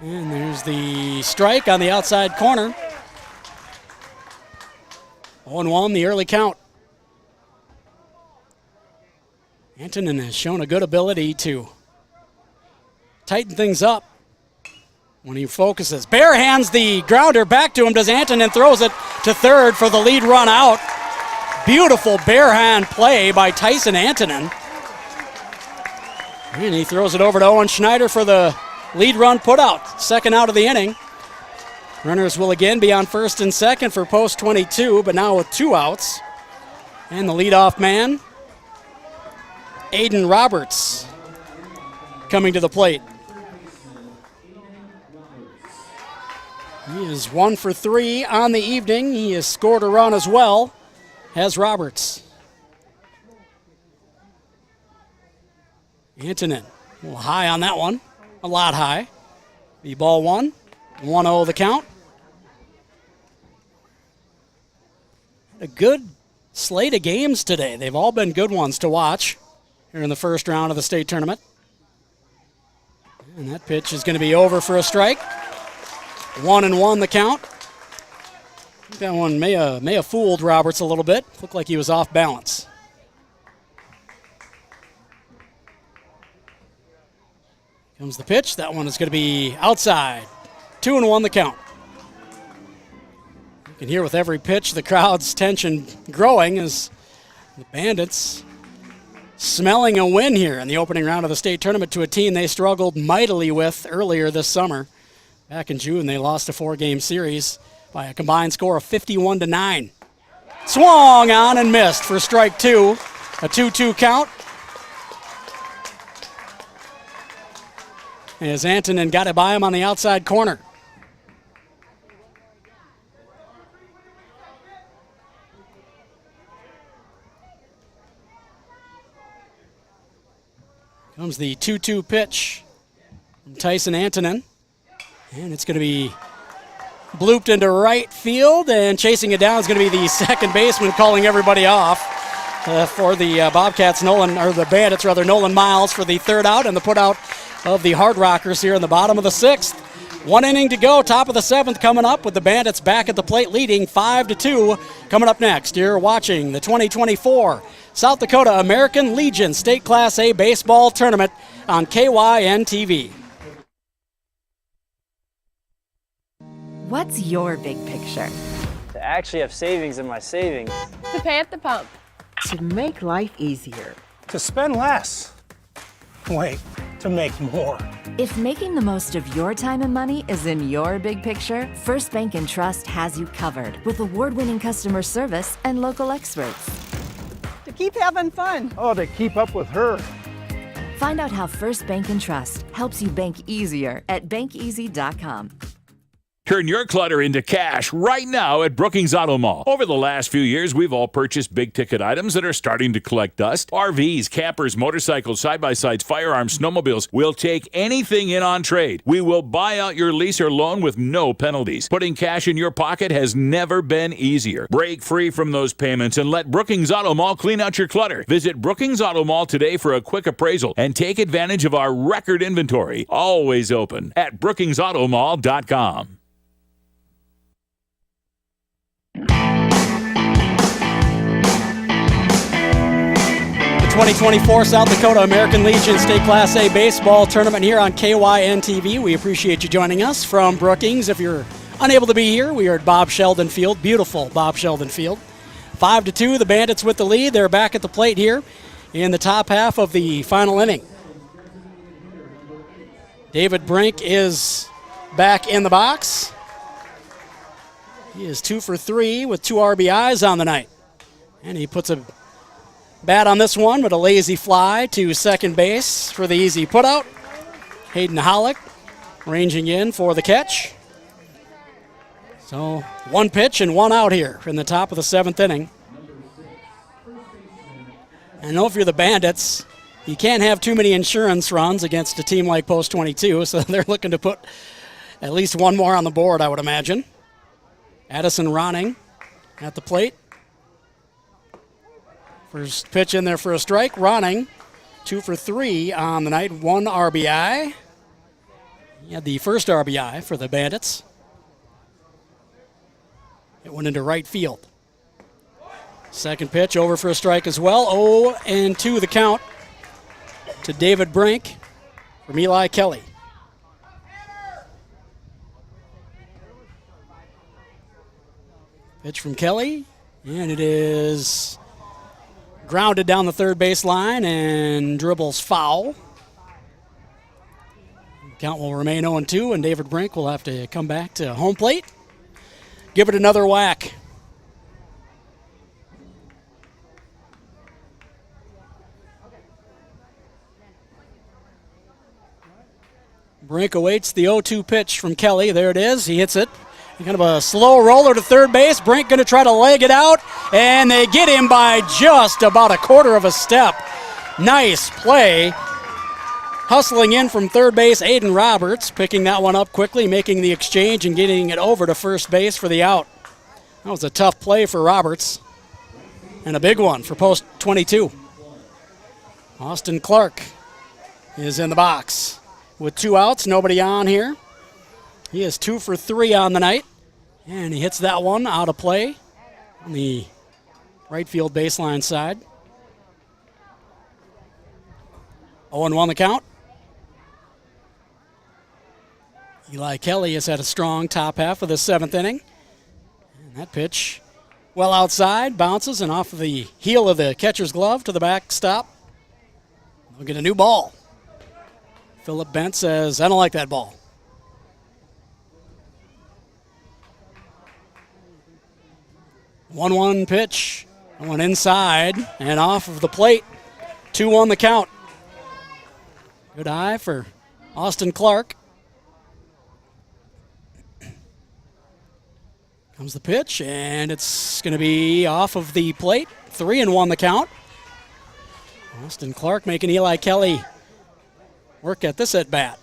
[SPEAKER 1] And there's the strike on the outside corner. 0-1, the early count. Antonin has shown a good ability to tighten things up when he focuses. Bear hands the grounder back to him. Does Antonin throws it to third for the lead run out. Beautiful bare hand play by Tyson Antonin. And he throws it over to Owen Schneider for the lead run put out. Second out of the inning. Runners will again be on first and second for post 22, but now with 2 outs. And the leadoff man, Aiden Roberts, coming to the plate. He is 1 for 3 on the evening. He has scored a run as well, has Roberts. Antonin, a little high on that one. A lot high. The ball 1, 1-0 the count. A good slate of games today. They've all been good ones to watch here in the first round of the state tournament. And that pitch is going to be over for a strike. 1-1 the count. That one may have fooled Roberts a little bit. Looked like he was off balance. Comes the pitch. That one is going to be outside. 2-1 the count. You can hear with every pitch the crowd's tension growing as the Bandits smelling a win here in the opening round of the state tournament to a team they struggled mightily with earlier this summer. Back in June, they lost a 4-game series by a combined score of 51-9. Swung on and missed for strike 2. A 2-2 count. As Antonin got it by him on the outside corner. Comes the 2-2 pitch from Tyson Antonin. And it's going to be blooped into right field, and chasing it down is going to be the second baseman calling everybody off for the Bobcats, the Bandits, Nolan Miles for the third out and the put out of the Hard Rockers here in the bottom of the 6th. 1 inning to go, top of the 7th coming up with the Bandits back at the plate leading 5-2. Coming up next, you're watching the 2024 South Dakota American Legion State Class A Baseball Tournament on KYNTV.
[SPEAKER 6] What's your big picture?
[SPEAKER 12] To actually have savings in my savings.
[SPEAKER 7] To pay at the pump.
[SPEAKER 13] To make life easier.
[SPEAKER 11] To spend less. Wait, to make more.
[SPEAKER 6] If making the most of your time and money is in your big picture, First Bank and Trust has you covered with award-winning customer service and local experts.
[SPEAKER 13] To keep having fun.
[SPEAKER 11] Oh, to keep up with her.
[SPEAKER 6] Find out how First Bank and Trust helps you bank easier at bankeasy.com.
[SPEAKER 5] Turn your clutter into cash right now at Brookings Auto Mall. Over the last few years, we've all purchased big-ticket items that are starting to collect dust. RVs, campers, motorcycles, side-by-sides, firearms, snowmobiles. We'll take anything in on trade. We will buy out your lease or loan with no penalties. Putting cash in your pocket has never been easier. Break free from those payments and let Brookings Auto Mall clean out your clutter. Visit Brookings Auto Mall today for a quick appraisal and take advantage of our record inventory. Always open at brookingsautomall.com.
[SPEAKER 1] The 2024 South Dakota American Legion State Class A Baseball Tournament here on KYNTV. We appreciate you joining us from Brookings. If you're unable to be here, we are at Bob Shelden Field. Beautiful Bob Shelden Field. 5-2, the Bandits with the lead. They're back at the plate here in the top half of the final inning. David Brink is back in the box. He is 2 for 3 with 2 RBIs on the night. And he puts a bat on this one with a lazy fly to second base for the easy putout. Hayden Hollick ranging in for the catch. So 1 pitch and 1 out here in the top of the 7th inning. I know if you're the Bandits, you can't have too many insurance runs against a team like Post 22, so they're looking to put at least 1 more on the board, I would imagine. Addison Ronning at the plate. First pitch in there for a strike. Ronning, 2 for 3 on the night, 1 RBI. He had the first RBI for the Bandits. It went into right field. Second pitch over for a strike as well. 0-2 the count to David Brink from Eli Kelly. Pitch from Kelly, and it is grounded down the third base line and dribbles foul. Count will remain 0-2, and David Brink will have to come back to home plate. Give it another whack. Brink awaits the 0-2 pitch from Kelly. There it is. He hits it. Kind of a slow roller to third base. Brink going to try to leg it out, and they get him by just about a quarter of a step. Nice play. Hustling in from third base, Aiden Roberts, picking that one up quickly, making the exchange and getting it over to first base for the out. That was a tough play for Roberts, and a big one for Post 22. Austin Clark is in the box with 2 outs, nobody on here. He is 2 for 3 on the night, and he hits that one out of play on the right field baseline side. 0-1 the count. Eli Kelly has had a strong top half of the 7th inning. And that pitch, well outside, bounces and off of the heel of the catcher's glove to the backstop. We'll get a new ball. Philip Bent says, I don't like that ball. 1-1 pitch, one inside and off of the plate. 2-1 the count. Good eye for Austin Clark. Comes the pitch, and it's going to be off of the plate. 3-1 the count. Austin Clark making Eli Kelly work at this at bat.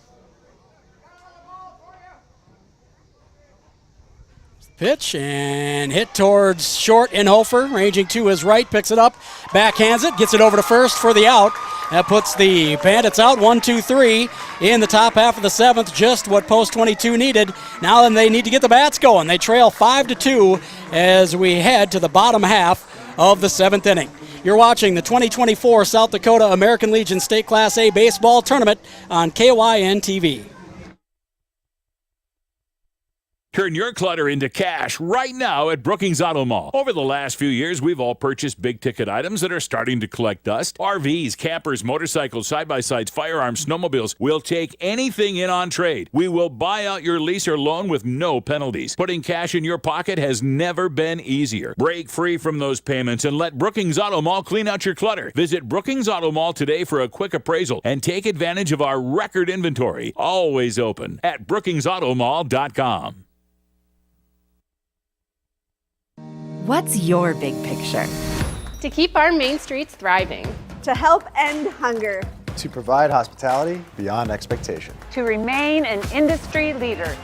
[SPEAKER 1] Pitch and hit towards short. Inhofer, ranging to his right, picks it up, backhands it, gets it over to first for the out. That puts the Bandits out 1-2-3 in the top half of the 7th, just what Post 22 needed. Now then they need to get the bats going. They trail 5-2 as we head to the bottom half of the 7th inning. You're watching the 2024 South Dakota American Legion State Class A Baseball Tournament on KYNTV.
[SPEAKER 5] Turn your clutter into cash right now at Brookings Auto Mall. Over the last few years, we've all purchased big-ticket items that are starting to collect dust. RVs, campers, motorcycles, side-by-sides, firearms, snowmobiles. We'll take anything in on trade. We will buy out your lease or loan with no penalties. Putting cash in your pocket has never been easier. Break free from those payments and let Brookings Auto Mall clean out your clutter. Visit Brookings Auto Mall today for a quick appraisal and take advantage of our record inventory. Always open at brookingsautomall.com.
[SPEAKER 6] What's your big picture?
[SPEAKER 7] To keep our main streets thriving.
[SPEAKER 8] To help end hunger.
[SPEAKER 9] To provide hospitality beyond expectation.
[SPEAKER 10] To remain an industry leader.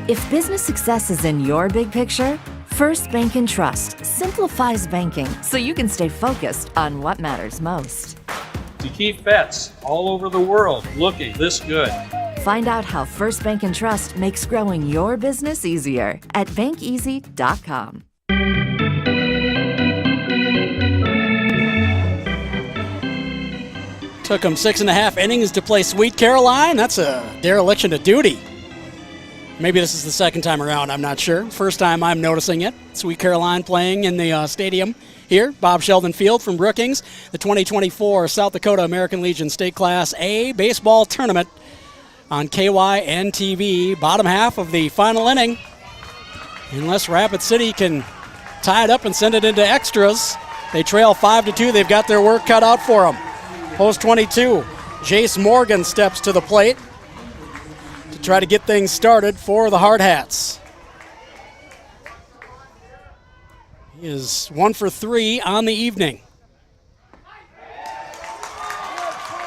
[SPEAKER 6] If business success is in your big picture, First Bank and Trust simplifies banking so you can stay focused on what matters most.
[SPEAKER 11] To keep vets all over the world looking this good.
[SPEAKER 6] Find out how First Bank and Trust makes growing your business easier at bankeasy.com.
[SPEAKER 1] Took them 6.5 innings to play Sweet Caroline. That's a dereliction of duty. Maybe this is the second time around, I'm not sure. First time I'm noticing it. Sweet Caroline playing in the stadium here, Bob Shelden Field from Brookings. The 2024 South Dakota American Legion State Class A baseball tournament on KYNTV. Bottom half of the final inning. Unless Rapid City can tie it up and send it into extras, they trail 5-2. They've got their work cut out for them. Post 22, Jace Morgan steps to the plate to try to get things started for the Hard Hats. He is 1 for 3 on the evening.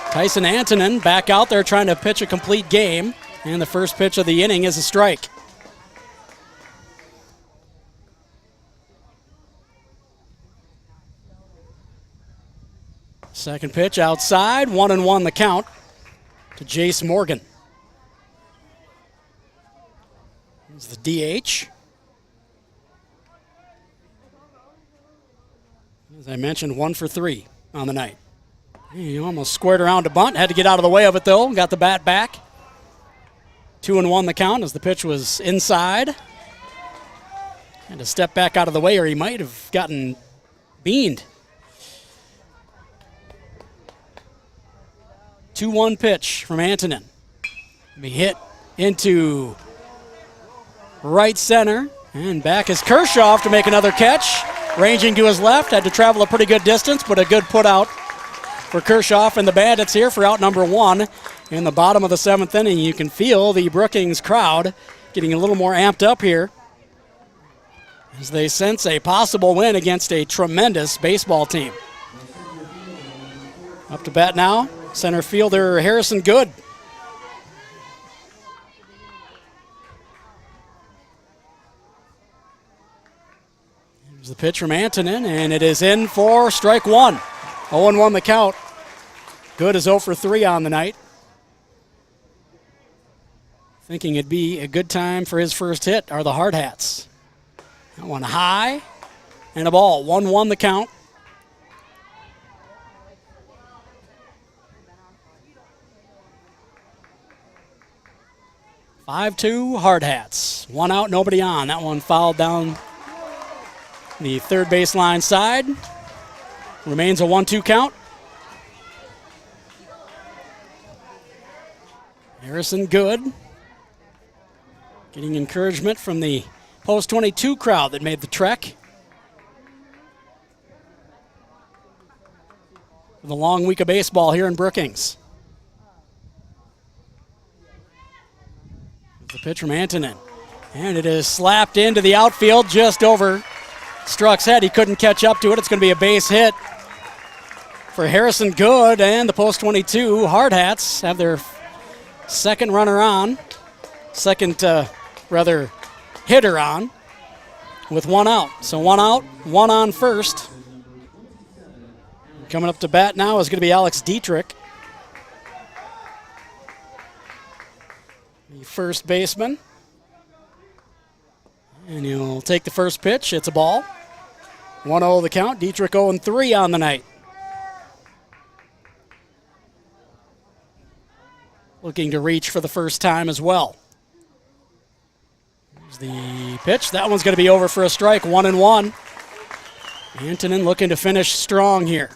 [SPEAKER 1] Tyson Antonin back out there trying to pitch a complete game, and the first pitch of the inning is a strike. Second pitch outside, 1-1 the count to Jace Morgan. Here's the DH. As I mentioned, 1 for 3 on the night. He almost squared around to bunt, had to get out of the way of it though, got the bat back. 2-1 the count as the pitch was inside. Had to step back out of the way or he might have gotten beaned. 2-1 pitch from Antonin. Be hit into right center, and back is Kershaw to make another catch. Ranging to his left, had to travel a pretty good distance, but a good put out for Kershaw and the Bandits here for out number 1 in the bottom of the 7th inning. You can feel the Brookings crowd getting a little more amped up here as they sense a possible win against a tremendous baseball team. Up to bat now, center fielder Harrison Good. Here's the pitch from Antonin, and it is in for strike 1. 0-1 the count. Good is 0 for 3 on the night. Thinking it'd be a good time for his first hit are the Hard Hats. That one high, and a ball. 1-1 the count. (5-2) Hard Hats. 1 out, nobody on. That one fouled down the third baseline side. Remains a 1-2 count. Harrison Good getting encouragement from the post 22 crowd that made the trek. For the long week of baseball here in Brookings. The pitch from Antonin. And it is slapped into the outfield just over Struck's head. He couldn't catch up to it. It's going to be a base hit for Harrison Good, and the post 22 Hard Hats have their second runner on. Hitter on with 1 out. So 1 out, 1 on first. Coming up to bat now is going to be Alex Dietrich, the first baseman. And he'll take the first pitch. It's a ball. 1-0 the count. Dietrich 0-3 on the night. Looking to reach for the first time as well. Here's the pitch. That one's going to be over for a strike, 1-1. Antonin looking to finish strong here.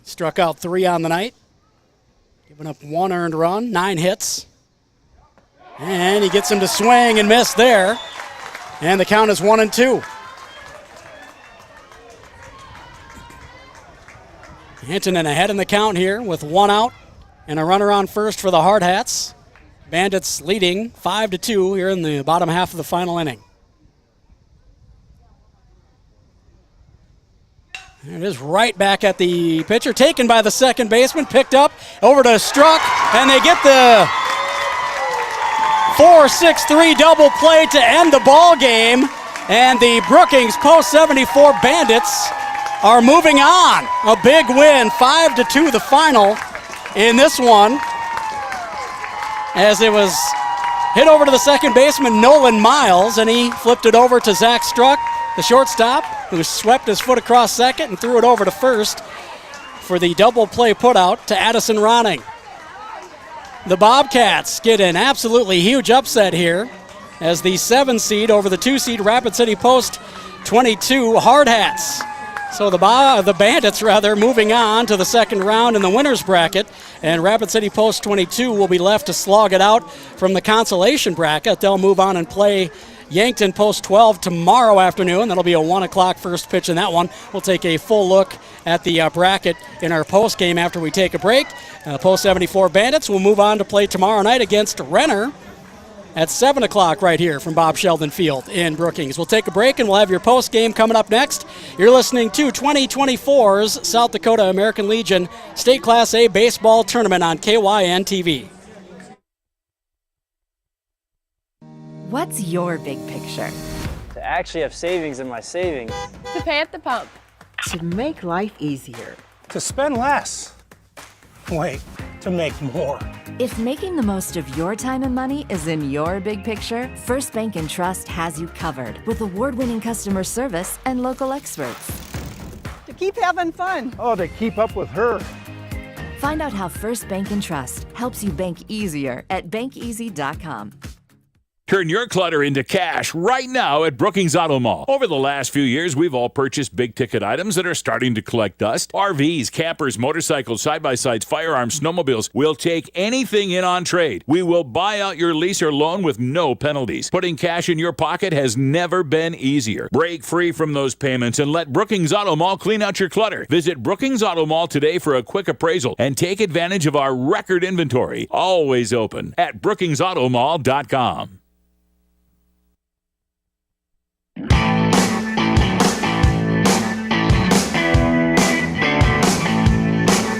[SPEAKER 1] Struck out 3 on the night. Giving up 1 earned run, 9 hits. And he gets him to swing and miss there. And the count is 1-2. Antonin ahead in the count here with 1 out and a runner on first for the Hard Hats. Bandits leading 5-2 here in the bottom half of the final inning. There it is, right back at the pitcher, taken by the second baseman, picked up, over to Struck, and they get the 4-6-3 double play to end the ball game, and the Brookings post-74 Bandits are moving on. A big win, 5-2 the final in this one, as it was hit over to the second baseman, Nolan Miles, and he flipped it over to Zach Struck, the shortstop, who swept his foot across second and threw it over to first for the double play putout to Addison Ronning. The Bobcats get an absolutely huge upset here as the 7 seed over the 2 seed Rapid City Post 22 Hard Hats. So the Bandits, moving on to the second round in the winner's bracket, and Rapid City Post 22 will be left to slog it out from the consolation bracket. They'll move on and play Yankton Post 12 tomorrow afternoon. That'll be a 1 o'clock first pitch in that one. We'll take a full look at the bracket in our post game after we take a break. Post 74 Bandits will move on to play tomorrow night against Renner at 7 o'clock right here from Bob Shelden Field in Brookings. We'll take a break and we'll have your post game coming up next. You're listening to 2024's South Dakota American Legion State Class A Baseball Tournament on KYNTV.
[SPEAKER 6] What's your big picture?
[SPEAKER 12] To actually have savings in my savings.
[SPEAKER 7] To pay at the pump.
[SPEAKER 13] To make life easier.
[SPEAKER 11] To spend less. Wait, to make more.
[SPEAKER 6] If making the most of your time and money is in your big picture, First Bank & Trust has you covered with award-winning customer service and local experts.
[SPEAKER 8] To keep having fun.
[SPEAKER 9] Oh, to keep up with her.
[SPEAKER 6] Find out how First Bank & Trust helps you bank easier at bankeasy.com.
[SPEAKER 5] Turn your clutter into cash right now at Brookings Auto Mall. Over the last few years, we've all purchased big-ticket items that are starting to collect dust. RVs, campers, motorcycles, side-by-sides, firearms, snowmobiles. We'll take anything in on trade. We will buy out your lease or loan with no penalties. Putting cash in your pocket has never been easier. Break free from those payments and let Brookings Auto Mall clean out your clutter. Visit Brookings Auto Mall today for a quick appraisal and take advantage of our record inventory. Always open at brookingsautomall.com.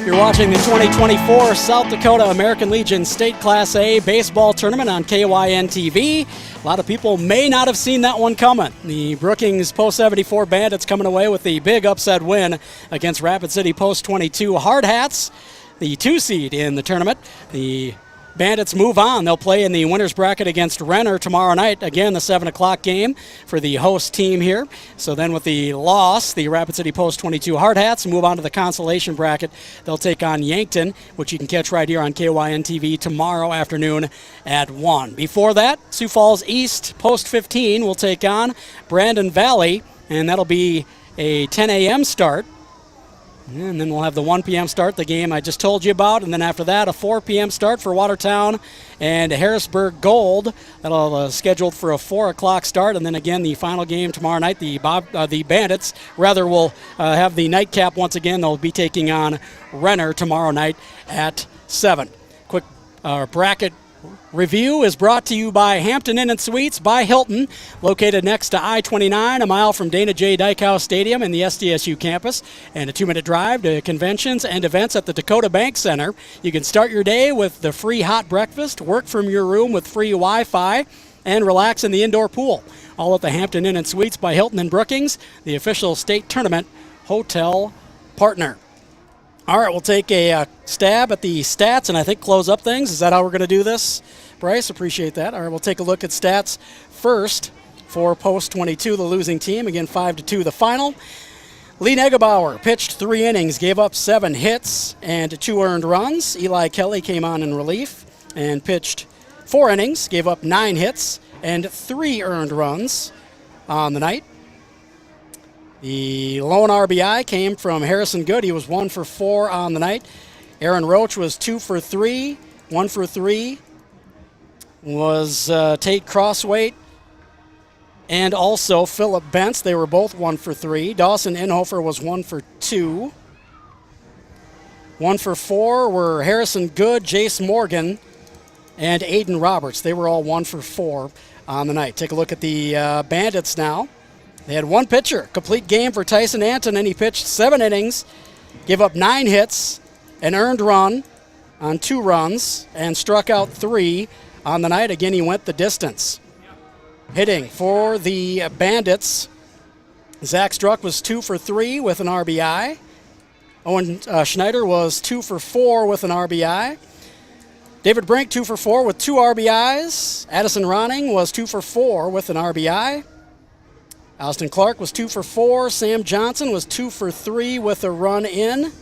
[SPEAKER 1] You're watching the 2024 South Dakota American Legion State Class A Baseball Tournament on KYNTV. A lot of people may not have seen that one coming. The Brookings Post 74 Bandits coming away with the big upset win against Rapid City Post 22 Hard Hats, the 2 seed in the tournament. The Bandits move on. They'll play in the winner's bracket against Renner tomorrow night. Again, the 7 o'clock game for the host team here. So then with the loss, the Rapid City Post 22 Hard Hats move on to the consolation bracket. They'll take on Yankton, which you can catch right here on KYNTV tomorrow afternoon at 1. Before that, Sioux Falls East Post 15 will take on Brandon Valley, and that'll be a 10 a.m. start. And then we'll have the 1 p.m. start, the game I just told you about. And then after that, a 4 p.m. start for Watertown and Harrisburg Gold. That'll scheduled for a 4 o'clock start. And then again, the final game tomorrow night, the Bandits will have the nightcap once again. They'll be taking on Renner tomorrow night at 7. Quick bracket review is brought to you by Hampton Inn & Suites by Hilton, located next to I-29, a mile from Dana J. Dykehouse Stadium and the SDSU campus, and a 2-minute drive to conventions and events at the Dakota Bank Center. You can start your day with the free hot breakfast, work from your room with free Wi-Fi, and relax in the indoor pool. All at the Hampton Inn & Suites by Hilton in Brookings, the official state tournament hotel partner. All right, we'll take a stab at the stats and I think close up things. Is that how we're going to do this, Bryce? Appreciate that. All right, we'll take a look at stats first for Post 22, the losing team. Again, 5-2 the final. Lee Negebauer pitched 3 innings, gave up 7 hits and 2 earned runs. Eli Kelly came on in relief. and pitched 4 innings, gave up 9 hits and 3 earned runs on the night. The lone RBI came from Harrison Good. He was 1 for 4 on the night. Aaron Roach was 2 for 3. 1 for 3 was Tate Crosswaite and also Philip Bentz. They were both 1 for 3. Dawson Inhofer was 1 for 2. 1 for 4 were Harrison Good, Jace Morgan, and Aiden Roberts. They were all 1 for 4 on the night. Take a look at the Bandits now. They had 1 pitcher, complete game for Tyson Antonin. He pitched 7 innings, gave up 9 hits, an earned run on 2 runs, and struck out 3 on the night. Again, he went the distance. Hitting for the Bandits, Zach Struck was 2 for 3 with an RBI. Owen Schneider was 2 for 4 with an RBI. David Brink, 2 for 4 with 2 RBIs. Addison Ronning was 2 for 4 with an RBI. Austin Clark was 2 for 4. Sam Johnson was 2 for 3 with a run in.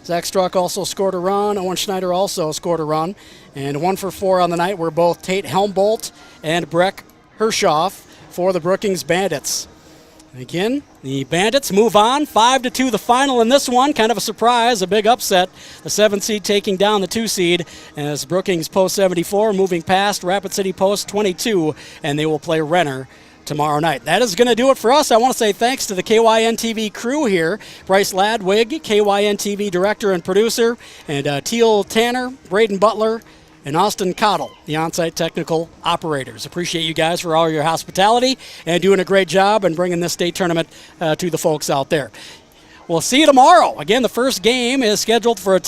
[SPEAKER 1] Zach Struck also scored a run. Owen Schneider also scored a run. And 1 for 4 on the night were both Tate Helmbolt and Breck Hershoff for the Brookings Bandits. Again, the Bandits move on 5-2 the final in this one. Kind of a surprise, a big upset. The 7th seed taking down the 2 seed as Brookings post 74 moving past Rapid City post 22, and they will play Renner tomorrow night. That is going to do it for us. I want to say thanks to the KYNTV crew here. Bryce Ladwig, KYNTV director and producer, and Tehl Tanner, Braden Butler, and Austin Kathol, the on-site technical operators. Appreciate you guys for all your hospitality and doing a great job and bringing this state tournament to the folks out there. We'll see you tomorrow. Again, the first game is scheduled for a